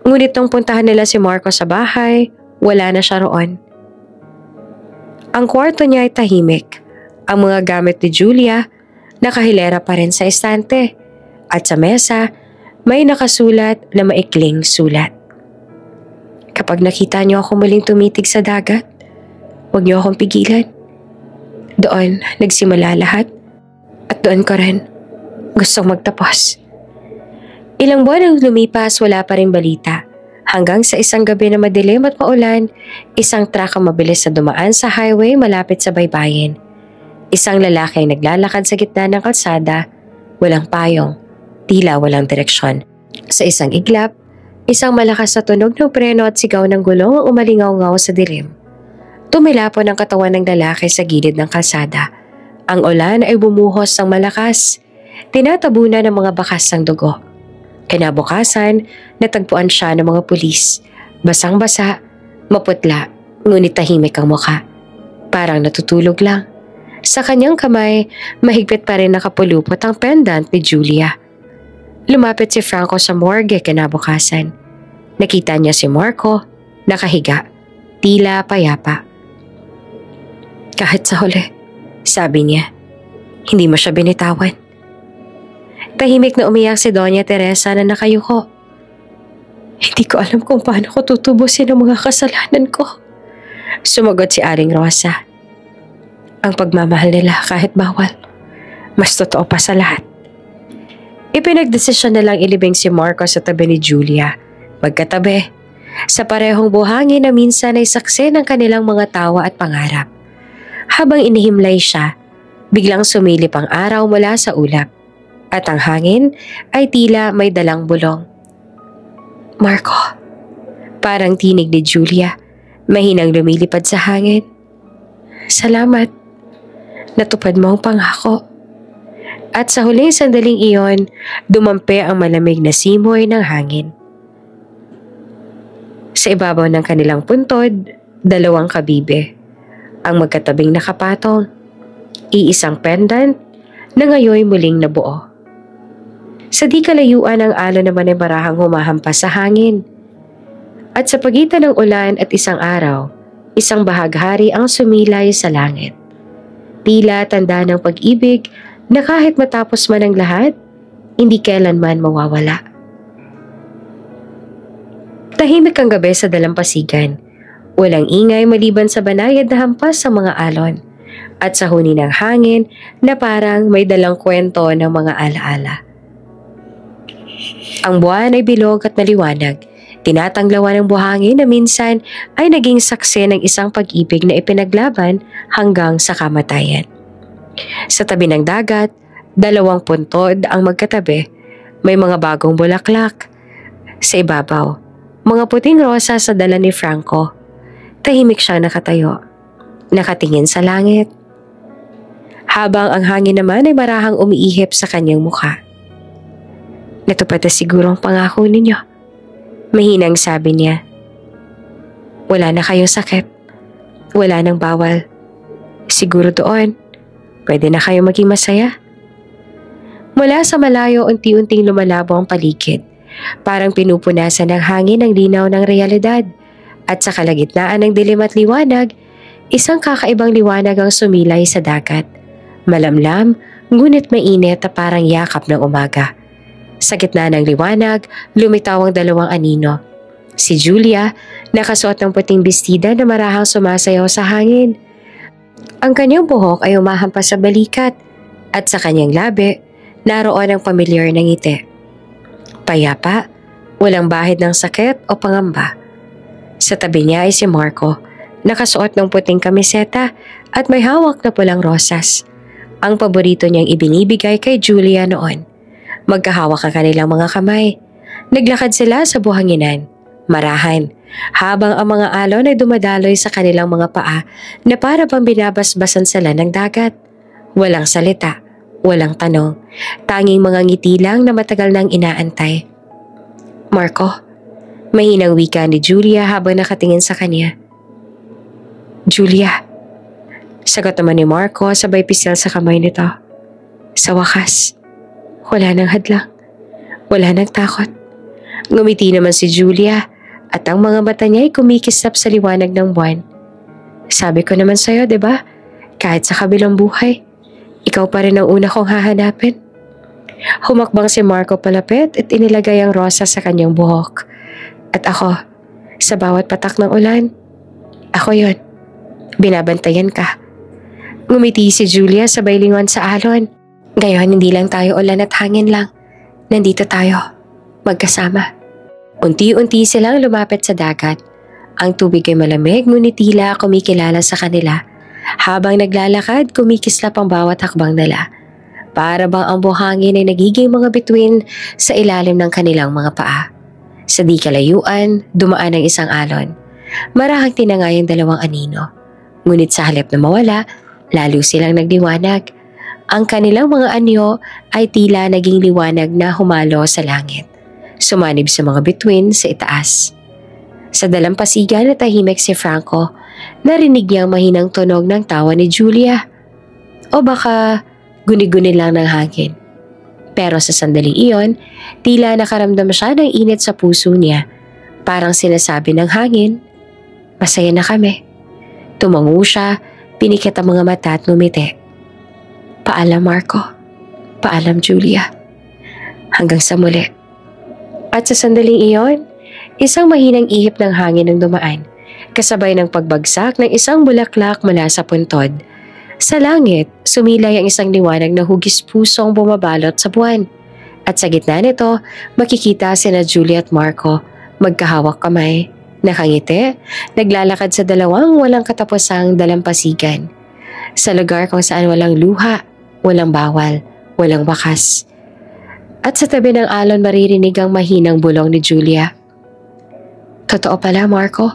Ngunit nung puntahan nila si Marco sa bahay, wala na siya roon. Ang kwarto niya ay tahimik. Ang mga gamit ni Julia nakahilera pa rin sa estante. At sa mesa, may nakasulat na maikling sulat. Kapag nakita niyo ako muling tumitig sa dagat, huwag niyo akong pigilan. Doon nagsimula lahat. At doon ko rin gustong magtapos. Ilang buwan ang lumipas, wala pa rin balita. Hanggang sa isang gabi na madilim at maulan, isang truck ang mabilis na dumaan sa highway malapit sa baybayin. Isang lalaki ang naglalakad sa gitna ng kalsada, walang payong, tila walang direksyon. Sa isang iglap, isang malakas na tunog ng preno at sigaw ng gulong ang umalingaw-ngaw sa dilim. Tumilapon ang katawan ng lalaki sa gilid ng kalsada. Ang ulan ay bumuhos ng malakas, tinatabunan ng mga bakas ng dugo. Kinabukasan, natagpuan siya ng mga pulis. Basang-basa, maputla, ngunit tahimik ang mukha. Parang natutulog lang. Sa kanyang kamay, mahigpit pa rin nakapulupot ang pendant ni Julia. Lumapit si Franco sa morgue kinabukasan. Nakita niya si Marco, nakahiga, tila payapa. Kahit sa huli, sabi niya, hindi mo siya binitawan. Tahimik na umiyak si Doña Teresa na nakayuko. Hindi ko alam kung paano ko tutubusin ang mga kasalanan ko. Sumagot si Aling Rosa. Ang pagmamahal nila kahit bawal, mas totoo pa sa lahat. Ipinagdesisyon na lang ilibing si Marco sa tabi ni Julia. Magkatabi, sa parehong buhangin na minsan ay saksi ng kanilang mga tawa at pangarap. Habang inihimlay siya, biglang sumilip ang araw mula sa ulap. At ang hangin ay tila may dalang bulong. Marco, parang tinig ni Julia, mahinang lumilipad sa hangin. Salamat, natupad mo ang pangako. At sa huling sandaling iyon, dumampi ang malamig na simoy ng hangin. Sa ibabaw ng kanilang puntod, dalawang kabibe. Ang magkatabing nakapatong, iisang pendant na ngayon muling nabuo. Sa di kalayuan ang alon naman ay marahang humahampas sa hangin. At sa pagitan ng ulan at isang araw, isang bahaghari ang sumilay sa langit. Tila tanda ng pag-ibig na kahit matapos man ang lahat, hindi kailanman mawawala. Tahimik ang gabi sa dalampasigan. Walang ingay maliban sa banayad na hampas sa mga alon. At sa huni ng hangin na parang may dalang kwento ng mga alaala. Ang buwan ay bilog at maliwanag. Tinatanglawan ng buhangin na minsan ay naging saksi ng isang pag-ibig na ipinaglaban hanggang sa kamatayan. Sa tabi ng dagat, dalawang puntod ang magkatabi. May mga bagong bulaklak. Sa ibabaw, mga puting rosa sa dala ni Franco. Tahimik siyang nakatayo, nakatingin sa langit. Habang ang hangin naman ay marahang umiihip sa kanyang mukha. Natupad na siguro ang pangako ninyo. Mahinang sabi niya. Wala na kayong sakit. Wala nang bawal. Siguro doon, pwede na kayo maging masaya. Mula sa malayo, unti-unting lumalabo ang paligid. Parang pinupunasan ng hangin ang linaw ng realidad. At sa kalagitnaan ng dilim at liwanag, isang kakaibang liwanag ang sumilay sa dagat. Malamlam, ngunit mainit na parang yakap ng umaga. Sa gitna ng liwanag, lumitaw ang dalawang anino. Si Julia, nakasuot ng puting bestida na marahang sumasayaw sa hangin. Ang kanyang buhok ay umahampas sa balikat at sa kanyang labi, naroon ang pamilyar na ngiti. Payapa, walang bahid ng sakit o pangamba. Sa tabi niya ay si Marco, nakasuot ng puting kamiseta at may hawak na pulang rosas. Ang paborito niyang ibinibigay kay Julia noon. Magkahawak ang kanilang mga kamay. Naglakad sila sa buhanginan, marahan, habang ang mga alon ay dumadaloy sa kanilang mga paa na para pang binabasbasan sila ng dagat. Walang salita, walang tanong, tanging mga ngiti lang na matagal nang inaantay. Marco, Mahinang wika ni Julia habang nakatingin sa kanya. Julia, sagot naman ni Marco sabay pisil sa kamay nito. Sa wakas, wala nang hadlang, wala nang takot. Ngumiti naman si Julia at ang mga mata niya ay kumikislap sa liwanag ng buwan. Sabi ko naman sa'yo, diba? Kahit sa kabilang buhay, ikaw pa rin ang una kong hahanapin. Humakbang si Marco palapit at inilagay ang rosa sa kanyang buhok. At ako, sa bawat patak ng ulan, ako yon. Binabantayan ka. Ngumiti si Julia sabay lingon sa alon. Gayon, hindi lang tayo ulan at hangin lang. Nandito tayo, magkasama. Unti-unti silang lumapit sa dagat. Ang tubig ay malamig ngunit tila kumikilala sa kanila. Habang naglalakad, kumikislap ang bawat hakbang nila. Para bang ang buhangin ay nagiging mga bituin sa ilalim ng kanilang mga paa. Sa di kalayuan, dumaan ang isang alon. Marahang tinangay ang dalawang anino. Ngunit sa halip na mawala, lalo silang nagliwanag. Ang kanilang mga anyo ay tila naging liwanag na humalo sa langit. Sumanib sa mga bituin sa itaas. Sa dalampasigan na tahimik si Franco, narinig niya ang mahinang tunog ng tawa ni Julia. O baka guni-guni lang ng hangin. Pero sa sandaling iyon, tila nakaramdam siya ng init sa puso niya. Parang sinasabi ng hangin, masaya na kami. Tumango siya, pinikit ang mga mata at ngumiti. Paalam Marco. Paalam Julia. Hanggang sa muli. At sa sandaling iyon, isang mahinang ihip ng hangin ang dumaan, kasabay ng pagbagsak ng isang bulaklak mula sa puntod. Sa langit, sumilay ang isang liwanag na hugis pusong bumabalot sa buwan. At sa gitna nito, makikita sina Julia at Marco, magkahawak kamay, nakangiti, naglalakad sa dalawang walang katapusang dalampasigan. Sa lugar kung saan walang luha, walang bawal, walang bakas. At sa tabi ng alon maririnig ang mahinang bulong ni Julia. Totoo pala, Marco.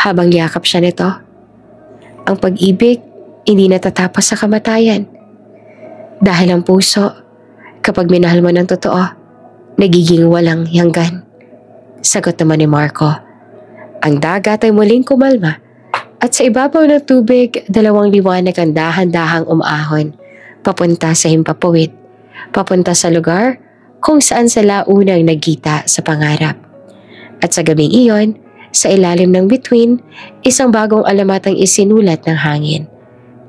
Habang yakap siya nito, ang pag-ibig hindi natatapos sa kamatayan. Dahil ang puso, kapag minahal mo ng totoo, nagiging walang hanggan. Sagot naman ni Marco. Ang dagat ay muling kumalma at sa ibabaw ng tubig, dalawang liwanag ang dahan-dahang umaahon, papunta sa himpapawid, papunta sa lugar kung saan sila unang nagkita sa pangarap. At sa gabing iyon, sa ilalim ng bituin, isang bagong alamat ang isinulat ng hangin.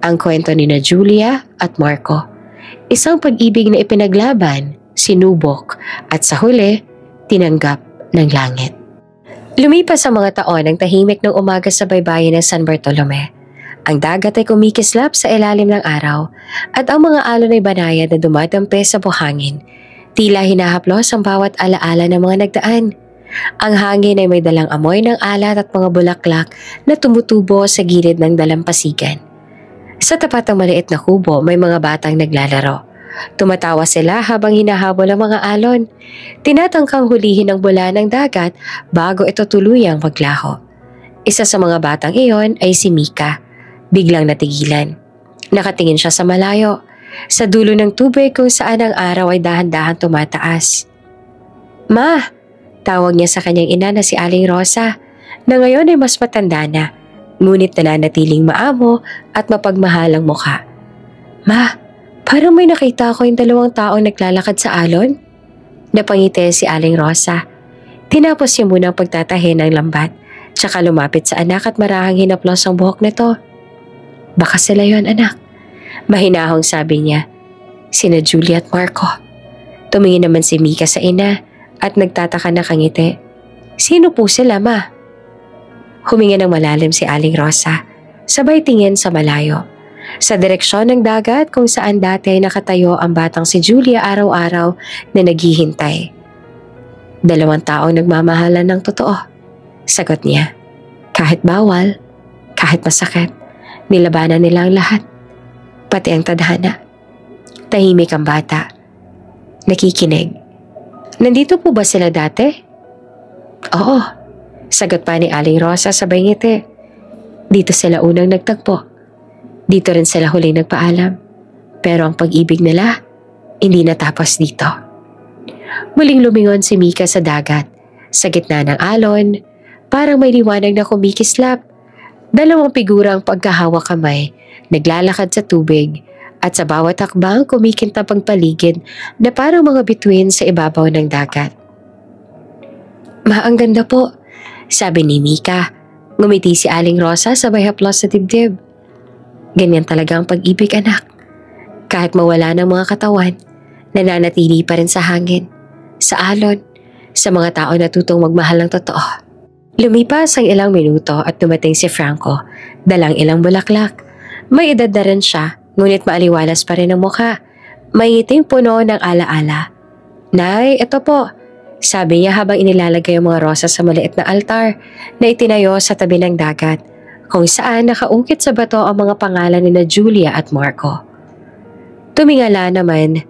Ang kwento ni na Julia at Marco. Isang pag-ibig na ipinaglaban, sinubok, at sa huli, tinanggap ng langit. Lumipas ang mga taon ng tahimik ng umaga sa baybayin ng San Bartolome. Ang dagat ay kumikislap sa ilalim ng araw at ang mga alon ay banayad na dumadampi sa buhangin. Tila hinahaplos ang bawat alaala ng mga nagdaan. Ang hangin ay may dalang amoy ng alat at mga bulaklak na tumutubo sa gilid ng dalampasigan. Sa tapat ng maliit na kubo, may mga batang naglalaro. Tumatawa sila habang hinahabol ang mga alon. Tinatangkang hulihin ang bula ng dagat bago ito tuluyang maglaho. Isa sa mga batang iyon ay si Mika. Biglang natigilan. Nakatingin siya sa malayo, sa dulo ng tubig kung saan ang araw ay dahan-dahan tumataas. Ma! Tawag niya sa kanyang ina na si Aling Rosa, na ngayon ay mas matanda na. Ngunit nananatiling maamo at mapagmahalang mukha. Ma, parang may nakita ko yung dalawang taong naglalakad sa alon. Napangiti si Aling Rosa. Tinapos niya muna ang pagtatahi ng lambat, tsaka lumapit sa anak at marahang hinaplos ang buhok nito. Baka sila yon, anak. Mahinahong sabi niya. Sina Julia at Marco. Tumingin naman si Mika sa ina at nagtataka na kangiti. Sino po sila, ma? Huminga ng malalim si Aling Rosa, sabay tingin sa malayo. Sa direksyon ng dagat kung saan dati ay nakatayo ang batang si Julia araw-araw na naghihintay. 2 taong nagmamahalan ng totoo. Sagot niya. Kahit bawal, kahit masakit, nilabanan nila ang lahat. Pati ang tadhana. Tahimik ang bata. Nakikinig. Nandito po ba sila dati? Oo. Sagot pa ni Aling Rosa sabay ngiti. Dito sila unang nagtagpo. Dito rin sila huling nagpaalam. Pero ang pag-ibig nila, hindi natapos dito. Muling lumingon si Mika sa dagat. Sa gitna ng alon, parang may liwanag na kumikislap. Dalawang figura ang pagkahawak kamay, naglalakad sa tubig, at sa bawat hakbang kumikintab ang paligid na parang mga bituin sa ibabaw ng dagat. "Ma, ang ganda po," sabi ni Mika. Ngumiti si Aling Rosa sabay haplos sa dibdib. "Ganyan talaga ang pag-ibig, anak. Kahit mawala ng mga katawan, nananatili pa rin sa hangin, sa alon, sa mga tao na tutong magmahal ng totoo." Lumipas ang ilang minuto at dumating si Franco, dalang ilang bulaklak. May edad na rin siya, ngunit maaliwalas pa rin ang mukha. May ngiting puno ng alaala. "Nay, ito po," sabi niya habang inilalagay ang mga rosas sa maliit na altar na itinayo sa tabi ng dagat, kung saan nakaukit sa bato ang mga pangalan ni Julia at Marco. Tumingala naman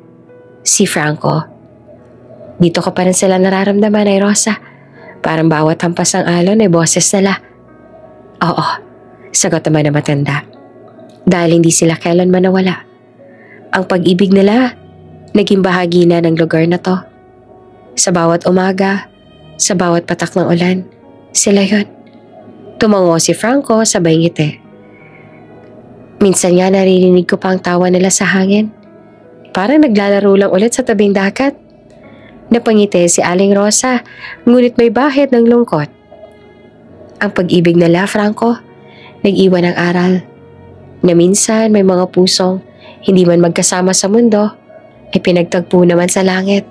si Franco. "Dito ko pa rin sila nararamdaman, ay Rosa. Parang bawat hampas ng alon ay boses nila." "Oo," sagot naman na matanda. "Dahil hindi sila kailanman nawala. Ang pag-ibig nila, naging bahagi na ng lugar na to. Sa bawat umaga, sa bawat patak ng ulan, sila yon." Tumango si Franco sabay ngiti. "Minsan nga naririnig ko pa ang tawa nila sa hangin. Parang naglalaro lang ulit sa tabing dagat." Napangiti si Aling Rosa, ngunit may bahid ng lungkot. "Ang pag-ibig nila, Franco, nag-iwan ng aral na minsan may mga pusong hindi man magkasama sa mundo ay pinagtagpo naman sa langit."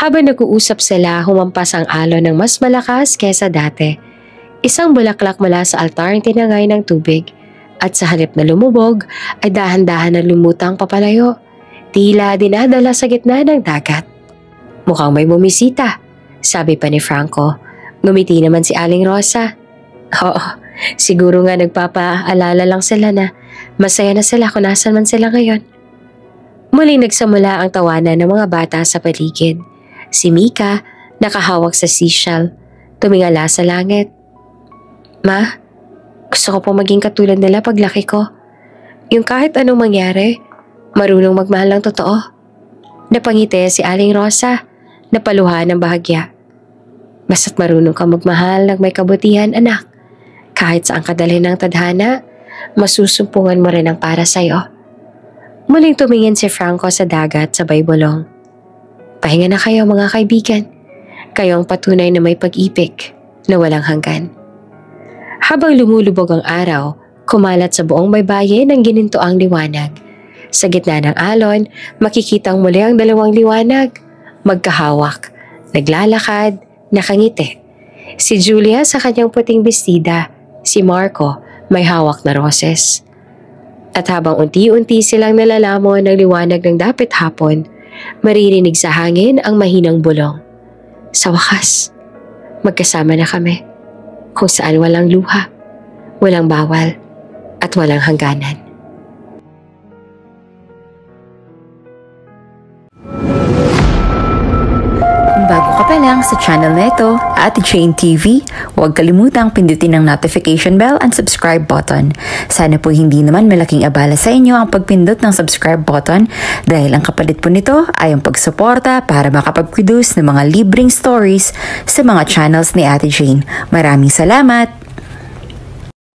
Habang nag-uusap sila, humampas ang alon ng mas malakas kesa dati. Isang bulaklak mula sa altar ang tinangay ng tubig, at sa halip na lumubog ay dahan-dahan na lumutang papalayo, tila dinadala sa gitna ng dagat. "Mukhang may bumisita," sabi pa ni Franco. Ngumiti naman si Aling Rosa. "Oo, siguro nga nagpapaalala lang sila na masaya na sila kung nasan man sila ngayon." Muling nagsamula ang tawanan ng mga bata sa paligid. Si Mika, nakahawak sa seashell, tumingala sa langit. "Ma, gusto ko po maging katulad nila paglaki ko. Yung kahit anong mangyari, marunong magmahal ng totoo." Napangiti si Aling Rosa, napaluha ng bahagya. "Basta't marunong kang magmahal ng may kabutihan, anak. Kahit saan kadalhin ng tadhana, masusumpungan mo rin ang para sa'yo." Muling tumingin si Franco sa dagat sabay bulong. "Pahinga na kayo, mga kaibigan. Kayo ang patunay na may pag-ibig na walang hanggan." Habang lumulubog ang araw, kumalat sa buong baybayin ang ginintoang liwanag. Sa gitna ng alon, makikitang muli ang dalawang liwanag, magkahawak, naglalakad, nakangiti. Si Julia sa kanyang puting bestida, si Marco may hawak na roses. At habang unti-unti silang nalalamon ng liwanag ng dapit hapon, maririnig sa hangin ang mahinang bulong. Sa wakas, magkasama na kami, kung saan walang luha, walang bawal, at walang hangganan. Kung bago ka pa lang sa channel na ito, Ate Jane TV, huwag kalimutang pindutin ang notification bell and subscribe button. Sana po hindi naman malaking abala sa inyo ang pagpindot ng subscribe button dahil ang kapalit po nito ay ang pagsuporta para makapag-produce ng mga libreng stories sa mga channels ni Ate Jane. Maraming salamat!